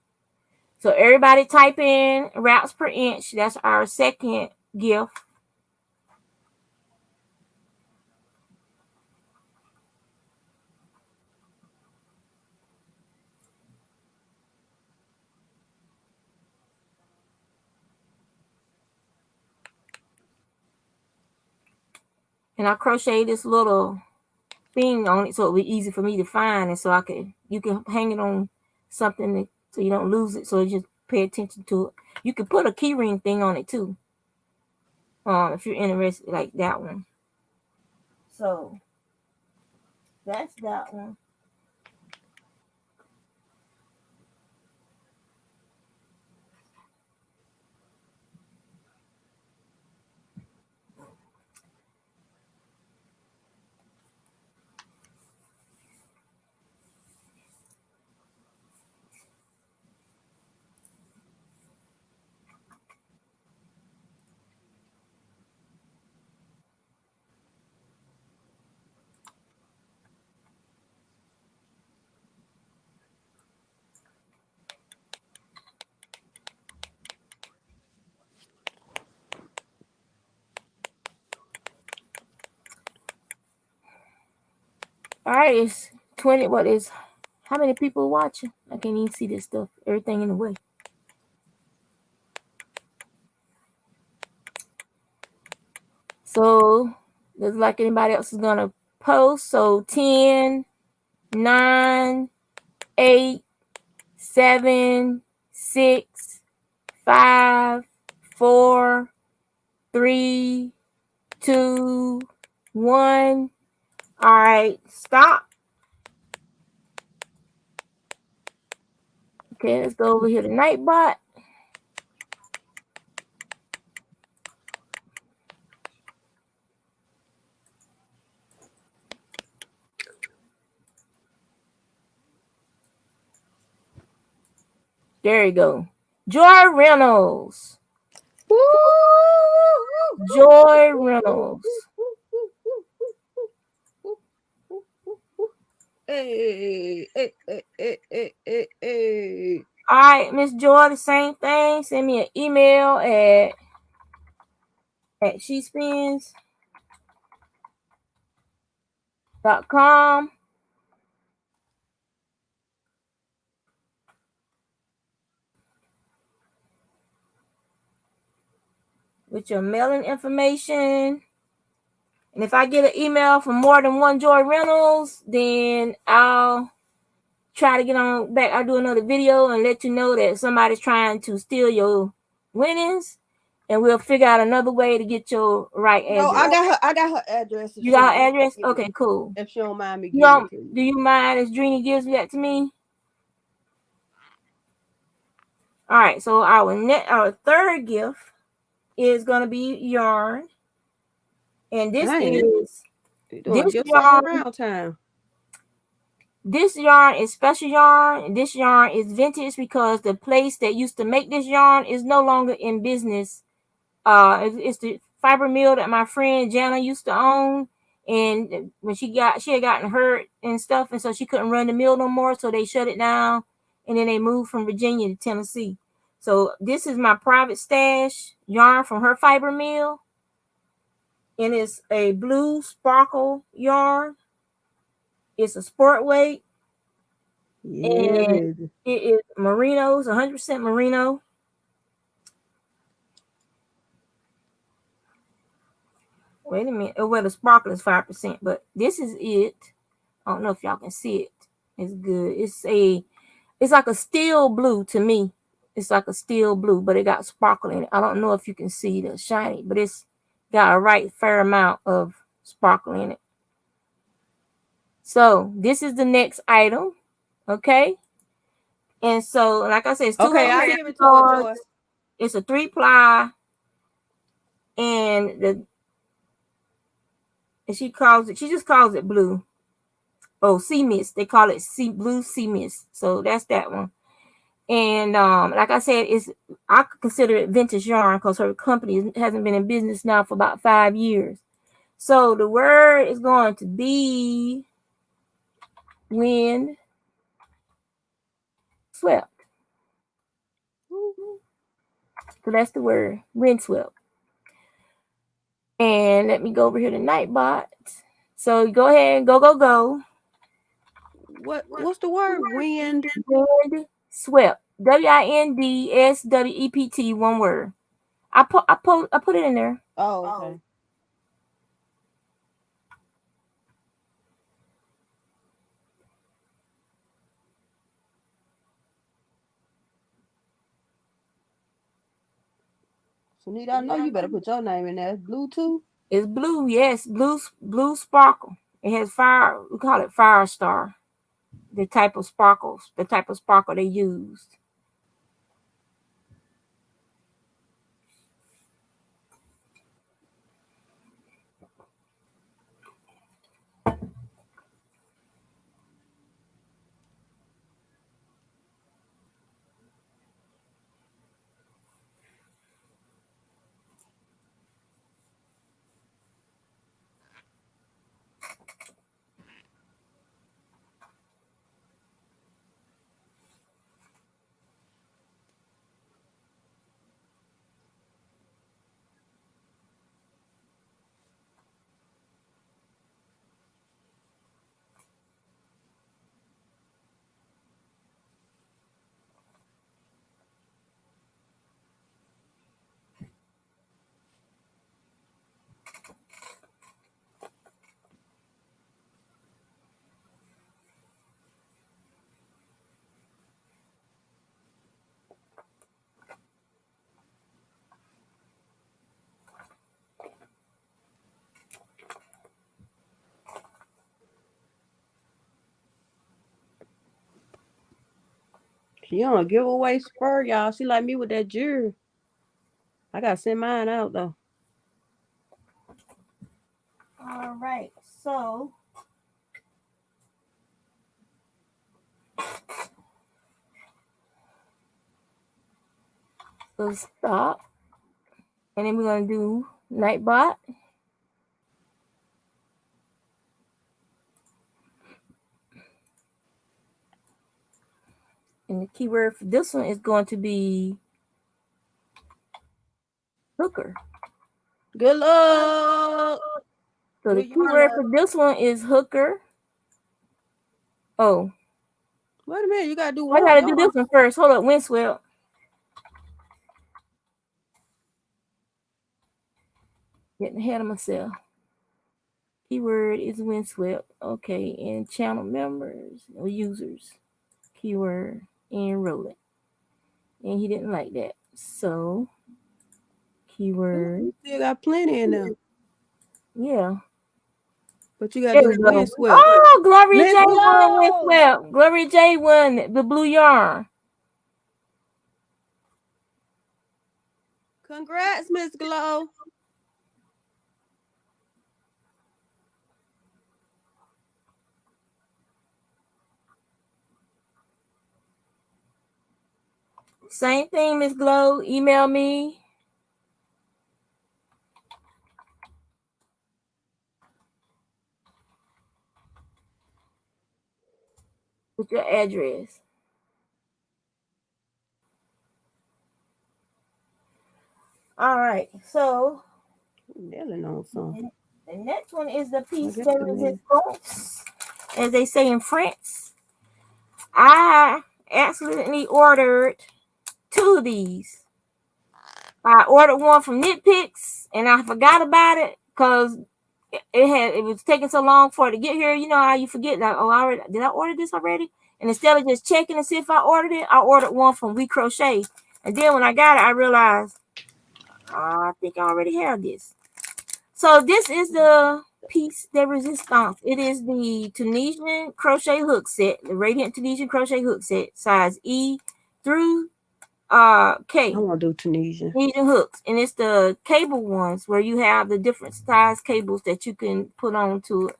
So everybody type in wraps per inch. That's our second gift. And I crochet this little thing on it so it'll be easy for me to find, and so you can hang it on something so you don't lose it. So just pay attention to it. You can put a key ring thing on it too, if you're interested, like that one. So that's that one. All right, it's 20. What is? How many people watching? I can't even see this stuff. Everything in the way. So looks like anybody else is gonna post. So 10, 9, 8, 7, 6, 5, 4, 3, 2, 1. All right, stop. Okay, let's go over here to Nightbot. There you go. Joy Reynolds. Joy Reynolds. Hey. All right, Miss Joy, the same thing. Send me an email at shespins.com. With your mailing information. And if I get an email from more than one Joy Reynolds, then I'll try to get on back. I'll do another video and let you know that somebody's trying to steal your winnings, and we'll figure out another way to get your right address. No, I got her address. You got her address? Okay, cool. If she don't mind me giving it to you. Do you mind if Dreeny gives that to me? All right, so our third gift is gonna be yarn. And this Dang. is They doing this gift yarn. around time. This yarn is special yarn. This yarn is vintage because the place that used to make this yarn is no longer in business. It's the fiber mill that my friend Jana used to own. And when she had gotten hurt and stuff, and so she couldn't run the mill no more, so they shut it down. And then they moved from Virginia to Tennessee. So this is my private stash yarn from her fiber mill. And it's a blue sparkle yarn. It's a sport weight. Yeah, And it is merinos, 100% merino. Wait a minute. Well, the sparkle is 5%, but this is it. I don't know if y'all can see it. It's good. It's like a steel blue to me. It's like a steel blue, but it got sparkle in it. I don't know if you can see the shiny, but it's got a right fair amount of sparkle in it. So this is the next item. Okay. And so, like I said, it's okay, I give it to her, Joy. It's a 3-ply, and she just calls it blue. Oh, sea mist. They call it blue sea mist. So that's that one. And like I said, I consider it vintage yarn because her company hasn't been in business now for about 5 years. So the word is going to be wind swept. So that's the word, wind swept. And let me go over here to Nightbot. So go ahead, go. What's the word? Wind swept. WINDSWEPT, one word. I put it in there. Oh, okay. Sunita, I know you better put your name in there. Blue too? It's blue, yes. Blue sparkle. It has fire. We call it Fire Star. The type of sparkle they used. She on a giveaway spur, y'all. She like me with that jewelry. I gotta send mine out though. All right, so stop, and then we're gonna do Nightbot. And the keyword for this one is going to be hooker. Good luck. So the keyword for this one is hooker. Oh. Wait a minute, you gotta do one. I gotta do this one first. Hold up, windswept. Getting ahead of myself. Keyword is windswept. Okay, and channel members or users. Keyword and roll it. And he didn't like that. So keyword. You still got plenty in there. Yeah. But you gotta do windswept. Oh, Gloria J won windswept. Gloria J won the blue yarn. Congrats, Miss Glow. Same thing, Miss Glow. Email me. With your address. All right. So Nelly knows something. the next one is the piece guess de the name. resistance, as they say in France. I accidentally ordered 2 of these. I ordered one from Nitpicks and I forgot about it because it was taking so long for it to get here. You know how you forget that, oh, did I order this already? And instead of just checking to see if I ordered it, I ordered one from We Crochet. And then when I got it, I realized, I think I already have this. So this is the piece de resistance. It is the Tunisian crochet hook set, the Radiant Tunisian crochet hook set, size E through K. I want to do Tunisian. Tunisian hooks, and it's the cable ones where you have the different size cables that you can put onto it.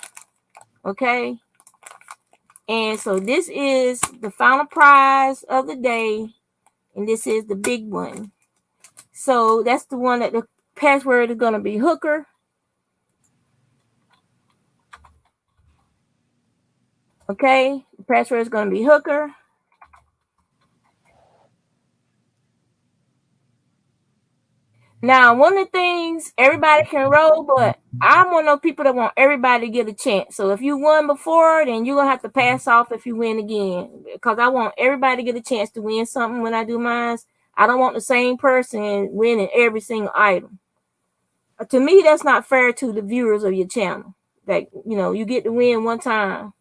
Okay. And so this is the final prize of the day, and this is the big one. So that's the one that the password is going to be hooker. Okay, the password is going to be hooker. Now, one of the things, everybody can roll, but I'm one of those people that want everybody to get a chance. So if you won before, then you're going to have to pass off if you win again. Because I want everybody to get a chance to win something when I do mine. I don't want the same person winning every single item. To me, that's not fair to the viewers of your channel. That, you get to win one time.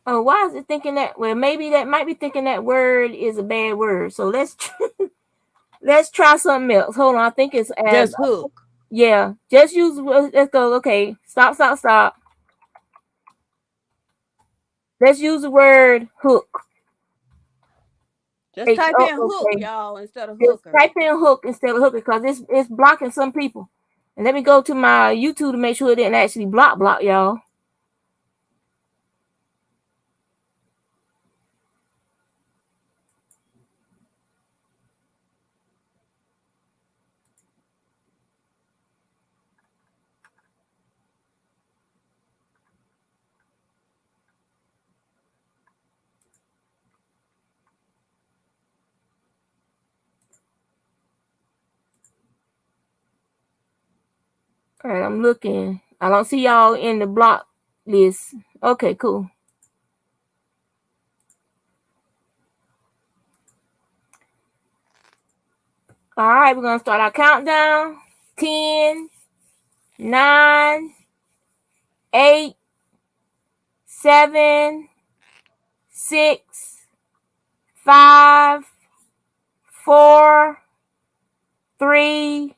Oh, why is it thinking that? Well, maybe that might be thinking that word is a bad word. So let's try something else. Hold on, I think it's as Just hook. Yeah, just use. Let's go. Okay, stop. Let's use the word hook. Just type in hook, Okay. y'all, instead of Just hooker. type in hook instead of hooker because it's blocking some people. And let me go to my YouTube to make sure it didn't actually block y'all. All right, I'm looking. I don't see y'all in the block list. Okay, cool. All right, we're going to start our countdown. 10, 9, 8, 7, 6, 5, 4, 3,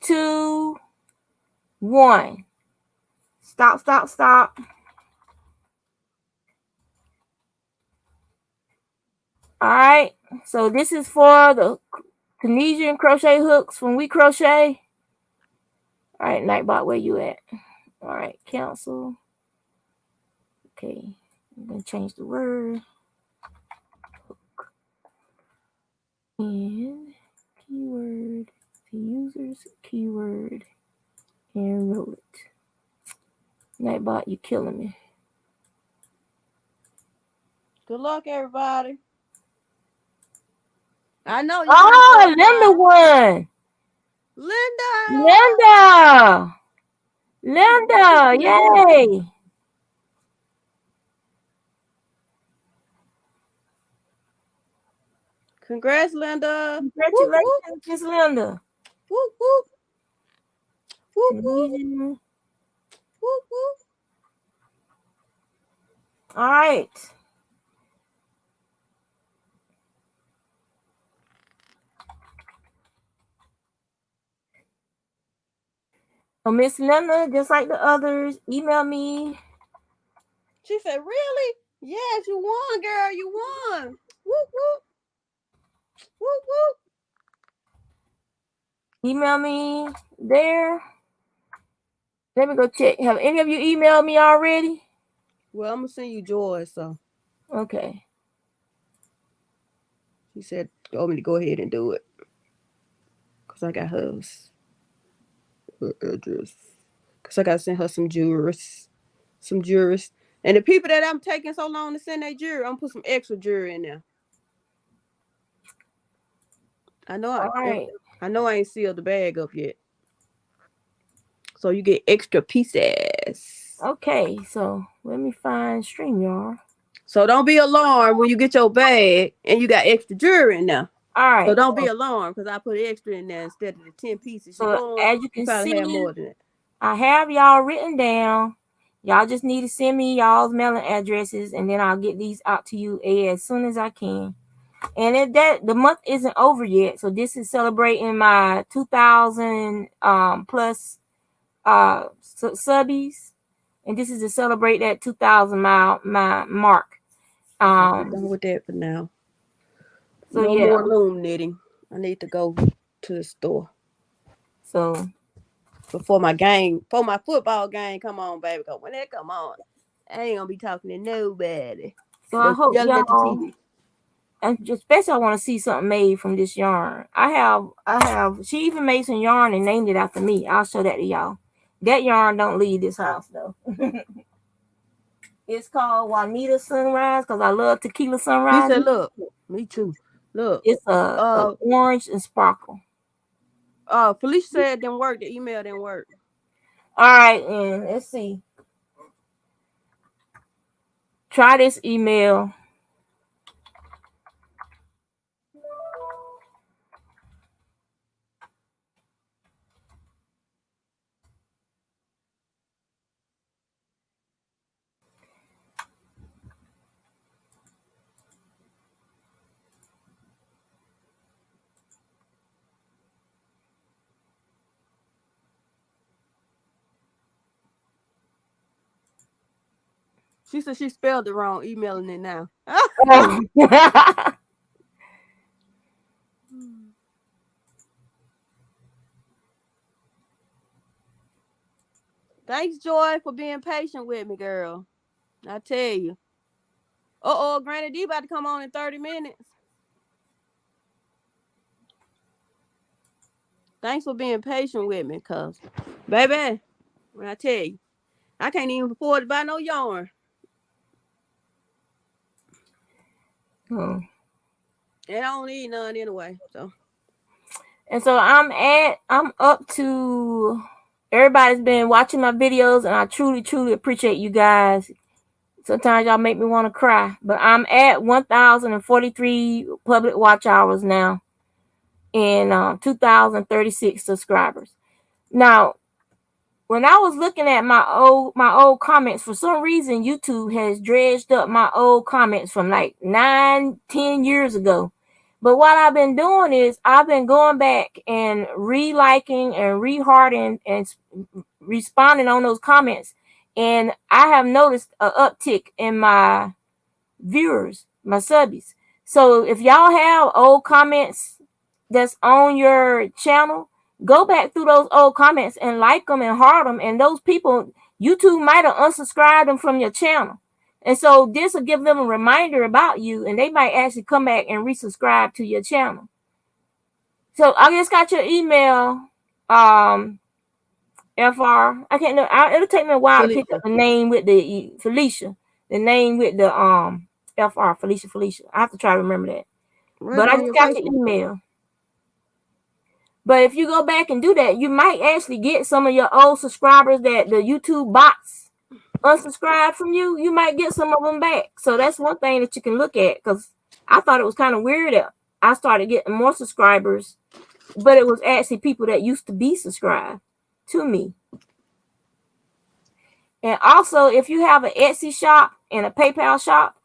2, 1. Stop. All right. So this is for the Tunisian crochet hooks from We Crochet. All right, Nightbot, where you at? All right, cancel. Okay, I'm gonna change the word. Hook. And keyword, the user's keyword, and roll it. Nightbot, you killing me. Good luck, everybody. I know you. Oh, Linda won. Linda, yay. Congrats, Linda. Congratulations, Miss Linda. Whoop, whoop. Whoop, whoop. Tunisian. Whoop, whoop. All right. So Miss Linda, just like the others, email me. She said, really? Yes, you won, girl. You won. Whoop, whoop. Whoop, whoop. Email me there. Let me go check. Have any of you emailed me already? Well, I'm gonna send you Joy. So Okay. she said, "Want me to go ahead and do it?" Cause I got her address. Cause I gotta send her some jewelries. And the people that I'm taking so long to send their jewelry, I'm gonna put some extra jewelry in there. I know All right. I ain't sealed the bag up yet. So you get extra pieces. Okay. So let me find StreamYard. So don't be alarmed when you get your bag and you got extra jewelry in there. All right. So don't be alarmed because I put extra in there instead of the 10 pieces. So as you can probably see, have more than that. I have y'all written down. Y'all just need to send me y'all's mailing addresses, and then I'll get these out to you as soon as I can. And if that the month isn't over yet, so this is celebrating my 2,000 plus subbies, and this is to celebrate that 2,000 my mark. I'm done with that for now. So no yeah, more loom knitting. I need to go to the store. So before my football game come on, baby. Cause when that come on, I ain't gonna be talking to nobody. So I hope yelling at the y'all, TV. and especially I want to see something made from this yarn. I have. She even made some yarn and named it after me. I'll show that to y'all. That yarn don't leave this house though. It's called Juanita Sunrise because I love tequila sunrise. He said, "Look, me too. Look, it's a orange and sparkle." Felicia said it didn't work. The email didn't work. All right, and let's see. Try this email. She said she spelled it wrong, emailing it now. Thanks, Joy, for being patient with me, girl. I tell you. Granny D about to come on in 30 minutes. Thanks for being patient with me, cuz, baby, when I tell you, I can't even afford to buy no yarn. And I don't need none anyway. So. And so I'm up to. Everybody's been watching my videos, and I truly, truly appreciate you guys. Sometimes y'all make me want to cry, but I'm at 1,043 public watch hours now, and 2,036 subscribers. Now, when I was looking at my old comments, for some reason YouTube has dredged up my old comments from like 9-10 years ago. But what I've been doing is I've been going back and re-liking and re-hearting and responding on those comments, and I have noticed an uptick in my viewers, my subbies. So if y'all have old comments that's on your channel, go back through those old comments and like them and heart them. And those people, YouTube might have unsubscribed them from your channel. And so this will give them a reminder about you, and they might actually come back and resubscribe to your channel. So I just got your email, FR. I can't know. It'll take me a while to pick up the name with the Felicia. The name with the FR Felicia. I have to try to remember that. But I just got your email. But if you go back and do that, you might actually get some of your old subscribers that the YouTube bots unsubscribe from you. You might get some of them back. So that's one thing that you can look at, because I thought it was kind of weird that I started getting more subscribers, but it was actually people that used to be subscribed to me. And also, if you have an Etsy shop and a PayPal shop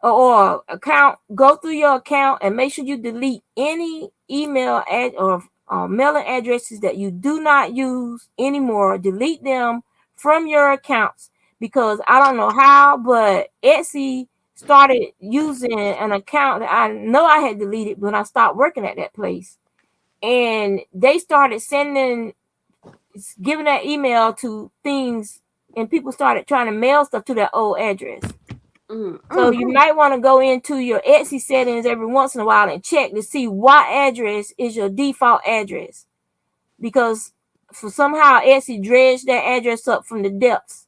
or account, go through your account and make sure you delete any email or mailing addresses that you do not use anymore. Delete them from your accounts, because I don't know how, but Etsy started using an account that I know I had deleted when I stopped working at that place. And they started sending giving that email to things, and people started trying to mail stuff to that old address. So you might want to go into your Etsy settings every once in a while and check to see what address is your default address, because for somehow Etsy dredged that address up from the depths,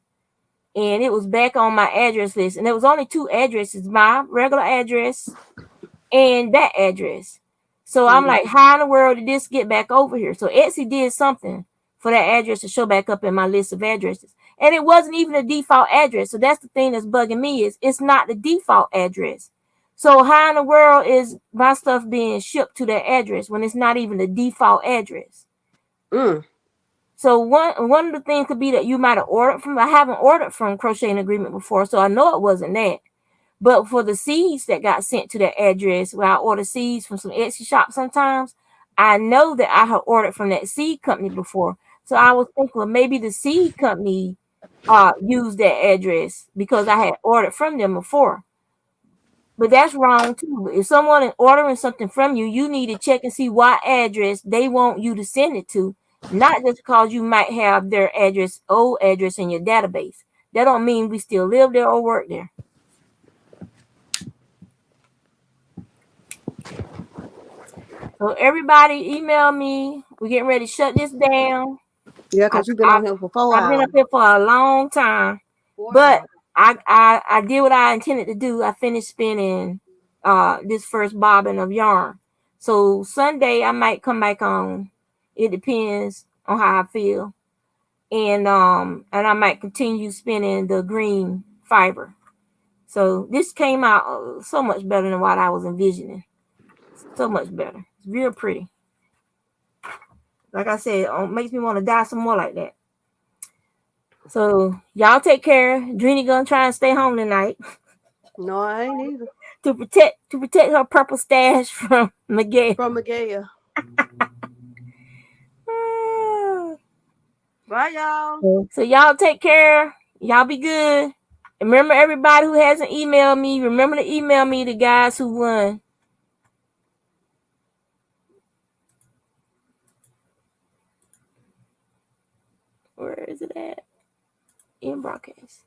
and it was back on my address list. And there was only 2 addresses: my regular address and that address. So I'm like, how in the world did this get back over here? So Etsy did something for that address to show back up in my list of addresses. And it wasn't even a default address. So that's the thing that's bugging me, is it's not the default address. So how in the world is my stuff being shipped to that address when it's not even the default address? So one of the things could be that you might have ordered from. I haven't ordered from Crocheting Agreement before, so I know it wasn't that. But for the seeds that got sent to that address, where I order seeds from some Etsy shops sometimes, I know that I have ordered from that seed company before. So I was thinking, well, maybe the seed company used that address because I had ordered from them before. But that's wrong too. If someone is ordering something from you, you need to check and see what address they want you to send it to, not just because you might have their address, old address in your database. That don't mean we still live there or work there. So everybody email me. We're getting ready to shut this down. Yeah, because you've been on here for 4 I've been hours. up here for a long time. 4 But hours. I did what I intended to do. I finished spinning this first bobbin of yarn. So Sunday I might come back on. It depends on how I feel. And I might continue spinning the green fiber. So this came out so much better than what I was envisioning. So much better. It's real pretty. Like I said, it makes me want to dye some more like that. So y'all take care. Dreeny gonna try and stay home tonight. No, I ain't either. to protect her purple stash from Miguel. From Miguel. Bye, y'all. So y'all take care. Y'all be good. And remember, everybody who hasn't emailed me, remember to email me the guys who won. Where is it at? In broadcast.